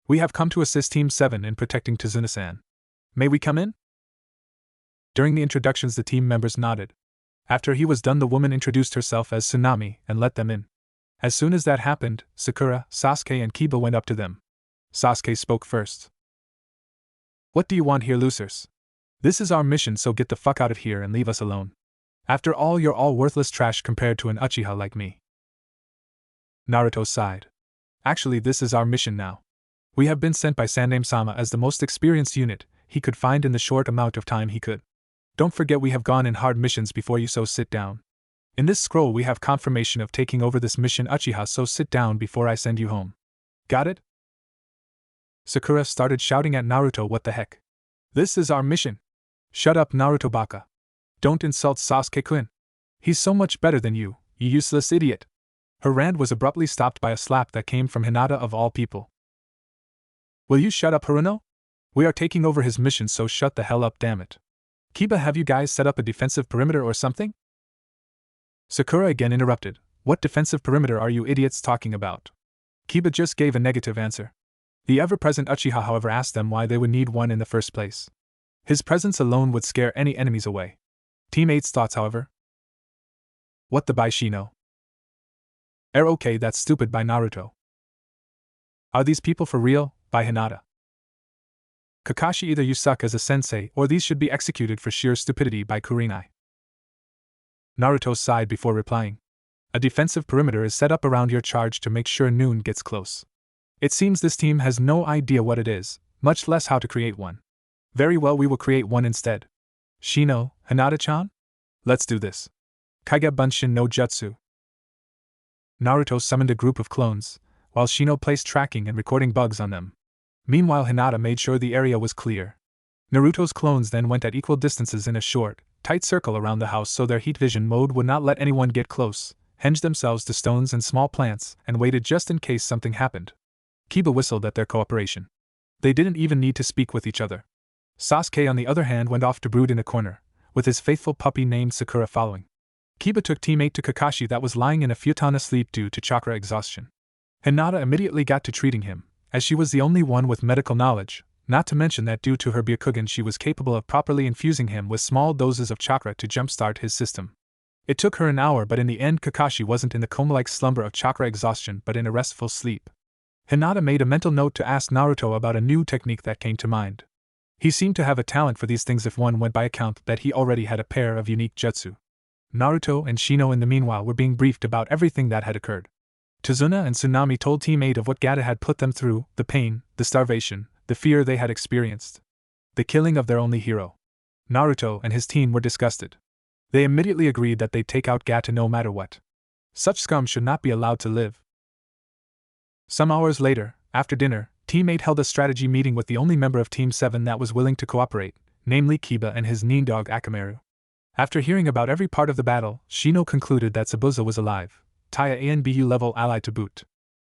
We have come to assist Team 7 in protecting Tazuna-san. May we come in? During the introductions the team members nodded. After he was done, the woman introduced herself as Tsunami and let them in. As soon as that happened, Sakura, Sasuke and Kiba went up to them. Sasuke spoke first. What do you want here, losers? This is our mission, so get the fuck out of here and leave us alone. After all, you're all worthless trash compared to an Uchiha like me. Naruto sighed. Actually, this is our mission now. We have been sent by Sandaime-sama as the most experienced unit he could find in the short amount of time he could. Don't forget we have gone in hard missions before you, so sit down. In this scroll we have confirmation of taking over this mission, Uchiha, so sit down before I send you home. Got it? Sakura started shouting at Naruto, what the heck? This is our mission. Shut up, Naruto baka. Don't insult Sasuke-kun. He's so much better than you, you useless idiot. Her rant was abruptly stopped by a slap that came from Hinata of all people. Will you shut up, Haruno? We are taking over his mission, so shut the hell up, damn it. Kiba, have you guys set up a defensive perimeter or something? Sakura again interrupted. What defensive perimeter are you idiots talking about? Kiba just gave a negative answer. The ever-present Uchiha, however, asked them why they would need one in the first place. His presence alone would scare any enemies away. Team 8's thoughts, however. What the by Shino? Okay, that's stupid by Naruto. Are these people for real? By Hinata. Kakashi, either you suck as a sensei or these should be executed for sheer stupidity by Kurinai. Naruto sighed before replying. A defensive perimeter is set up around your charge to make sure noon gets close. It seems this team has no idea what it is, much less how to create one. Very well, we will create one instead. Shino, Hinata-chan? Let's do this. Kage Bunshin no Jutsu. Naruto summoned a group of clones, while Shino placed tracking and recording bugs on them. Meanwhile, Hinata made sure the area was clear. Naruto's clones then went at equal distances in a short, tight circle around the house so their heat vision mode would not let anyone get close, hinged themselves to stones and small plants, and waited just in case something happened. Kiba whistled at their cooperation. They didn't even need to speak with each other. Sasuke, on the other hand, went off to brood in a corner, with his faithful puppy named Sakura following. Kiba took Team 8 to Kakashi that was lying in a futon asleep due to chakra exhaustion. Hinata immediately got to treating him, as she was the only one with medical knowledge, not to mention that due to her Byakugan she was capable of properly infusing him with small doses of chakra to jumpstart his system. It took her an hour, but in the end Kakashi wasn't in the coma-like slumber of chakra exhaustion but in a restful sleep. Hinata made a mental note to ask Naruto about a new technique that came to mind. He seemed to have a talent for these things if one went by account that he already had a pair of unique jutsu. Naruto and Shino in the meanwhile were being briefed about everything that had occurred. Tazuna and Tsunami told Team 8 of what Gatu had put them through, the pain, the starvation, the fear they had experienced. The killing of their only hero. Naruto and his team were disgusted. They immediately agreed that they'd take out Gatu no matter what. Such scum should not be allowed to live. Some hours later, after dinner, Team 8 held a strategy meeting with the only member of Team 7 that was willing to cooperate, namely Kiba and his Nindog Akamaru. After hearing about every part of the battle, Shino concluded that Zabuza was alive, Taya ANBU level ally to boot.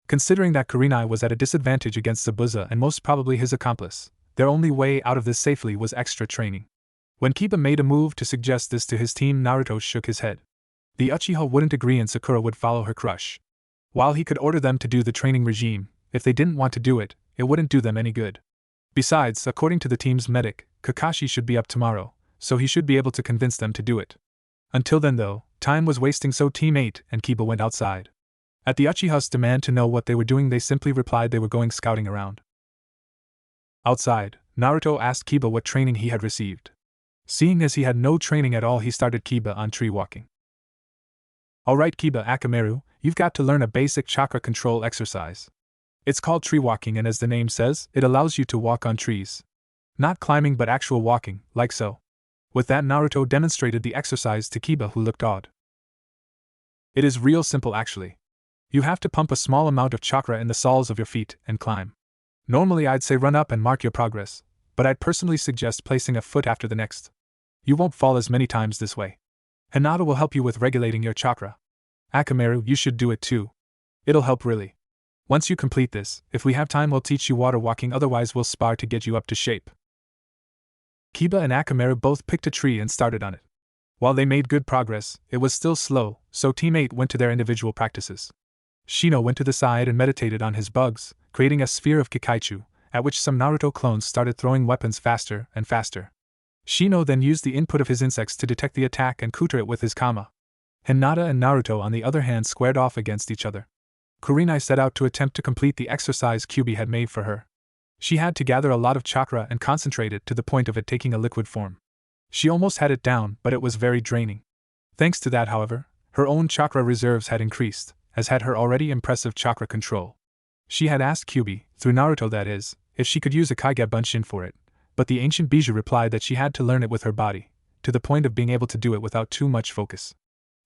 Considering that Kurenai was at a disadvantage against Zabuza and most probably his accomplice, their only way out of this safely was extra training. When Kiba made a move to suggest this to his team, Naruto shook his head. The Uchiha wouldn't agree and Sakura would follow her crush. While he could order them to do the training regime, if they didn't want to do it, it wouldn't do them any good. Besides, according to the team's medic, Kakashi should be up tomorrow, so he should be able to convince them to do it. Until then though, time was wasting, so Team 8 and Kiba went outside. At the Uchiha's demand to know what they were doing, they simply replied they were going scouting around. Outside, Naruto asked Kiba what training he had received. Seeing as he had no training at all, he started Kiba on tree walking. Alright Kiba Akamaru, you've got to learn a basic chakra control exercise. It's called tree walking, and as the name says, it allows you to walk on trees. Not climbing but actual walking, like so. With that, Naruto demonstrated the exercise to Kiba, who looked awed. It is real simple actually. You have to pump a small amount of chakra in the soles of your feet and climb. Normally I'd say run up and mark your progress, but I'd personally suggest placing a foot after the next. You won't fall as many times this way. Hinata will help you with regulating your chakra. Akamaru, you should do it too. It'll help really. Once you complete this, if we have time we'll teach you water walking, otherwise we'll spar to get you up to shape. Kiba and Akamaru both picked a tree and started on it. While they made good progress, it was still slow, so Team 8 went to their individual practices. Shino went to the side and meditated on his bugs, creating a sphere of Kikaichu, at which some Naruto clones started throwing weapons faster and faster. Shino then used the input of his insects to detect the attack and counter it with his Kama. Hinata and Naruto on the other hand squared off against each other. Kurenai set out to attempt to complete the exercise Kyubi had made for her. She had to gather a lot of chakra and concentrate it to the point of it taking a liquid form. She almost had it down, but it was very draining. Thanks to that, however, her own chakra reserves had increased, as had her already impressive chakra control. She had asked Kyubi, through Naruto that is, if she could use a Kage Bunshin for it, but the ancient Bijou replied that she had to learn it with her body, to the point of being able to do it without too much focus.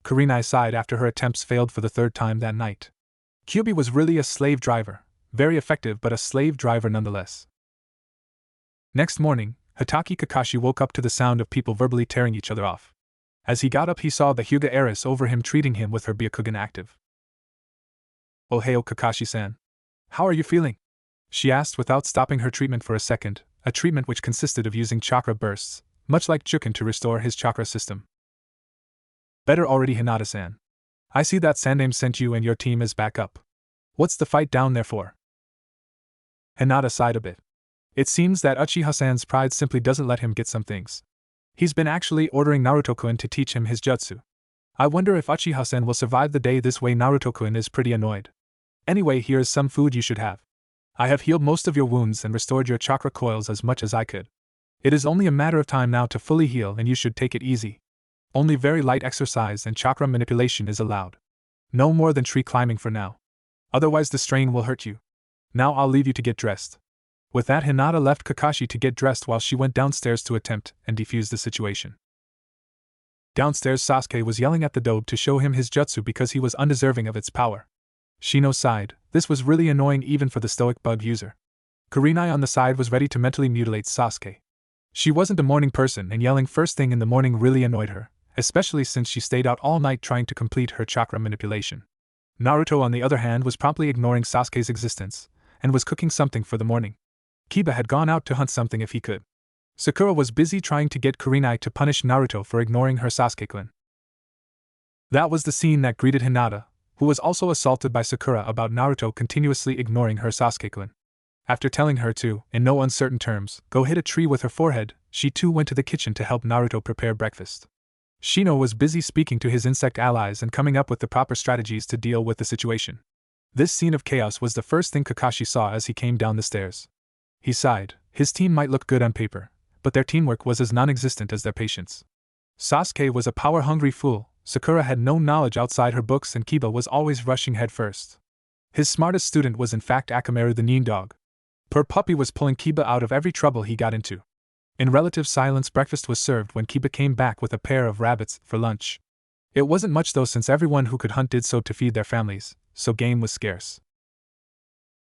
Kurenai sighed after her attempts failed for the third time that night. Kyubi was really a slave driver, very effective but a slave driver nonetheless. Next morning, Hitaki Kakashi woke up to the sound of people verbally tearing each other off. As he got up he saw the Hyuga heiress over him treating him with her Byakugan active. "Ohio Kakashi-san. How are you feeling?" she asked without stopping her treatment for a second, a treatment which consisted of using chakra bursts, much like Jukin to restore his chakra system. "Better already Hinata-san. I see that Sandame sent you and your team as backup. What's the fight down there for?" Hinata sighed a bit. It seems that Uchiha-san's pride simply doesn't let him get some things. He's been actually ordering Naruto-kun to teach him his jutsu. I wonder if Uchiha-san will survive the day this way. Naruto-kun is pretty annoyed. Anyway, here is some food you should have. I have healed most of your wounds and restored your chakra coils as much as I could. It is only a matter of time now to fully heal, and you should take it easy. Only very light exercise and chakra manipulation is allowed. No more than tree climbing for now. Otherwise the strain will hurt you. Now I'll leave you to get dressed. With that, Hinata left Kakashi to get dressed while she went downstairs to attempt and defuse the situation. Downstairs, Sasuke was yelling at the dobe to show him his jutsu because he was undeserving of its power. Shino sighed. This was really annoying even for the stoic bug user. Kurenai on the side was ready to mentally mutilate Sasuke. She wasn't a morning person, and yelling first thing in the morning really annoyed her, especially since she stayed out all night trying to complete her chakra manipulation. Naruto on the other hand was promptly ignoring Sasuke's existence, and was cooking something for the morning. Kiba had gone out to hunt something if he could. Sakura was busy trying to get Kurenai to punish Naruto for ignoring her Sasuke-kun. That was the scene that greeted Hinata, who was also assaulted by Sakura about Naruto continuously ignoring her Sasuke-kun. After telling her to, in no uncertain terms, go hit a tree with her forehead, she too went to the kitchen to help Naruto prepare breakfast. Shino was busy speaking to his insect allies and coming up with the proper strategies to deal with the situation. This scene of chaos was the first thing Kakashi saw as he came down the stairs. He sighed. His team might look good on paper, but their teamwork was as non-existent as their patience. Sasuke was a power-hungry fool, Sakura had no knowledge outside her books, and Kiba was always rushing headfirst. His smartest student was in fact Akamaru the Neen Dog. Poor puppy was pulling Kiba out of every trouble he got into. In relative silence, breakfast was served when Kiba came back with a pair of rabbits for lunch. It wasn't much though, since everyone who could hunt did so to feed their families, so game was scarce.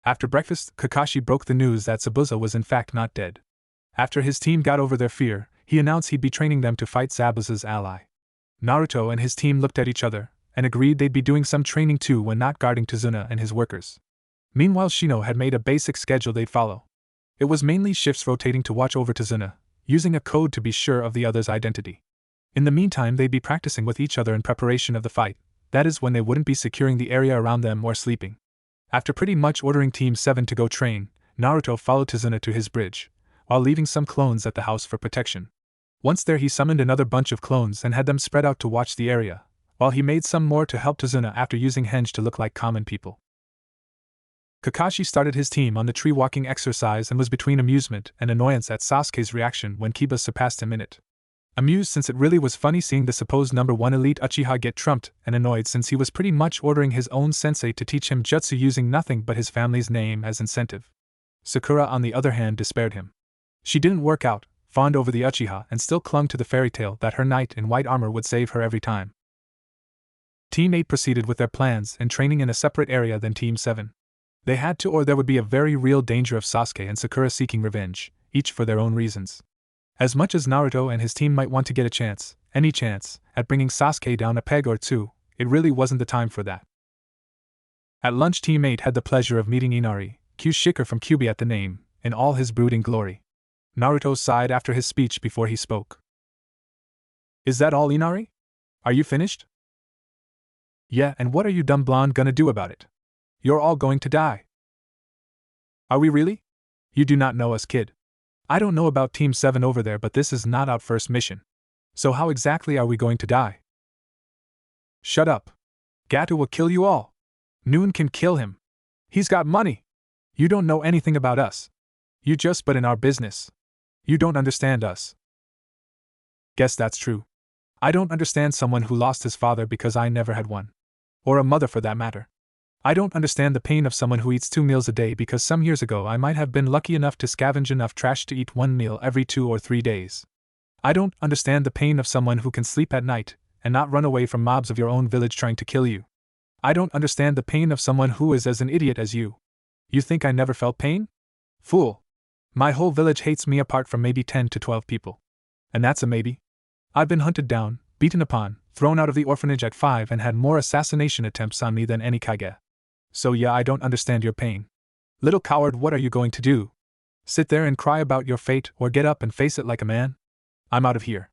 After breakfast, Kakashi broke the news that Zabuza was in fact not dead. After his team got over their fear, he announced he'd be training them to fight Zabuza's ally. Naruto and his team looked at each other, and agreed they'd be doing some training too when not guarding Tazuna and his workers. Meanwhile, Shino had made a basic schedule they'd follow. It was mainly shifts rotating to watch over Tazuna, using a code to be sure of the other's identity. In the meantime, they'd be practicing with each other in preparation of the fight, that is when they wouldn't be securing the area around them or sleeping. After pretty much ordering Team 7 to go train, Naruto followed Tazuna to his bridge, while leaving some clones at the house for protection. Once there, he summoned another bunch of clones and had them spread out to watch the area, while he made some more to help Tazuna after using henge to look like common people. Kakashi started his team on the tree walking exercise and was between amusement and annoyance at Sasuke's reaction when Kiba surpassed him in it. Amused since it really was funny seeing the supposed number 1 elite Uchiha get trumped, and annoyed since he was pretty much ordering his own sensei to teach him jutsu using nothing but his family's name as incentive. Sakura, on the other hand, despaired him. She didn't work out, fawned over the Uchiha, and still clung to the fairy tale that her knight in white armor would save her every time. Team 8 proceeded with their plans and training in a separate area than Team 7. They had to, or there would be a very real danger of Sasuke and Sakura seeking revenge, each for their own reasons. As much as Naruto and his team might want to get a chance, any chance, at bringing Sasuke down a peg or two, it really wasn't the time for that. At lunch, Team 8 had the pleasure of meeting Inari, Q's Shikar from Kyuubi at the name, in all his brooding glory. Naruto sighed after his speech before he spoke. "Is that all, Inari? Are you finished?" "Yeah, and what are you dumb blonde gonna do about it? You're all going to die." "Are we really? You do not know us, kid. I don't know about Team 7 over there, but this is not our first mission. So how exactly are we going to die?" "Shut up. Gatu will kill you all. Noon can kill him. He's got money. You don't know anything about us. You just butt in our business. You don't understand us." "Guess that's true. I don't understand someone who lost his father because I never had one. Or a mother for that matter. I don't understand the pain of someone who eats 2 meals a day because some years ago I might have been lucky enough to scavenge enough trash to eat 1 meal every 2 or 3 days. I don't understand the pain of someone who can sleep at night and not run away from mobs of your own village trying to kill you. I don't understand the pain of someone who is as an idiot as you. You think I never felt pain? Fool. My whole village hates me apart from maybe 10 to 12 people. And that's a maybe. I've been hunted down, beaten upon, thrown out of the orphanage at 5 and had more assassination attempts on me than any Kage. So yeah, I don't understand your pain. Little coward, what are you going to do? Sit there and cry about your fate or get up and face it like a man? I'm out of here.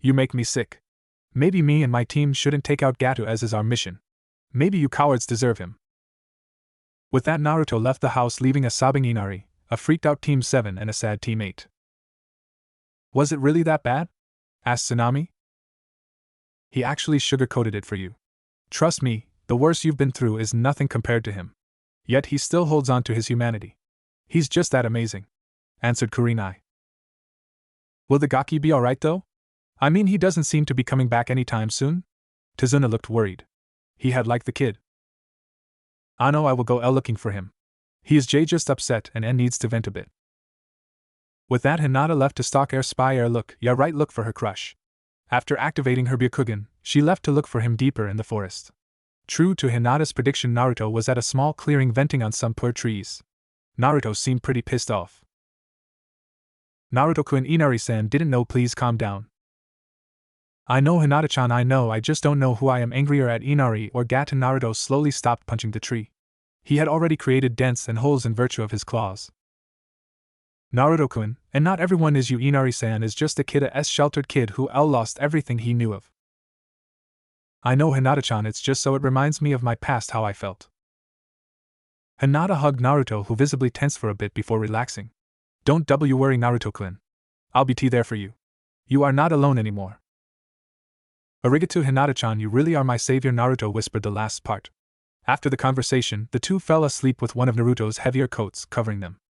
You make me sick. Maybe me and my team shouldn't take out Gatu as is our mission. Maybe you cowards deserve him." With that, Naruto left the house, leaving a sobbing Inari, a freaked out Team 7 and a sad Team 8. "Was it really that bad?" asked Tsunami. "He actually sugar-coated it for you. Trust me, the worst you've been through is nothing compared to him. Yet he still holds on to his humanity. He's just that amazing," answered Kurenai. "Will the Gaki be alright though? I mean, he doesn't seem to be coming back anytime soon?" Tazuna looked worried. He had liked the kid. "I know, I will go looking for him. He is just upset and needs to vent a bit." With that, Hinata left to stalk look for her crush. After activating her Byakugan, she left to look for him deeper in the forest. True to Hinata's prediction, Naruto was at a small clearing venting on some poor trees. Naruto seemed pretty pissed off. "Naruto-kun, Inari-san didn't know, please calm down." "I know, Hinata-chan, I know, I just don't know who I am angrier at, Inari or Gatu." Naruto slowly stopped punching the tree. He had already created dents and holes in virtue of his claws. "Naruto-kun, and not everyone is you, Inari-san is just a kid, a sheltered kid who lost everything he knew of." "I know, Hinata-chan, it's just so it reminds me of my past, how I felt." Hinata hugged Naruto, who visibly tensed for a bit before relaxing. "Don't worry, Naruto-kun. I'll be there for you. You are not alone anymore." "Arigato, Hinata-chan, you really are my savior." Naruto whispered the last part. After the conversation, the two fell asleep with one of Naruto's heavier coats covering them.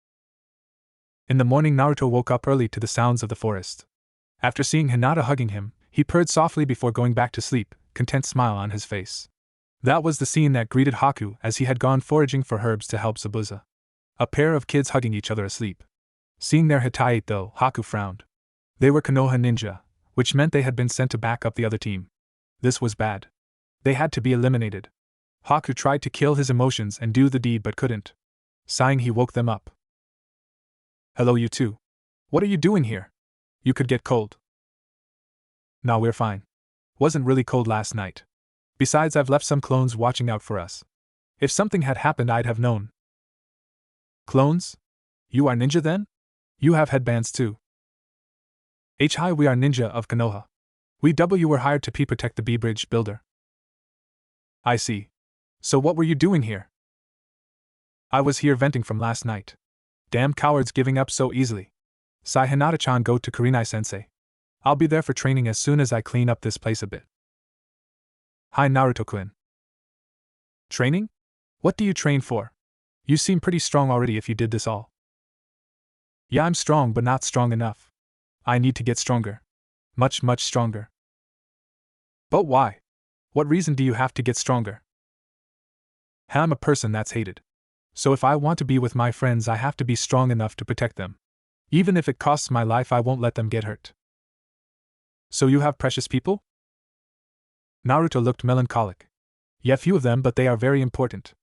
In the morning, Naruto woke up early to the sounds of the forest. After seeing Hinata hugging him, he purred softly before going back to sleep, content smile on his face. That was the scene that greeted Haku as he had gone foraging for herbs to help Zabuza. A pair of kids hugging each other asleep. Seeing their Hittite though, Haku frowned. They were Konoha ninja, which meant they had been sent to back up the other team. This was bad. They had to be eliminated. Haku tried to kill his emotions and do the deed but couldn't. Sighing, he woke them up. Hello, you two. What are you doing here? You could get cold. Nah, we're fine. Wasn't really cold last night. Besides, I've left some clones watching out for us. If something had happened, I'd have known. Clones? You are ninja then? You have headbands too. Hi, we are ninja of Konoha. We were hired to protect the B-Bridge builder. I see. So what were you doing here? I was here venting from last night. Damn cowards giving up so easily. Sai Hinata-chan, go to Kurenai-sensei. I'll be there for training as soon as I clean up this place a bit. Hi, Naruto-kun. Training? What do you train for? You seem pretty strong already if you did this all. Yeah, I'm strong but not strong enough. I need to get stronger. Much, much stronger. But why? What reason do you have to get stronger? I'm a person that's hated. So if I want to be with my friends, I have to be strong enough to protect them. Even if it costs my life, I won't let them get hurt. So you have precious people? Naruto looked melancholic. Yeah, few of them, but they are very important.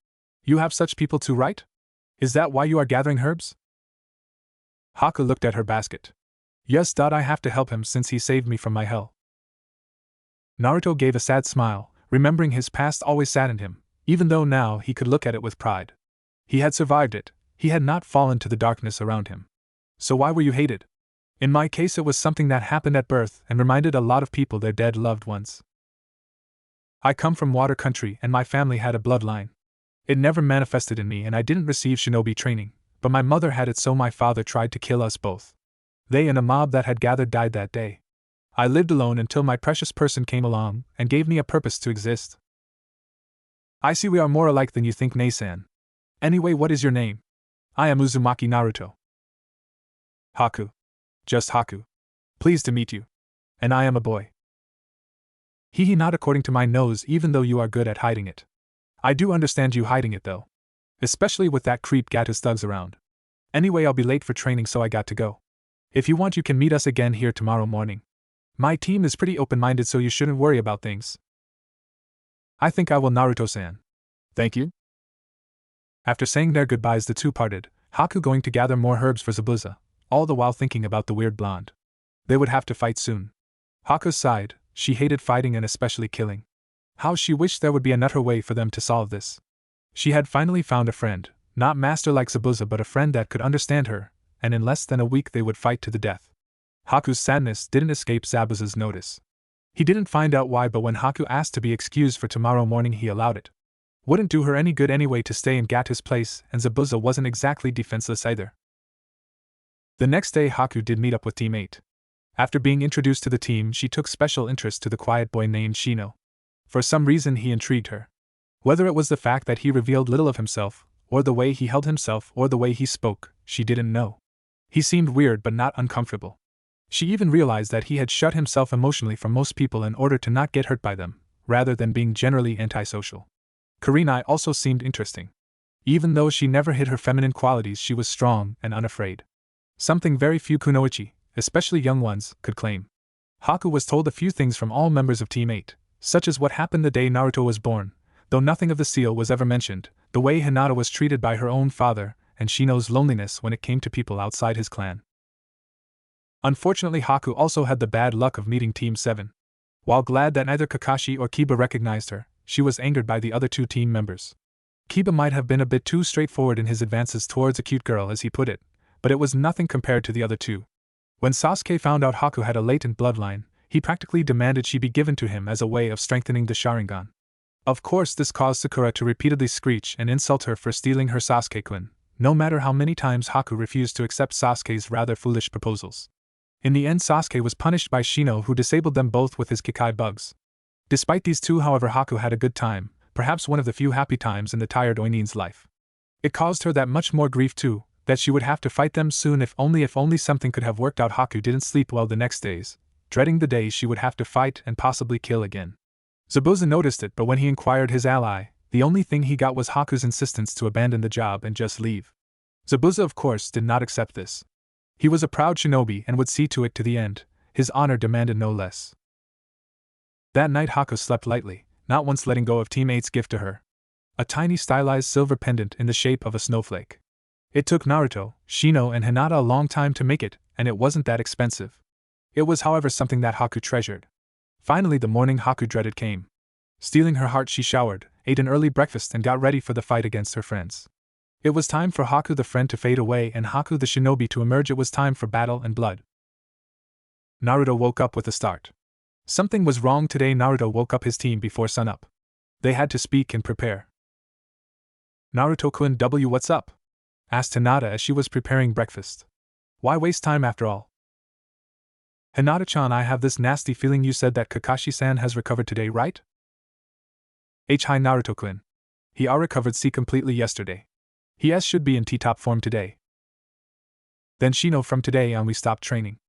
You have such people too, right? Is that why you are gathering herbs? Haku looked at her basket. Yes, I have to help him since he saved me from my hell. Naruto gave a sad smile, remembering his past always saddened him, even though now he could look at it with pride. He had survived it, he had not fallen to the darkness around him. So why were you hated? In my case, it was something that happened at birth and reminded a lot of people their dead loved ones. I come from water country and my family had a bloodline. It never manifested in me and I didn't receive shinobi training, but my mother had it, so my father tried to kill us both. They and a mob that had gathered died that day. I lived alone until my precious person came along and gave me a purpose to exist. I see we are more alike than you think, Nei-san. Anyway, what is your name? I am Uzumaki Naruto. Haku. Just Haku. Pleased to meet you. And I am a boy. Hehe, not according to my nose, even though you are good at hiding it. I do understand you hiding it though. Especially with that creep Gatu's thugs around. Anyway, I'll be late for training, so I got to go. If you want, you can meet us again here tomorrow morning. My team is pretty open-minded, so you shouldn't worry about things. I think I will, Naruto-san. Thank you. After saying their goodbyes, the two parted, Haku going to gather more herbs for Zabuza, all the while thinking about the weird blonde. They would have to fight soon. Haku sighed. She hated fighting and especially killing. How she wished there would be another way for them to solve this. She had finally found a friend, not master like Zabuza, but a friend that could understand her, and in less than a week they would fight to the death. Haku's sadness didn't escape Zabuza's notice. He didn't find out why, but when Haku asked to be excused for tomorrow morning, he allowed it. Wouldn't do her any good anyway to stay in Gatu's place, and Zabuza wasn't exactly defenseless either. The next day, Haku did meet up with Team 8. After being introduced to the team, she took special interest to the quiet boy named Shino. For some reason, he intrigued her. Whether it was the fact that he revealed little of himself, or the way he held himself, or the way he spoke, she didn't know. He seemed weird but not uncomfortable. She even realized that he had shut himself emotionally from most people in order to not get hurt by them, rather than being generally antisocial. Kurenai also seemed interesting. Even though she never hid her feminine qualities, she was strong and unafraid. Something very few kunoichi, especially young ones, could claim. Haku was told a few things from all members of Team 8, such as what happened the day Naruto was born, though nothing of the seal was ever mentioned, the way Hinata was treated by her own father, and Shino's loneliness when it came to people outside his clan. Unfortunately, Haku also had the bad luck of meeting Team 7. While glad that neither Kakashi or Kiba recognized her, she was angered by the other two team members. Kiba might have been a bit too straightforward in his advances towards a cute girl, as he put it, but it was nothing compared to the other two. When Sasuke found out Haku had a latent bloodline, he practically demanded she be given to him as a way of strengthening the Sharingan. Of course, this caused Sakura to repeatedly screech and insult her for stealing her Sasuke-kun, no matter how many times Haku refused to accept Sasuke's rather foolish proposals. In the end, Sasuke was punished by Shino, who disabled them both with his Kikai bugs. Despite these two, however, Haku had a good time, perhaps one of the few happy times in the tired Oinin's life. It caused her that much more grief too, that she would have to fight them soon if only something could have worked out. Haku didn't sleep well the next days, dreading the day she would have to fight and possibly kill again. Zabuza noticed it, but when he inquired his ally, the only thing he got was Haku's insistence to abandon the job and just leave. Zabuza, of course, did not accept this. He was a proud shinobi and would see to it to the end. His honor demanded no less. That night Haku slept lightly, not once letting go of Team 8's gift to her. A tiny stylized silver pendant in the shape of a snowflake. It took Naruto, Shino, and Hinata a long time to make it, and it wasn't that expensive. It was, however, something that Haku treasured. Finally, the morning Haku dreaded came. Stealing her heart, she showered, ate an early breakfast, and got ready for the fight against her friends. It was time for Haku the friend to fade away and Haku the shinobi to emerge. It was time for battle and blood. Naruto woke up with a start. Something was wrong today. Naruto woke up his team before sunup. They had to speak and prepare. Naruto-kun, what's up? Asked Hinata as she was preparing breakfast. Why waste time after all? Hinata-chan, I have this nasty feeling you said that Kakashi-san has recovered today, right? Hi Naruto-kun. He recovered completely yesterday. He should be in T-top form today. Then Shino, from today on we stopped training.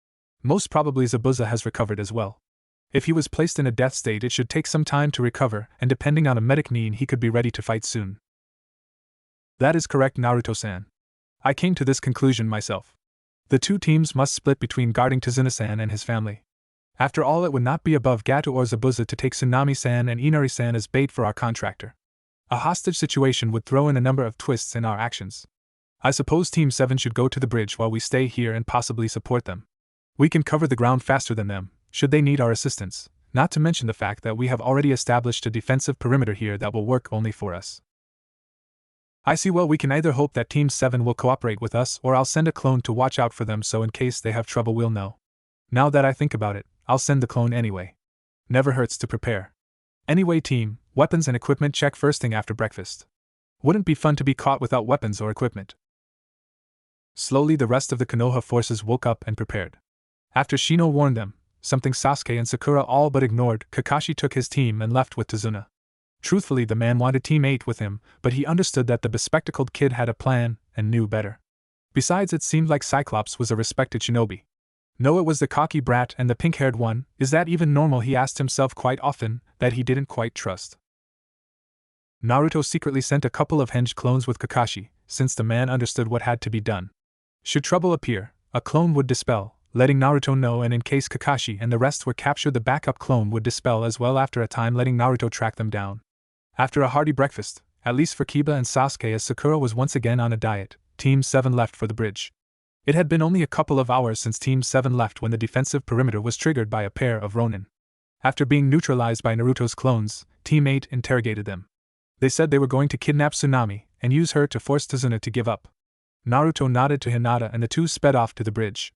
Most probably Zabuza has recovered as well. If he was placed in a death state, it should take some time to recover, and depending on a medic need, he could be ready to fight soon. That is correct, Naruto-san. I came to this conclusion myself. The two teams must split between guarding Tazuna-san and his family. After all, it would not be above Gatu or Zabuza to take Tsunami-san and Inari-san as bait for our contractor. A hostage situation would throw in a number of twists in our actions. I suppose Team 7 should go to the bridge while we stay here and possibly support them. We can cover the ground faster than them, should they need our assistance, not to mention the fact that we have already established a defensive perimeter here that will work only for us. I see. Well, we can either hope that Team 7 will cooperate with us, or I'll send a clone to watch out for them so in case they have trouble we'll know. Now that I think about it, I'll send the clone anyway. Never hurts to prepare. Anyway team, weapons and equipment check first thing after breakfast. Wouldn't be fun to be caught without weapons or equipment. Slowly the rest of the Konoha forces woke up and prepared. After Shino warned them, something Sasuke and Sakura all but ignored, Kakashi took his team and left with Tazuna. Truthfully, the man wanted Team 8 with him, but he understood that the bespectacled kid had a plan and knew better. Besides, it seemed like Cyclops was a respected shinobi. No, it was the cocky brat and the pink-haired one. Is that even normal? He asked himself quite often, that he didn't quite trust. Naruto secretly sent a couple of henge clones with Kakashi, since the man understood what had to be done. Should trouble appear, a clone would dispel, letting Naruto know, and in case Kakashi and the rest were captured, the backup clone would dispel as well, after a time letting Naruto track them down. After a hearty breakfast, at least for Kiba and Sasuke, as Sakura was once again on a diet, Team 7 left for the bridge. It had been only a couple of hours since Team 7 left when the defensive perimeter was triggered by a pair of Ronin. After being neutralized by Naruto's clones, Team 8 interrogated them. They said they were going to kidnap Tsunami and use her to force Tazuna to give up. Naruto nodded to Hinata and the two sped off to the bridge.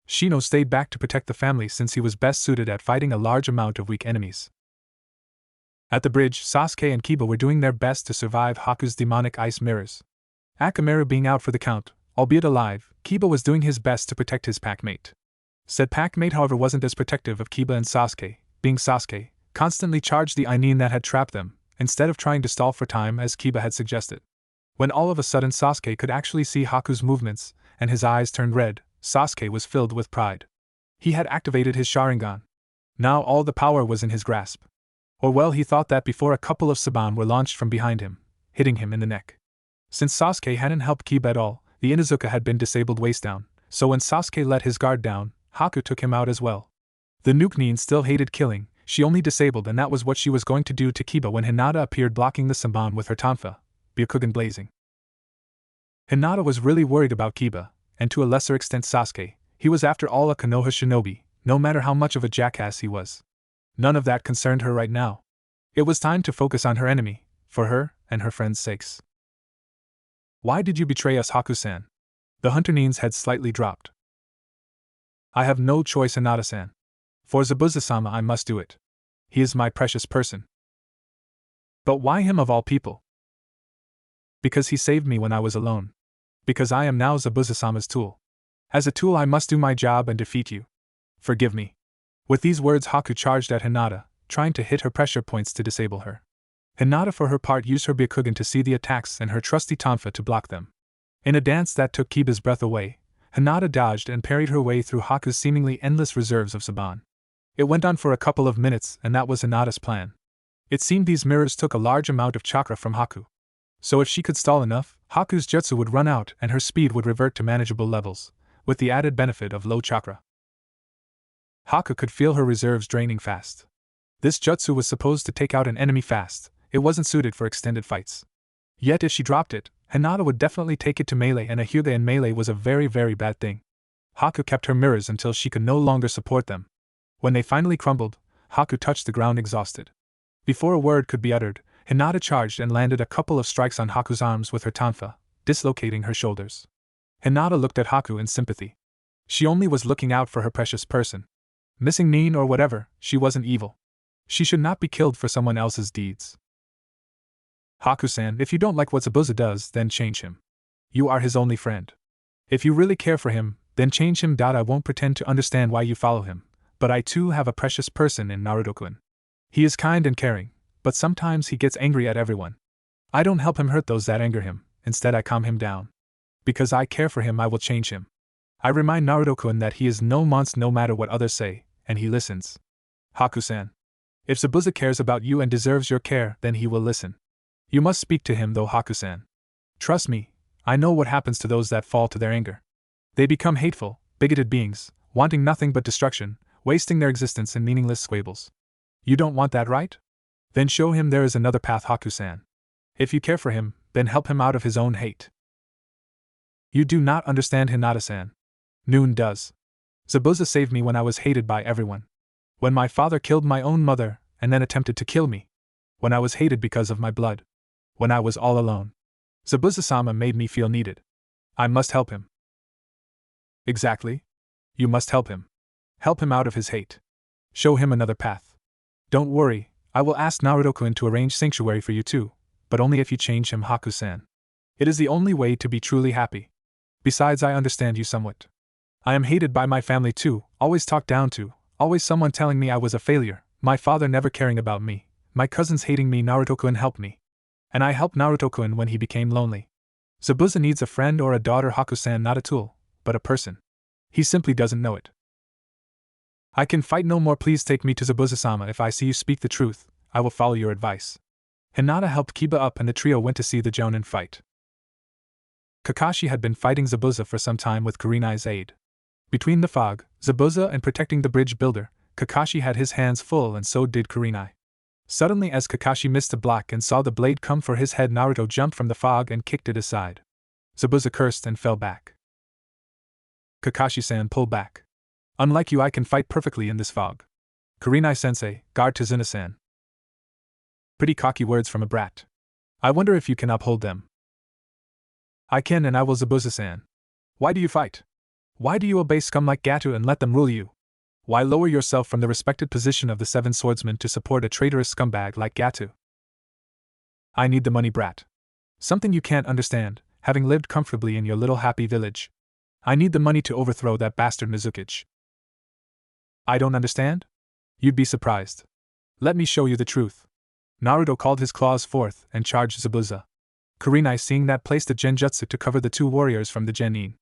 Shino stayed back to protect the family since he was best suited at fighting a large amount of weak enemies. At the bridge, Sasuke and Kiba were doing their best to survive Haku's demonic ice mirrors. Akamaru being out for the count, albeit alive, Kiba was doing his best to protect his packmate. Said packmate, however, wasn't as protective of Kiba and Sasuke, being Sasuke constantly charged the Einin that had trapped them, instead of trying to stall for time as Kiba had suggested. When all of a sudden Sasuke could actually see Haku's movements, and his eyes turned red, Sasuke was filled with pride. He had activated his Sharingan. Now all the power was in his grasp. Or well, he thought that before a couple of Saban were launched from behind him, hitting him in the neck. Since Sasuke hadn't helped Kiba at all, the Inuzuka had been disabled waist down, so when Sasuke let his guard down, Haku took him out as well. The Nukenin still hated killing, she only disabled, and that was what she was going to do to Kiba when Hinata appeared blocking the Saban with her Tonfa, Byakugan blazing. Hinata was really worried about Kiba, and to a lesser extent Sasuke. He was after all a Konoha shinobi, no matter how much of a jackass he was. None of that concerned her right now. It was time to focus on her enemy, for her and her friends' sakes. Why did you betray us, Haku-san? The Hunter-nin's head slightly dropped. I have no choice, Hinata-san. For Zabuza-sama I must do it. He is my precious person. But why him of all people? Because he saved me when I was alone. Because I am now Zabuza-sama's tool. As a tool I must do my job and defeat you. Forgive me. With these words Haku charged at Hinata, trying to hit her pressure points to disable her. Hinata for her part used her Byakugan to see the attacks and her trusty Tonfa to block them. In a dance that took Kiba's breath away, Hinata dodged and parried her way through Haku's seemingly endless reserves of Saban. It went on for a couple of minutes, and that was Hinata's plan. It seemed these mirrors took a large amount of chakra from Haku. So if she could stall enough, Haku's jutsu would run out and her speed would revert to manageable levels, with the added benefit of low chakra. Haku could feel her reserves draining fast. This jutsu was supposed to take out an enemy fast, it wasn't suited for extended fights. Yet if she dropped it, Hinata would definitely take it to melee, and a Hyuga in melee was a very, very bad thing. Haku kept her mirrors until she could no longer support them. When they finally crumbled, Haku touched the ground exhausted. Before a word could be uttered, Hinata charged and landed a couple of strikes on Haku's arms with her tanfa, dislocating her shoulders. Hinata looked at Haku in sympathy. She only was looking out for her precious person. Missing Nin or whatever, she wasn't evil. She should not be killed for someone else's deeds. Haku-san, if you don't like what Zabuza does, then change him. You are his only friend. If you really care for him, then change him. I won't pretend to understand why you follow him, but I too have a precious person in Naruto-kun. He is kind and caring, but sometimes he gets angry at everyone. I don't help him hurt those that anger him, instead I calm him down. Because I care for him, I will change him. I remind Naruto-kun that he is no monster no matter what others say, and he listens. Haku-san. If Zabuza cares about you and deserves your care, then he will listen. You must speak to him though, Haku-san. Trust me, I know what happens to those that fall to their anger. They become hateful, bigoted beings, wanting nothing but destruction, wasting their existence in meaningless squabbles. You don't want that, right? Then show him there is another path, Haku-san. If you care for him, then help him out of his own hate. You do not understand, Hinata-san. Noon does. Zabuza saved me when I was hated by everyone. When my father killed my own mother, and then attempted to kill me. When I was hated because of my blood. When I was all alone. Zabuza-sama made me feel needed. I must help him. Exactly. You must help him. Help him out of his hate. Show him another path. Don't worry, I will ask Naruto-kun to arrange sanctuary for you too, but only if you change him, Haku-san. It is the only way to be truly happy. Besides, I understand you somewhat. I am hated by my family too, always talked down to, always someone telling me I was a failure, my father never caring about me, my cousins hating me. Naruto-kun helped me. And I helped Naruto-kun when he became lonely. Zabuza needs a friend or a daughter, Haku-san, not a tool, but a person. He simply doesn't know it. I can fight no more. Please take me to Zabuza-sama. If I see you speak the truth, I will follow your advice. Hinata helped Kiba up and the trio went to see the Jounin fight. Kakashi had been fighting Zabuza for some time with Kurenai's aid. Between the fog, Zabuza, and protecting the bridge builder, Kakashi had his hands full, and so did Kurenai. Suddenly, as Kakashi missed a block and saw the blade come for his head, Naruto jumped from the fog and kicked it aside. Zabuza cursed and fell back. Kakashi-san, pull back. Unlike you, I can fight perfectly in this fog. Kurenai-sensei, guard Tazuna-san. Pretty cocky words from a brat. I wonder if you can uphold them. I can, and I will, Zabuza-san. Why do you fight? Why do you obey scum like Gatu and let them rule you? Why lower yourself from the respected position of the seven swordsmen to support a traitorous scumbag like Gatu? I need the money, brat. Something you can't understand, having lived comfortably in your little happy village. I need the money to overthrow that bastard Mizukichi. I don't understand? You'd be surprised. Let me show you the truth. Naruto called his claws forth and charged Zabuza. Kurenai, seeing that, placed a genjutsu to cover the two warriors from the genin.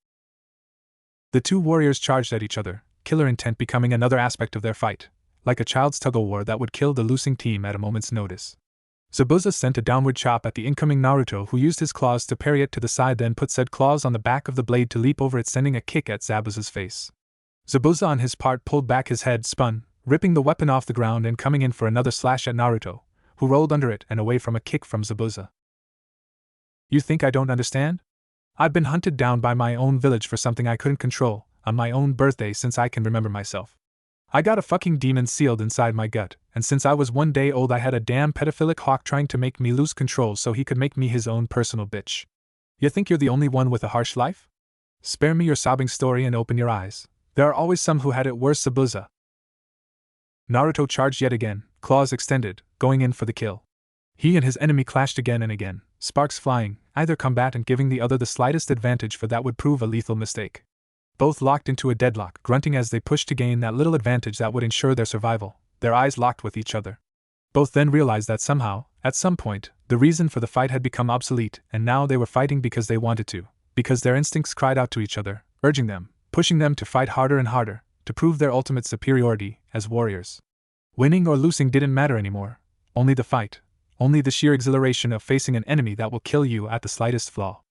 The two warriors charged at each other, killer intent becoming another aspect of their fight, like a child's tug-of-war that would kill the losing team at a moment's notice. Zabuza sent a downward chop at the incoming Naruto, who used his claws to parry it to the side, then put said claws on the back of the blade to leap over it, sending a kick at Zabuza's face. Zabuza on his part pulled back his head, spun, ripping the weapon off the ground and coming in for another slash at Naruto, who rolled under it and away from a kick from Zabuza. You think I don't understand? I've been hunted down by my own village for something I couldn't control, on my own birthday since I can remember myself. I got a fucking demon sealed inside my gut, and since I was 1 day old I had a damn pedophilic hawk trying to make me lose control so he could make me his own personal bitch. You think you're the only one with a harsh life? Spare me your sobbing story and open your eyes. There are always some who had it worse, Zabuza. Naruto charged yet again, claws extended, going in for the kill. He and his enemy clashed again and again, sparks flying, either combatant giving the other the slightest advantage, for that would prove a lethal mistake. Both locked into a deadlock, grunting as they pushed to gain that little advantage that would ensure their survival, their eyes locked with each other. Both then realized that somehow, at some point, the reason for the fight had become obsolete, and now they were fighting because they wanted to, because their instincts cried out to each other, urging them, pushing them to fight harder and harder, to prove their ultimate superiority as warriors. Winning or losing didn't matter anymore, only the fight. Only the sheer exhilaration of facing an enemy that will kill you at the slightest flaw.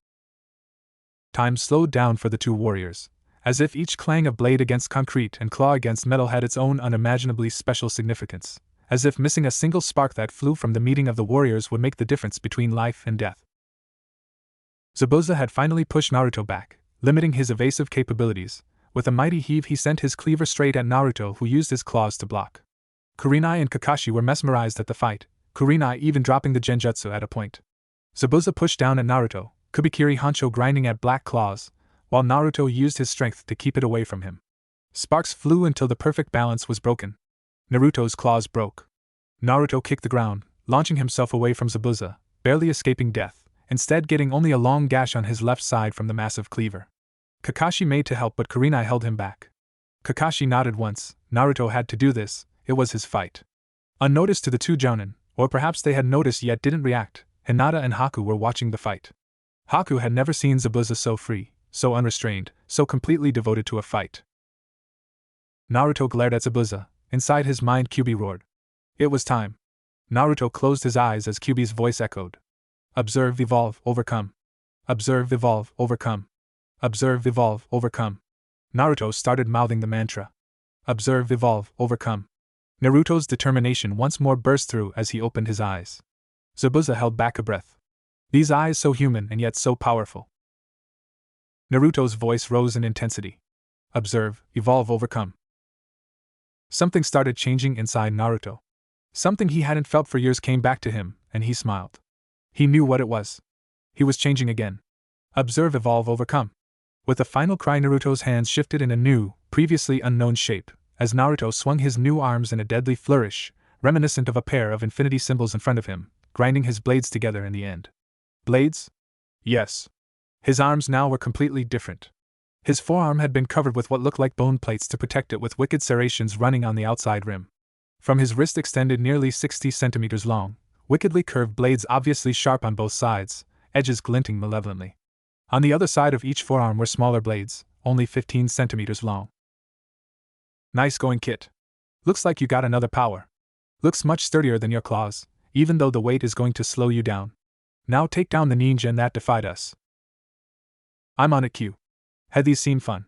Time slowed down for the two warriors, as if each clang of blade against concrete and claw against metal had its own unimaginably special significance, as if missing a single spark that flew from the meeting of the warriors would make the difference between life and death. Zabuza had finally pushed Naruto back, limiting his evasive capabilities. With a mighty heave he sent his cleaver straight at Naruto, who used his claws to block. Kurenai and Kakashi were mesmerized at the fight, Kurenai even dropping the genjutsu at a point. Zabuza pushed down at Naruto, Kubikiri Honcho grinding at black claws, while Naruto used his strength to keep it away from him. Sparks flew until the perfect balance was broken. Naruto's claws broke. Naruto kicked the ground, launching himself away from Zabuza, barely escaping death, instead getting only a long gash on his left side from the massive cleaver. Kakashi made to help, but Kurenai held him back. Kakashi nodded once. Naruto had to do this, it was his fight. Unnoticed to the two jounin, or perhaps they had noticed yet didn't react, Hinata and Haku were watching the fight. Haku had never seen Zabuza so free, so unrestrained, so completely devoted to a fight. Naruto glared at Zabuza. Inside his mind Kyuubi roared. It was time. Naruto closed his eyes as Kyuubi's voice echoed. Observe, evolve, overcome. Observe, evolve, overcome. Observe, evolve, overcome. Naruto started mouthing the mantra. Observe, evolve, overcome. Naruto's determination once more burst through as he opened his eyes. Zabuza held back a breath. These eyes so human and yet so powerful. Naruto's voice rose in intensity. Observe, evolve, overcome. Something started changing inside Naruto. Something he hadn't felt for years came back to him, and he smiled. He knew what it was. He was changing again. Observe, evolve, overcome. With a final cry, Naruto's hands shifted in a new, previously unknown shape, as Naruto swung his new arms in a deadly flourish, reminiscent of a pair of infinity symbols in front of him, grinding his blades together in the end. Blades? Yes. His arms now were completely different. His forearm had been covered with what looked like bone plates to protect it, with wicked serrations running on the outside rim. From his wrist extended nearly 60 centimeters long, wickedly curved blades obviously sharp on both sides, edges glinting malevolently. On the other side of each forearm were smaller blades, only 15 centimeters long. Nice going, kid. Looks like you got another power. Looks much sturdier than your claws, even though the weight is going to slow you down. Now take down the ninja that defied us. I'm on it, Q. Had these seemed fun?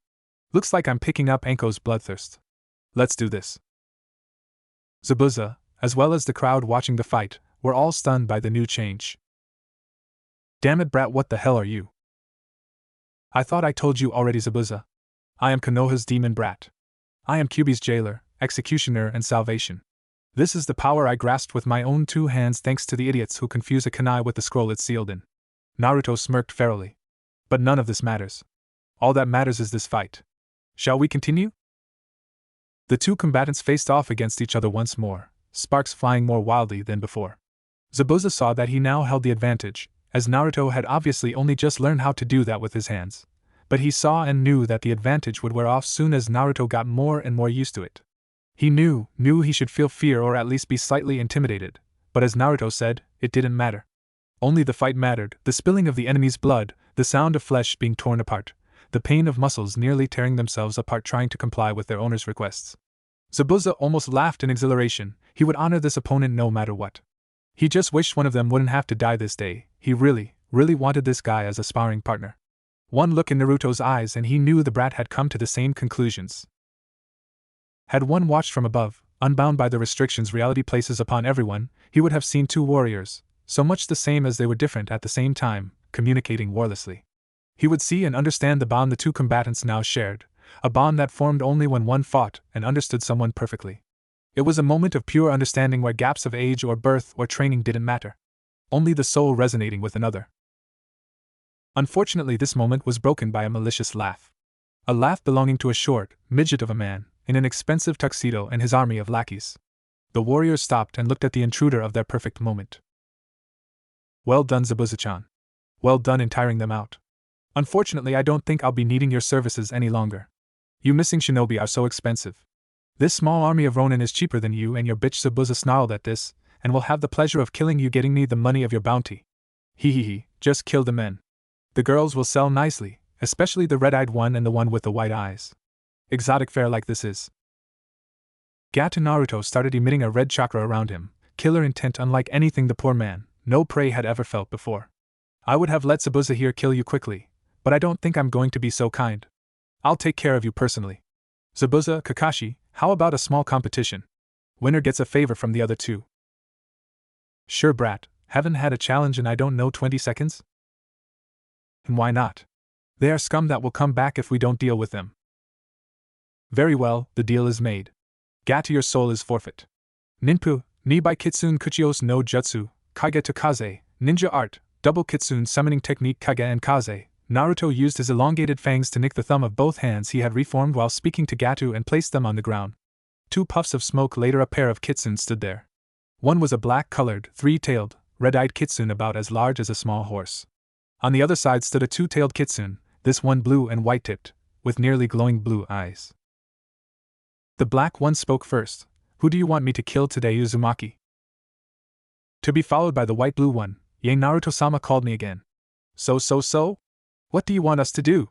Looks like I'm picking up Anko's bloodthirst. Let's do this. Zabuza, as well as the crowd watching the fight, were all stunned by the new change. Damn it, brat, what the hell are you? I thought I told you already, Zabuza. I am Konoha's demon brat. I am Kyuubi's jailer, executioner, and salvation. This is the power I grasped with my own two hands thanks to the idiots who confuse a kunai with the scroll it's sealed in. Naruto smirked ferally. But none of this matters. All that matters is this fight. Shall we continue? The two combatants faced off against each other once more, sparks flying more wildly than before. Zabuza saw that he now held the advantage, as Naruto had obviously only just learned how to do that with his hands. But he saw and knew that the advantage would wear off soon as Naruto got more and more used to it. He knew he should feel fear or at least be slightly intimidated, but as Naruto said, it didn't matter. Only the fight mattered, the spilling of the enemy's blood, the sound of flesh being torn apart, the pain of muscles nearly tearing themselves apart trying to comply with their owner's requests. Zabuza almost laughed in exhilaration. He would honor this opponent no matter what. He just wished one of them wouldn't have to die this day. He really wanted this guy as a sparring partner. One look in Naruto's eyes and he knew the brat had come to the same conclusions. Had one watched from above, unbound by the restrictions reality places upon everyone, he would have seen two warriors, so much the same as they were different at the same time, communicating warlessly. He would see and understand the bond the two combatants now shared, a bond that formed only when one fought and understood someone perfectly. It was a moment of pure understanding where gaps of age or birth or training didn't matter. Only the soul resonating with another. Unfortunately, this moment was broken by a malicious laugh. A laugh belonging to a short, midget of a man, in an expensive tuxedo and his army of lackeys. The warriors stopped and looked at the intruder of their perfect moment. Well done, Zabuza-chan. Well done in tiring them out. Unfortunately, I don't think I'll be needing your services any longer. You missing shinobi are so expensive. This small army of Ronin is cheaper than you and your bitch. Zabuza snarled at this, and will have the pleasure of killing you getting me the money of your bounty. Hee, just kill the men. The girls will sell nicely, especially the red-eyed one and the one with the white eyes. Exotic fare like this is. Gatu Naruto started emitting a red chakra around him, killer intent unlike anything the poor man, no prey, had ever felt before. I would have let Zabuza here kill you quickly, but I don't think I'm going to be so kind. I'll take care of you personally. Zabuza, Kakashi, how about a small competition? Winner gets a favor from the other two. Sure, brat, haven't had a challenge in I don't know 20 seconds? And why not? They are scum that will come back if we don't deal with them. Very well, the deal is made. Gatu, your soul is forfeit. Ninpu, Nibai Kitsune Kuchios no Jutsu, Kage to Kaze, Ninja Art, Double Kitsune Summoning Technique Kage and Kaze. Naruto used his elongated fangs to nick the thumb of both hands he had reformed while speaking to Gatu and placed them on the ground. 2 puffs of smoke later, a pair of kitsune stood there. One was a black-colored, 3-tailed, red-eyed kitsune about as large as a small horse. On the other side stood a 2-tailed kitsune, this one blue and white-tipped, with nearly glowing blue eyes. The black one spoke first. Who do you want me to kill today, Uzumaki? To be followed by the white-blue one. Ye, Naruto-sama called me again. So? What do you want us to do?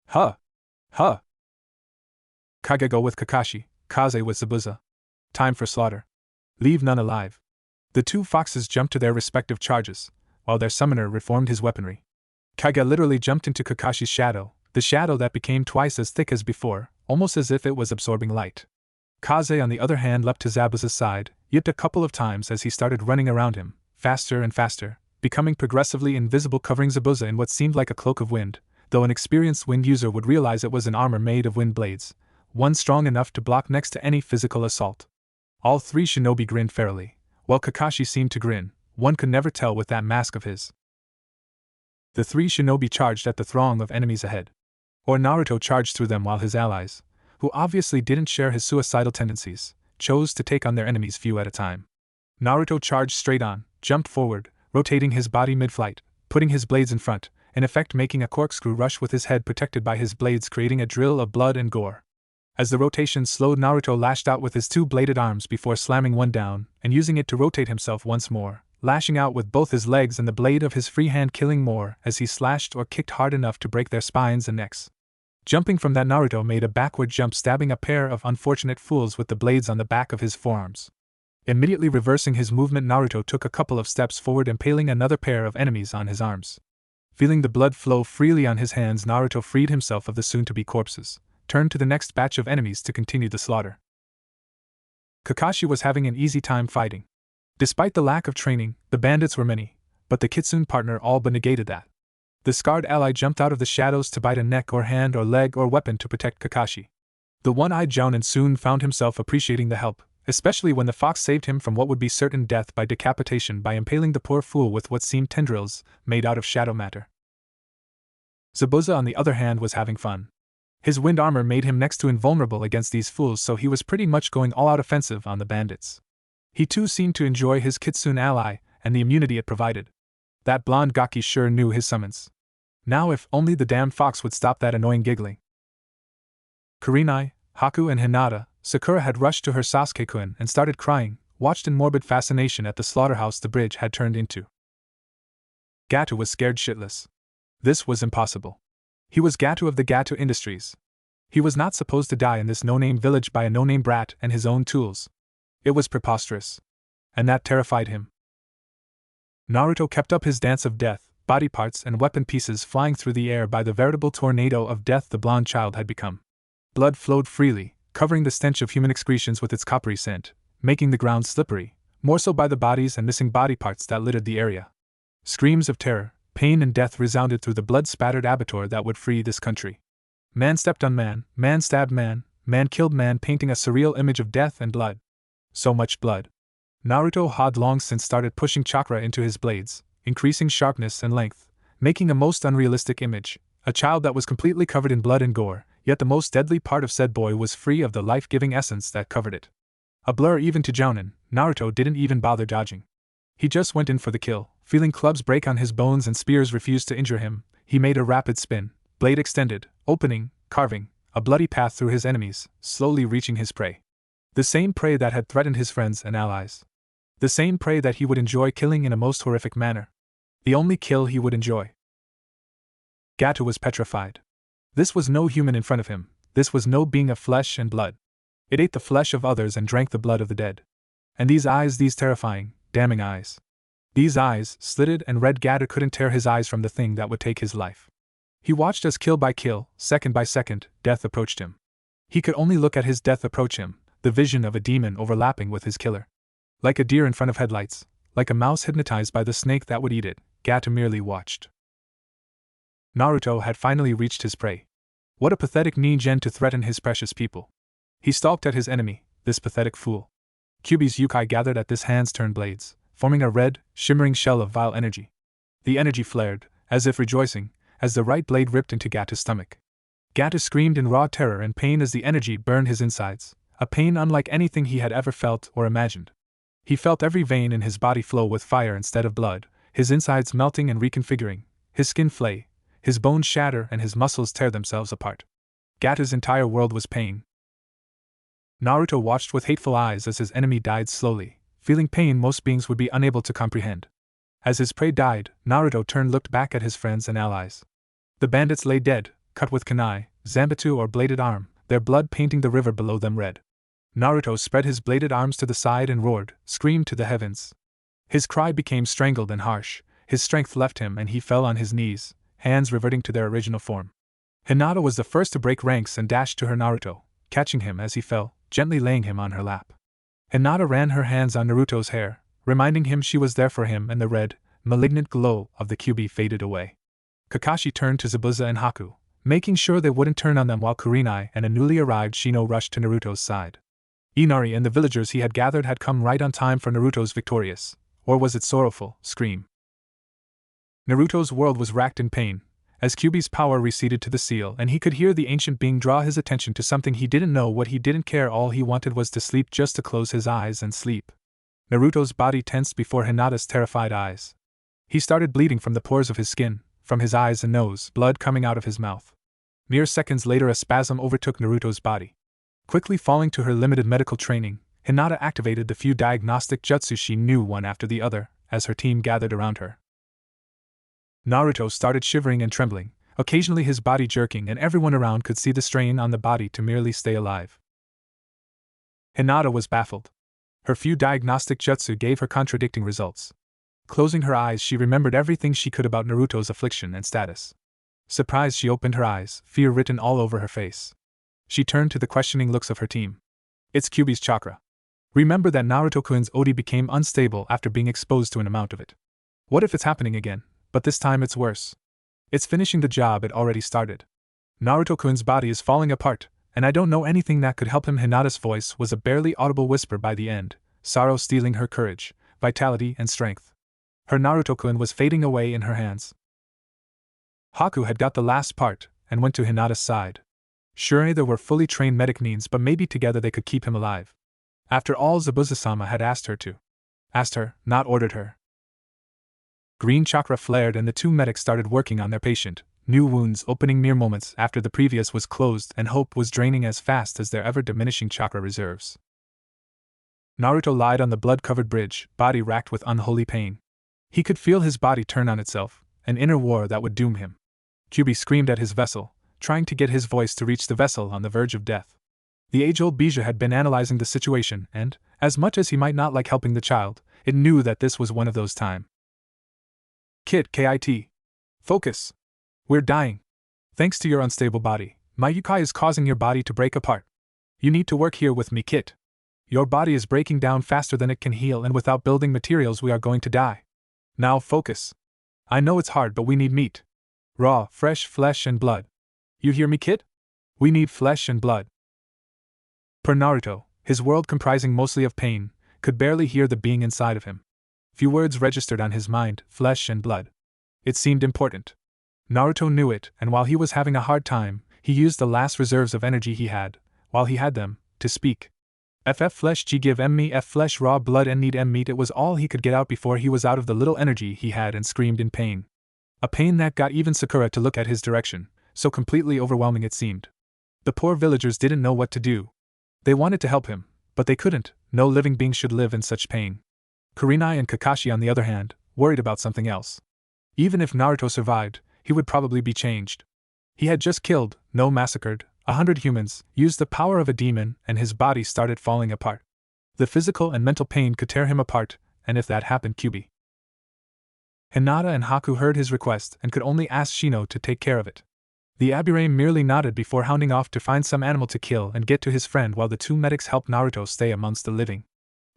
Huh. Kage, go with Kakashi, Kaze with Zabuza. Time for slaughter. Leave none alive. The 2 foxes jumped to their respective charges, while their summoner reformed his weaponry. Kage literally jumped into Kakashi's shadow, the shadow that became twice as thick as before, almost as if it was absorbing light. Kaze, on the other hand, leapt to Zabuza's side, yipped a couple of times as he started running around him, faster and faster, becoming progressively invisible, covering Zabuza in what seemed like a cloak of wind, though an experienced wind user would realize it was an armor made of wind blades, one strong enough to block next to any physical assault. All 3 shinobi grinned fairly, while Kakashi seemed to grin, one could never tell with that mask of his. The 3 shinobi charged at the throng of enemies ahead. Or Naruto charged through them while his allies, who obviously didn't share his suicidal tendencies, chose to take on their enemies few at a time. Naruto charged straight on, jumped forward, rotating his body mid-flight, putting his blades in front, in effect making a corkscrew rush with his head protected by his blades, creating a drill of blood and gore. As the rotation slowed, Naruto lashed out with his 2-bladed arms before slamming one down and using it to rotate himself once more, lashing out with both his legs and the blade of his free hand, killing more as he slashed or kicked hard enough to break their spines and necks. Jumping from that, Naruto made a backward jump, stabbing a pair of unfortunate fools with the blades on the back of his forearms. Immediately reversing his movement, Naruto took a couple of steps forward, impaling another pair of enemies on his arms. Feeling the blood flow freely on his hands, Naruto freed himself of the soon-to-be corpses, turned to the next batch of enemies to continue the slaughter. Kakashi was having an easy time fighting. Despite the lack of training, the bandits were many, but the kitsune partner all but negated that. The scarred ally jumped out of the shadows to bite a neck or hand or leg or weapon to protect Kakashi. The one-eyed Jounin soon found himself appreciating the help, especially when the fox saved him from what would be certain death by decapitation by impaling the poor fool with what seemed tendrils made out of shadow matter. Zabuza, on the other hand, was having fun. His wind armor made him next to invulnerable against these fools, so he was pretty much going all-out offensive on the bandits. He too seemed to enjoy his kitsune ally and the immunity it provided. That blonde Gaki sure knew his summons. Now if only the damn fox would stop that annoying giggling. Kurenai, Haku and Hinata, Sakura had rushed to her Sasuke-kun and started crying, watched in morbid fascination at the slaughterhouse the bridge had turned into. Gatu was scared shitless. This was impossible. He was Gatu of the Gatu Industries. He was not supposed to die in this no-name village by a no-name brat and his own tools. It was preposterous. And that terrified him. Naruto kept up his dance of death, body parts and weapon pieces flying through the air by the veritable tornado of death the blonde child had become. Blood flowed freely, covering the stench of human excretions with its coppery scent, making the ground slippery, more so by the bodies and missing body parts that littered the area. Screams of terror, pain and death resounded through the blood-spattered abattoir that would free this country. Man stepped on man, man stabbed man, man killed man, painting a surreal image of death and blood. So much blood. Naruto had long since started pushing chakra into his blades, increasing sharpness and length, making a most unrealistic image, a child that was completely covered in blood and gore, yet the most deadly part of said boy was free of the life-giving essence that covered it. A blur even to Jounin, Naruto didn't even bother dodging. He just went in for the kill, feeling clubs break on his bones and spears refused to injure him. He made a rapid spin, blade extended, opening, carving, a bloody path through his enemies, slowly reaching his prey. The same prey that had threatened his friends and allies. The same prey that he would enjoy killing in a most horrific manner. The only kill he would enjoy. Gatu was petrified. This was no human in front of him, this was no being of flesh and blood. It ate the flesh of others and drank the blood of the dead. And these eyes, these terrifying, damning eyes. These eyes, slitted and red, Gatu couldn't tear his eyes from the thing that would take his life. He watched as kill by kill, second by second, death approached him. He could only look at his death approach him, the vision of a demon overlapping with his killer. Like a deer in front of headlights, like a mouse hypnotized by the snake that would eat it, Gatu merely watched. Naruto had finally reached his prey. What a pathetic ninja to threaten his precious people. He stalked at his enemy, this pathetic fool. Kyuubi's Yukai gathered at his hands turned blades, forming a red, shimmering shell of vile energy. The energy flared, as if rejoicing, as the right blade ripped into Gatu's stomach. Gatu screamed in raw terror and pain as the energy burned his insides, a pain unlike anything he had ever felt or imagined. He felt every vein in his body flow with fire instead of blood, his insides melting and reconfiguring, his skin flay, his bones shatter and his muscles tear themselves apart. Gatu's entire world was pain. Naruto watched with hateful eyes as his enemy died slowly, feeling pain most beings would be unable to comprehend. As his prey died, Naruto looked back at his friends and allies. The bandits lay dead, cut with kunai, zanbatsu or bladed arm, their blood painting the river below them red. Naruto spread his bladed arms to the side and roared, screamed to the heavens. His cry became strangled and harsh, his strength left him and he fell on his knees, hands reverting to their original form. Hinata was the first to break ranks and dashed to her Naruto, catching him as he fell, gently laying him on her lap. Hinata ran her hands on Naruto's hair, reminding him she was there for him, and the red, malignant glow of the Kyuubi faded away. Kakashi turned to Zabuza and Haku, making sure they wouldn't turn on them while Kurenai and a newly arrived Shino rushed to Naruto's side. Inari and the villagers he had gathered had come right on time for Naruto's victorious, or was it sorrowful, scream. Naruto's world was racked in pain, as Kyuubi's power receded to the seal and he could hear the ancient being draw his attention to something he didn't know what he didn't care, all he wanted was to sleep, just to close his eyes and sleep. Naruto's body tensed before Hinata's terrified eyes. He started bleeding from the pores of his skin, from his eyes and nose, blood coming out of his mouth. Mere seconds later a spasm overtook Naruto's body. Quickly falling to her limited medical training, Hinata activated the few diagnostic jutsu she knew one after the other, as her team gathered around her. Naruto started shivering and trembling, occasionally his body jerking, and everyone around could see the strain on the body to merely stay alive. Hinata was baffled. Her few diagnostic jutsu gave her contradicting results. Closing her eyes, she remembered everything she could about Naruto's affliction and status. Surprised, she opened her eyes, fear written all over her face. She turned to the questioning looks of her team. It's Kyuubi's chakra. Remember that Naruto-kun's Odi became unstable after being exposed to an amount of it. What if it's happening again, but this time it's worse? It's finishing the job it already started. Naruto-kun's body is falling apart, and I don't know anything that could help him. Hinata's voice was a barely audible whisper by the end, sorrow stealing her courage, vitality and strength. Her Naruto-kun was fading away in her hands. Haku had got the last part, and went to Hinata's side. Sure, there were fully trained medic means, but maybe together they could keep him alive. After all, Zabuza-sama had asked her to. Asked her, not ordered her. Green chakra flared and the two medics started working on their patient, new wounds opening mere moments after the previous was closed, and hope was draining as fast as their ever-diminishing chakra reserves. Naruto lied on the blood-covered bridge, body racked with unholy pain. He could feel his body turn on itself, an inner war that would doom him. Kyuubi screamed at his vessel, trying to get his voice to reach the vessel on the verge of death. The age-old Bija had been analyzing the situation, and, as much as he might not like helping the child, it knew that this was one of those times. Kit. Focus. We're dying. Thanks to your unstable body, my Yukai is causing your body to break apart. You need to work here with me, Kit. Your body is breaking down faster than it can heal, and without building materials we are going to die. Now focus. I know it's hard, but we need meat. Raw, fresh flesh and blood. You hear me, Kit? We need flesh and blood. Per Naruto, his world comprising mostly of pain, could barely hear the being inside of him. Few words registered on his mind, flesh and blood. It seemed important. Naruto knew it, and while he was having a hard time, he used the last reserves of energy he had, while he had them, to speak. FF flesh G give M me F flesh raw blood and need M meat. It was all he could get out before he was out of the little energy he had and screamed in pain. A pain that got even Sakura to look at his direction, so completely overwhelming it seemed. The poor villagers didn't know what to do. They wanted to help him, but they couldn't. No living being should live in such pain. Kurenai and Kakashi, on the other hand, worried about something else. Even if Naruto survived, he would probably be changed. He had just killed, no massacred, 100 humans, used the power of a demon, and his body started falling apart. The physical and mental pain could tear him apart, and if that happened, Kyuubi. Hinata and Haku heard his request and could only ask Shino to take care of it. The Abure merely nodded before hounding off to find some animal to kill and get to his friend, while the two medics helped Naruto stay amongst the living.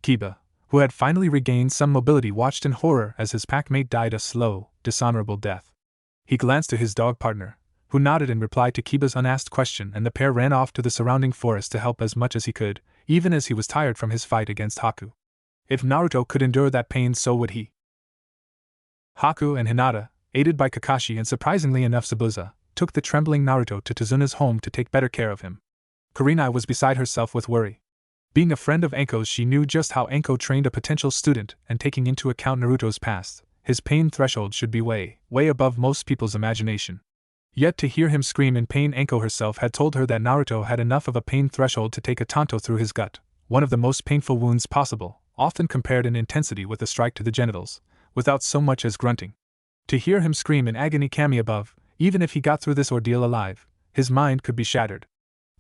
Kiba, who had finally regained some mobility, watched in horror as his packmate died a slow, dishonorable death. He glanced to his dog partner, who nodded in reply to Kiba's unasked question, and the pair ran off to the surrounding forest to help as much as he could, even as he was tired from his fight against Haku. If Naruto could endure that pain, so would he. Haku and Hinata, aided by Kakashi and surprisingly enough Zabuza, took the trembling Naruto to Tazuna's home to take better care of him. Kurenai was beside herself with worry. Being a friend of Anko's, she knew just how Anko trained a potential student, and taking into account Naruto's past, his pain threshold should be way above most people's imagination. Yet to hear him scream in pain, Anko herself had told her that Naruto had enough of a pain threshold to take a tanto through his gut, one of the most painful wounds possible, often compared in intensity with a strike to the genitals, without so much as grunting. To hear him scream in agony kami above, even if he got through this ordeal alive, his mind could be shattered.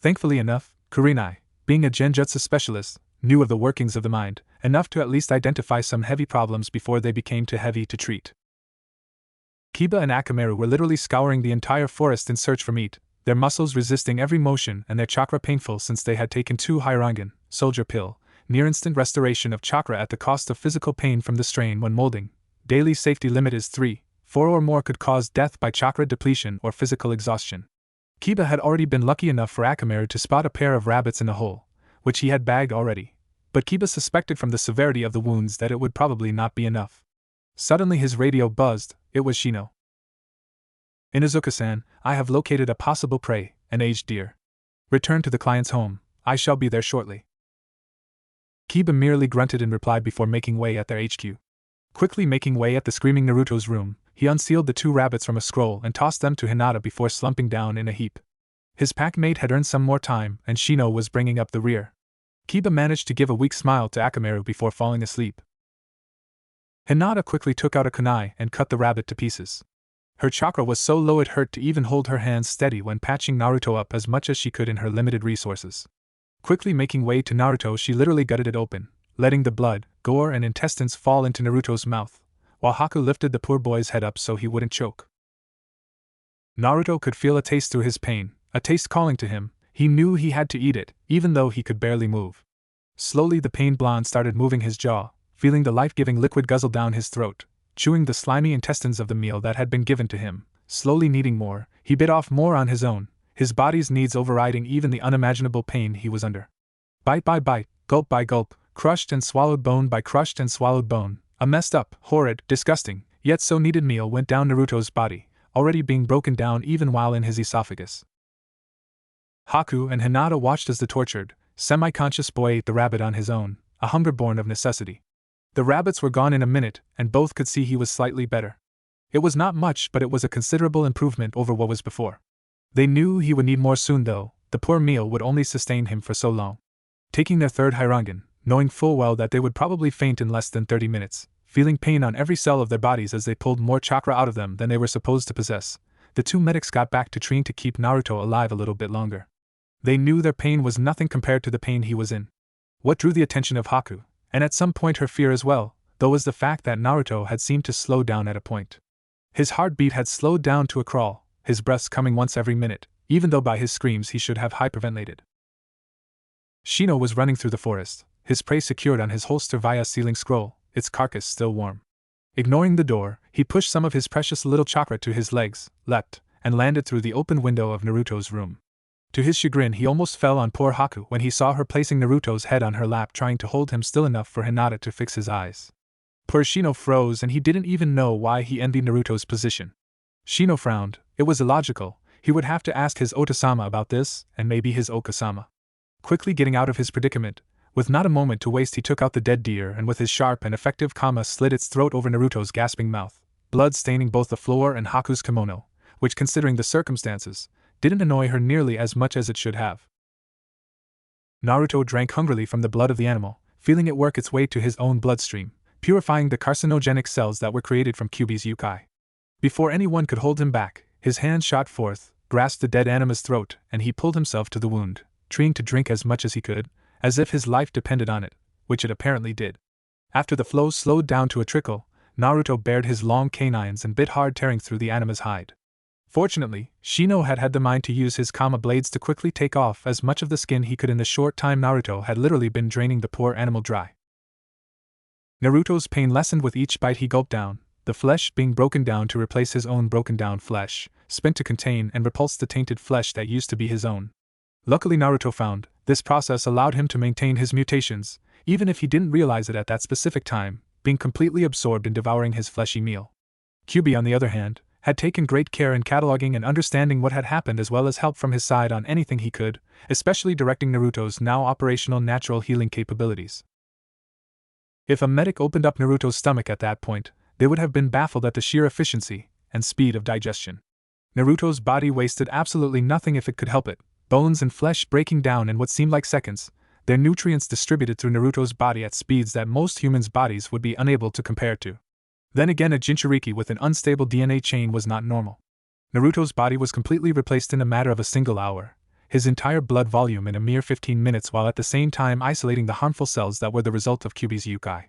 Thankfully enough, Kurenai, being a genjutsu specialist, knew of the workings of the mind, enough to at least identify some heavy problems before they became too heavy to treat. Kiba and Akamaru were literally scouring the entire forest in search for meat, their muscles resisting every motion and their chakra painful since they had taken 2 Hyrangan, soldier pill, near-instant restoration of chakra at the cost of physical pain from the strain when molding. Daily safety limit is 3, 4 or more could cause death by chakra depletion or physical exhaustion. Kiba had already been lucky enough for Akamaru to spot a pair of rabbits in a hole, which he had bagged already, but Kiba suspected from the severity of the wounds that it would probably not be enough. Suddenly his radio buzzed. It was Shino. "Inuzuka-san, I have located a possible prey, an aged deer. Return to the client's home, I shall be there shortly." Kiba merely grunted in reply before making way at their HQ. Quickly making way at the screaming Naruto's room, he unsealed the 2 rabbits from a scroll and tossed them to Hinata before slumping down in a heap. His packmate had earned some more time, and Shino was bringing up the rear. Kiba managed to give a weak smile to Akamaru before falling asleep. Hinata quickly took out a kunai and cut the rabbit to pieces. Her chakra was so low it hurt to even hold her hands steady when patching Naruto up as much as she could in her limited resources. Quickly making way to Naruto, she literally gutted it open, letting the blood, gore and intestines fall into Naruto's mouth, while Haku lifted the poor boy's head up so he wouldn't choke. Naruto could feel a taste through his pain, a taste calling to him. He knew he had to eat it, even though he could barely move. Slowly the pain blonde started moving his jaw, feeling the life-giving liquid guzzle down his throat, chewing the slimy intestines of the meal that had been given to him. Slowly needing more, he bit off more on his own, his body's needs overriding even the unimaginable pain he was under. Bite by bite, gulp by gulp, crushed and swallowed bone by crushed and swallowed bone, a messed up, horrid, disgusting, yet so needed meal went down Naruto's body, already being broken down even while in his esophagus. Haku and Hinata watched as the tortured, semi-conscious boy ate the rabbit on his own, a hunger born of necessity. The rabbits were gone in a minute, and both could see he was slightly better. It was not much, but it was a considerable improvement over what was before. They knew he would need more soon though, the poor meal would only sustain him for so long. Taking their 3rd Hyrangan, knowing full well that they would probably faint in less than 30 minutes, feeling pain on every cell of their bodies as they pulled more chakra out of them than they were supposed to possess, the 2 medics got back to trying to keep Naruto alive a little bit longer. They knew their pain was nothing compared to the pain he was in. What drew the attention of Haku, and at some point her fear as well, though, was the fact that Naruto had seemed to slow down at a point. His heartbeat had slowed down to a crawl, his breaths coming once every minute, even though by his screams he should have hyperventilated. Shino was running through the forest, his prey secured on his holster via sealing scroll, its carcass still warm. Ignoring the door, he pushed some of his precious little chakra to his legs, leapt, and landed through the open window of Naruto's room. To his chagrin, he almost fell on poor Haku when he saw her placing Naruto's head on her lap, trying to hold him still enough for Hinata to fix his eyes. Poor Shino froze, and he didn't even know why he envied Naruto's position. Shino frowned. It was illogical. He would have to ask his Otasama about this, and maybe his Okasama. Quickly getting out of his predicament, with not a moment to waste, he took out the dead deer and with his sharp and effective kama slit its throat over Naruto's gasping mouth, blood staining both the floor and Haku's kimono, which, considering the circumstances, didn't annoy her nearly as much as it should have. Naruto drank hungrily from the blood of the animal, feeling it work its way to his own bloodstream, purifying the carcinogenic cells that were created from Kyuubi's yukai. Before anyone could hold him back, his hand shot forth, grasped the dead animal's throat, and he pulled himself to the wound, trying to drink as much as he could, as if his life depended on it, which it apparently did. After the flow slowed down to a trickle, Naruto bared his long canines and bit hard, tearing through the animal's hide. Fortunately, Shino had had the mind to use his kama blades to quickly take off as much of the skin he could in the short time Naruto had literally been draining the poor animal dry. Naruto's pain lessened with each bite he gulped down, the flesh being broken down to replace his own broken down flesh, spent to contain and repulse the tainted flesh that used to be his own. Luckily, Naruto found this process allowed him to maintain his mutations, even if he didn't realize it at that specific time, being completely absorbed in devouring his fleshy meal. Kyuubi, on the other hand, had taken great care in cataloging and understanding what had happened, as well as help from his side on anything he could, especially directing Naruto's now operational natural healing capabilities. If a medic opened up Naruto's stomach at that point, they would have been baffled at the sheer efficiency and speed of digestion. Naruto's body wasted absolutely nothing if it could help it, bones and flesh breaking down in what seemed like seconds, their nutrients distributed through Naruto's body at speeds that most humans' bodies would be unable to compare to. Then again, a Jinchuriki with an unstable DNA chain was not normal. Naruto's body was completely replaced in a matter of a single hour, his entire blood volume in a mere 15 minutes, while at the same time isolating the harmful cells that were the result of Kyuubi's yukai.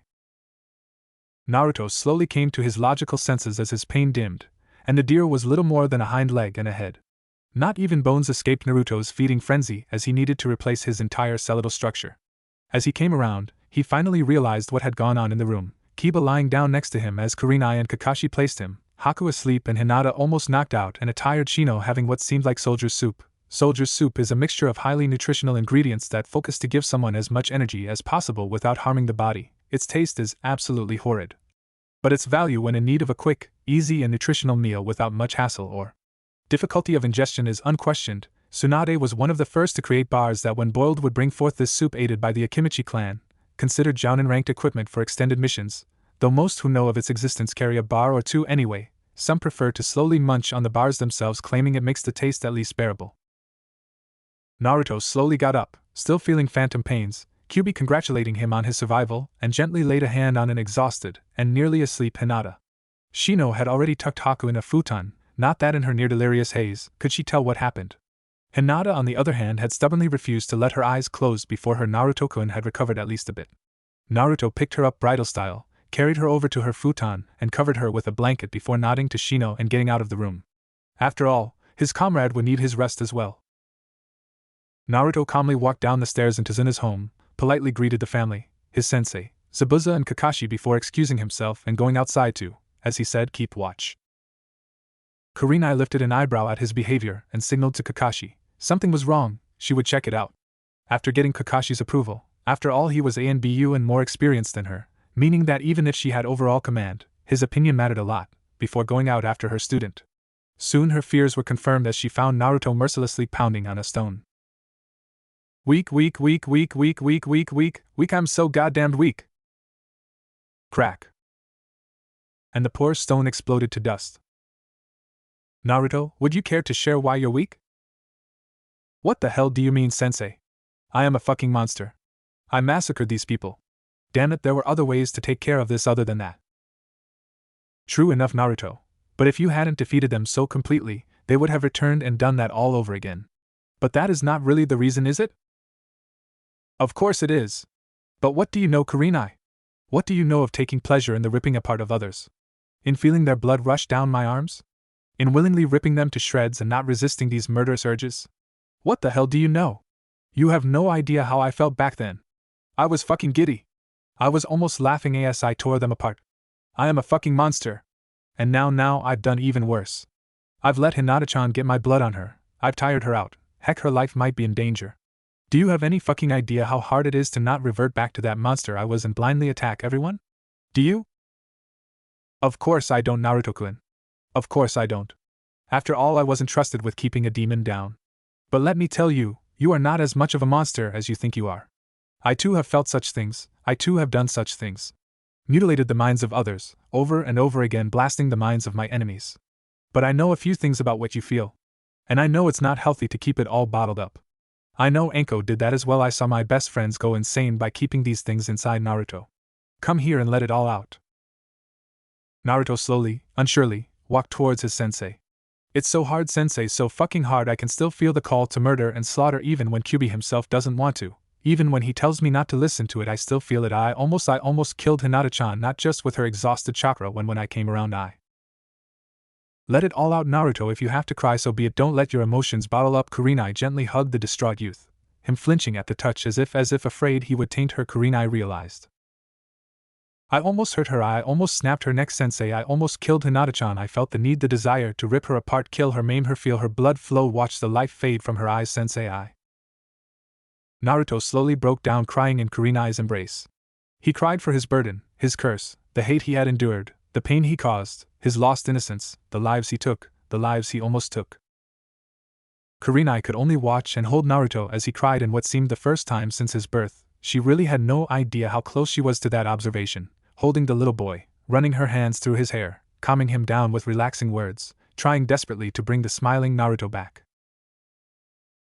Naruto slowly came to his logical senses as his pain dimmed, and the deer was little more than a hind leg and a head. Not even bones escaped Naruto's feeding frenzy, as he needed to replace his entire skeletal structure. As he came around, he finally realized what had gone on in the room, Kiba lying down next to him as Kurenai and Kakashi placed him, Haku asleep and Hinata almost knocked out, and a tired Shino having what seemed like soldier's soup. Soldier's soup is a mixture of highly nutritional ingredients that focus to give someone as much energy as possible without harming the body. Its taste is absolutely horrid, but its value when in need of a quick, easy and nutritional meal without much hassle or difficulty of ingestion is unquestioned. Tsunade was one of the first to create bars that when boiled would bring forth this soup, aided by the Akimichi clan, considered Jounin-ranked equipment for extended missions, though most who know of its existence carry a bar or two anyway. Some prefer to slowly munch on the bars themselves, claiming it makes the taste at least bearable. Naruto slowly got up, still feeling phantom pains, Kyuubi congratulating him on his survival, and gently laid a hand on an exhausted and nearly asleep Hinata. Shino had already tucked Haku in a futon, not that in her near-delirious haze could she tell what happened. Hinata, on the other hand, had stubbornly refused to let her eyes close before her Naruto-kun had recovered at least a bit. Naruto picked her up bridal style, carried her over to her futon, and covered her with a blanket before nodding to Shino and getting out of the room. After all, his comrade would need his rest as well. Naruto calmly walked down the stairs into Zuna's home, politely greeted the family, his sensei, Zabuza and Kakashi before excusing himself and going outside to, as he said, keep watch. Kurenai lifted an eyebrow at his behavior and signaled to Kakashi. Something was wrong, she would check it out. After getting Kakashi's approval, after all he was ANBU and more experienced than her, meaning that even if she had overall command, his opinion mattered a lot, before going out after her student. Soon her fears were confirmed as she found Naruto mercilessly pounding on a stone. Weak, I'm so goddamned weak. Crack. And the poor stone exploded to dust. Naruto, would you care to share why you're weak? What the hell do you mean, sensei? I am a fucking monster. I massacred these people. Damn it, there were other ways to take care of this other than that. True enough, Naruto, but if you hadn't defeated them so completely, they would have returned and done that all over again. But that is not really the reason, is it? Of course it is. But what do you know, Kurenai? What do you know of taking pleasure in the ripping apart of others? In feeling their blood rush down my arms? In willingly ripping them to shreds and not resisting these murderous urges? What the hell do you know? You have no idea how I felt back then. I was fucking giddy. I was almost laughing as I tore them apart. I am a fucking monster. And now I've done even worse. I've let Hinata-chan get my blood on her. I've tired her out. Heck, her life might be in danger. Do you have any fucking idea how hard it is to not revert back to that monster I was and blindly attack everyone? Do you? Of course I don't, Naruto-kun. Of course I don't. After all, I was entrusted with keeping a demon down. But let me tell you, you are not as much of a monster as you think you are. I too have felt such things, I too have done such things. Mutilated the minds of others, over and over again blasting the minds of my enemies. But I know a few things about what you feel. And I know it's not healthy to keep it all bottled up. I know Enko did that as well. I saw my best friends go insane by keeping these things inside. Naruto, come here and let it all out. Naruto slowly, unsurely, walked towards his sensei. It's so hard, sensei, so fucking hard. I can still feel the call to murder and slaughter even when Kyuubi himself doesn't want to. Even when he tells me not to listen to it, I still feel it. I almost killed Hinata-chan, not just with her exhausted chakra when I came around. Let it all out, Naruto. If you have to cry, so be it. Don't let your emotions bottle up. Kurenai gently hugged the distraught youth, him flinching at the touch as if afraid he would taint her. Kurenai realized. I almost hurt her, I almost snapped her neck, sensei, I almost killed Hinata-chan. I felt the need, the desire to rip her apart, kill her, maim her, feel her blood flow, watch the life fade from her eyes, sensei. Naruto slowly broke down, crying in Kurenai's embrace. He cried for his burden, his curse, the hate he had endured, the pain he caused, his lost innocence, the lives he took, the lives he almost took. Kurenai could only watch and hold Naruto as he cried in what seemed the first time since his birth. She really had no idea how close she was to that observation, holding the little boy, running her hands through his hair, calming him down with relaxing words, trying desperately to bring the smiling Naruto back.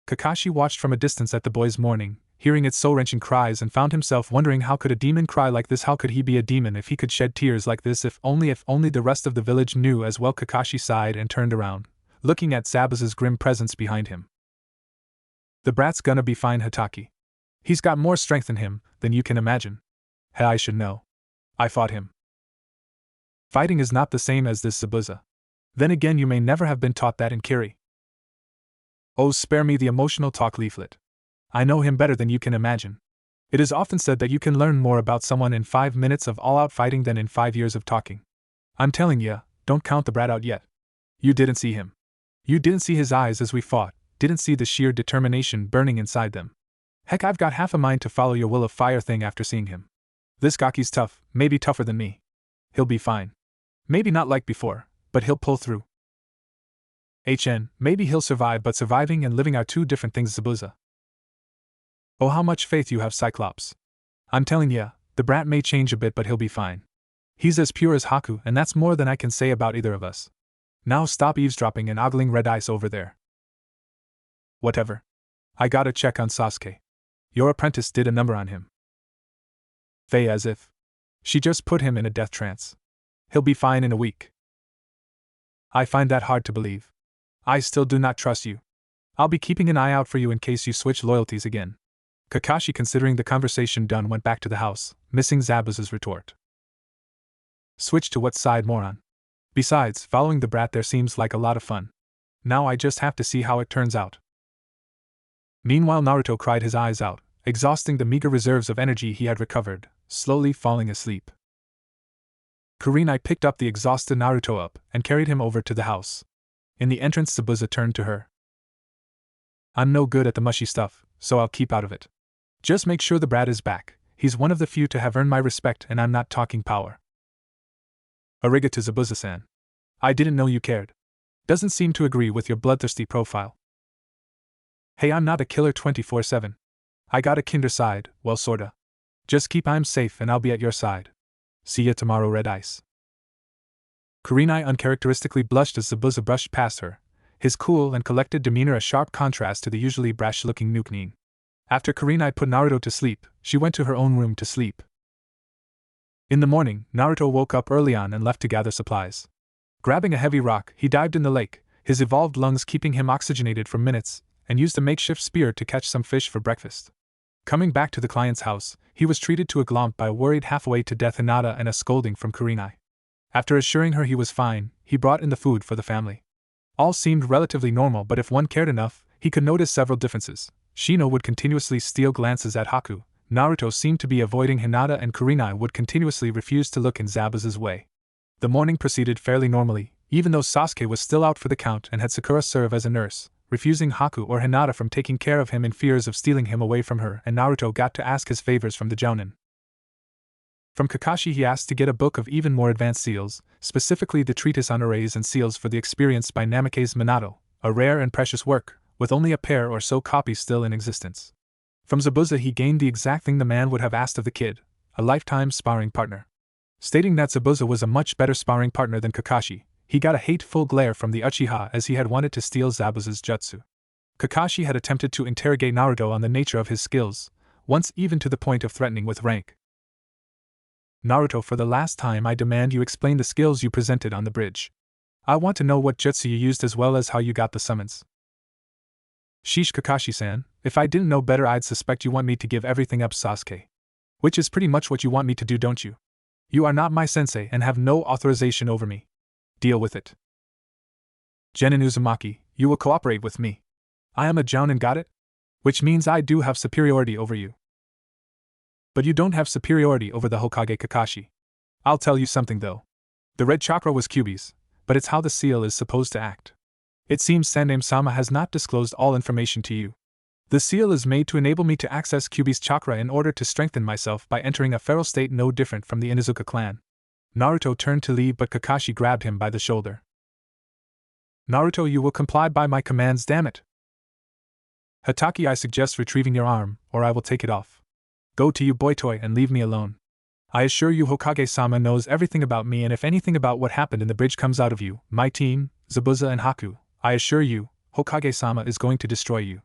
Kakashi watched from a distance at the boy's mourning, hearing its soul-wrenching cries, and found himself wondering, how could a demon cry like this? How could he be a demon if he could shed tears like this? If only the rest of the village knew as well. Kakashi sighed and turned around, looking at Zabuza's grim presence behind him. The brat's gonna be fine, Hitaki. He's got more strength in him than you can imagine. Hey, I should know. I fought him. Fighting is not the same as this, Zabuza. Then again, you may never have been taught that in Kiri. Oh, spare me the emotional talk, Leaflet. I know him better than you can imagine. It is often said that you can learn more about someone in 5 minutes of all-out fighting than in 5 years of talking. I'm telling ya, don't count the brat out yet. You didn't see him. You didn't see his eyes as we fought, didn't see the sheer determination burning inside them. Heck, I've got half a mind to follow your will of fire thing after seeing him. This Gaki's tough, maybe tougher than me. He'll be fine. Maybe not like before, but he'll pull through. Maybe he'll survive, but surviving and living are two different things, Zabuza. Oh, how much faith you have, Cyclops. I'm telling ya, the brat may change a bit, but he'll be fine. He's as pure as Haku, and that's more than I can say about either of us. Now stop eavesdropping and ogling red ice over there. Whatever. I gotta check on Sasuke. Your apprentice did a number on him. Faye, as if. She just put him in a death trance. He'll be fine in a week. I find that hard to believe. I still do not trust you. I'll be keeping an eye out for you in case you switch loyalties again. Kakashi, considering the conversation done, went back to the house, missing Zabuza's retort. Switch to what side, moron? Besides, following the brat there seems like a lot of fun. Now I just have to see how it turns out. Meanwhile, Naruto cried his eyes out, exhausting the meager reserves of energy he had recovered, slowly falling asleep. Kurenai picked up the exhausted Naruto up and carried him over to the house. In the entrance, Zabuza turned to her. I'm no good at the mushy stuff, so I'll keep out of it. Just make sure the brat is back. He's one of the few to have earned my respect, and I'm not talking power. Arigato, Zabuza-san. I didn't know you cared. Doesn't seem to agree with your bloodthirsty profile. Hey, I'm not a killer 24/7. I got a kinder side, well, sorta. Just keep I'm safe and I'll be at your side. See ya tomorrow, Red Ice. Kurenai uncharacteristically blushed as Zabuza brushed past her, his cool and collected demeanor a sharp contrast to the usually brash-looking Nuke-Nin. After Kurenai put Naruto to sleep, she went to her own room to sleep. In the morning, Naruto woke up early on and left to gather supplies. Grabbing a heavy rock, he dived in the lake, his evolved lungs keeping him oxygenated for minutes, and used a makeshift spear to catch some fish for breakfast. Coming back to the client's house, he was treated to a glomp by a worried halfway to death Hinata and a scolding from Kurenai. After assuring her he was fine, he brought in the food for the family. All seemed relatively normal, but if one cared enough, he could notice several differences. Shino would continuously steal glances at Haku, Naruto seemed to be avoiding Hinata, and Kurenai would continuously refuse to look in Zabuza's way. The morning proceeded fairly normally, even though Sasuke was still out for the count and had Sakura serve as a nurse, refusing Haku or Hinata from taking care of him in fears of stealing him away from her, and Naruto got to ask his favors from the Jounin. From Kakashi he asked to get a book of even more advanced seals, specifically the treatise on arrays and seals for the experienced by Namikaze Minato, a rare and precious work, with only a pair or so copies still in existence. From Zabuza he gained the exact thing the man would have asked of the kid, a lifetime sparring partner. Stating that Zabuza was a much better sparring partner than Kakashi, he got a hateful glare from the Uchiha as he had wanted to steal Zabuza's jutsu. Kakashi had attempted to interrogate Naruto on the nature of his skills, once even to the point of threatening with rank. Naruto, for the last time I demand you explain the skills you presented on the bridge. I want to know what jutsu you used as well as how you got the summons. Sheesh, Kakashi-san, if I didn't know better I'd suspect you want me to give everything up, Sasuke. Which is pretty much what you want me to do, don't you? You are not my sensei and have no authorization over me. Deal with it. Genin Uzumaki, you will cooperate with me. I am a Jounin, got it? Which means I do have superiority over you. But you don't have superiority over the Hokage Kakashi. I'll tell you something though. The red chakra was Kyuubi's, but it's how the seal is supposed to act. It seems Sandaime-sama has not disclosed all information to you. The seal is made to enable me to access Kyuubi's chakra in order to strengthen myself by entering a feral state no different from the Inuzuka clan. Naruto turned to leave but Kakashi grabbed him by the shoulder. Naruto, you will comply by my commands, damn it. Hatake, I suggest retrieving your arm, or I will take it off. Go to you, boy toy, and leave me alone. I assure you Hokage-sama knows everything about me, and if anything about what happened in the bridge comes out of you, my team, Zabuza and Haku, I assure you, Hokage-sama is going to destroy you.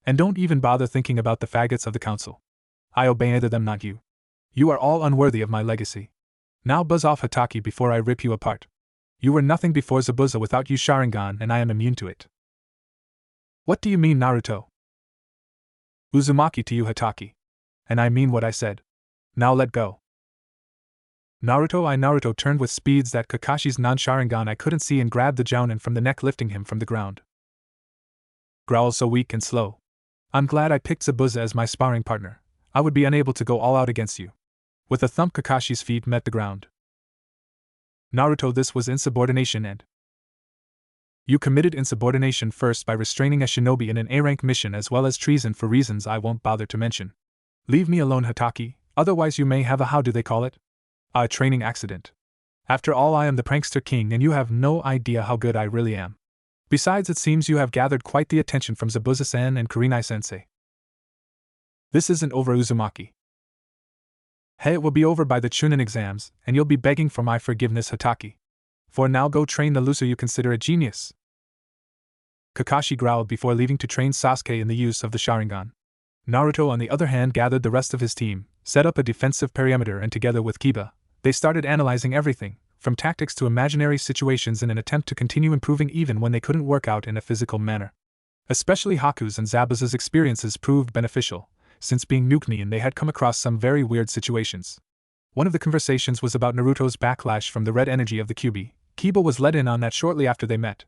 And don't even bother thinking about the faggots of the council. I obey either them, not you. You are all unworthy of my legacy. Now buzz off, Hatake, before I rip you apart. You were nothing before Zabuza without you Sharingan, and I am immune to it. What do you mean, Naruto? Uzumaki to you, Hatake. And I mean what I said. Now let go. Naruto turned with speeds that Kakashi's non-Sharingan I couldn't see and grabbed the Jounin from the neck, lifting him from the ground. Growl so weak and slow. I'm glad I picked Zabuza as my sparring partner. I would be unable to go all out against you. With a thump, Kakashi's feet met the ground. Naruto, this was insubordination, and you committed insubordination first by restraining a shinobi in an A-rank mission, as well as treason for reasons I won't bother to mention. Leave me alone, Hatake, otherwise you may have a, how do they call it? A training accident. After all, I am the prankster king and you have no idea how good I really am. Besides, it seems you have gathered quite the attention from Zabuza-san and Kurenai-sensei. This isn't over, Uzumaki. Hey, it will be over by the Chunin exams, and you'll be begging for my forgiveness, Hatake. For now, go train the loser you consider a genius. Kakashi growled before leaving to train Sasuke in the use of the Sharingan. Naruto, on the other hand, gathered the rest of his team, set up a defensive perimeter, and together with Kiba, they started analyzing everything, from tactics to imaginary situations, in an attempt to continue improving even when they couldn't work out in a physical manner. Especially Haku's and Zabuza's experiences proved beneficial, since being Nukenin they had come across some very weird situations. One of the conversations was about Naruto's backlash from the red energy of the Kyuubi. Kiba was let in on that shortly after they met,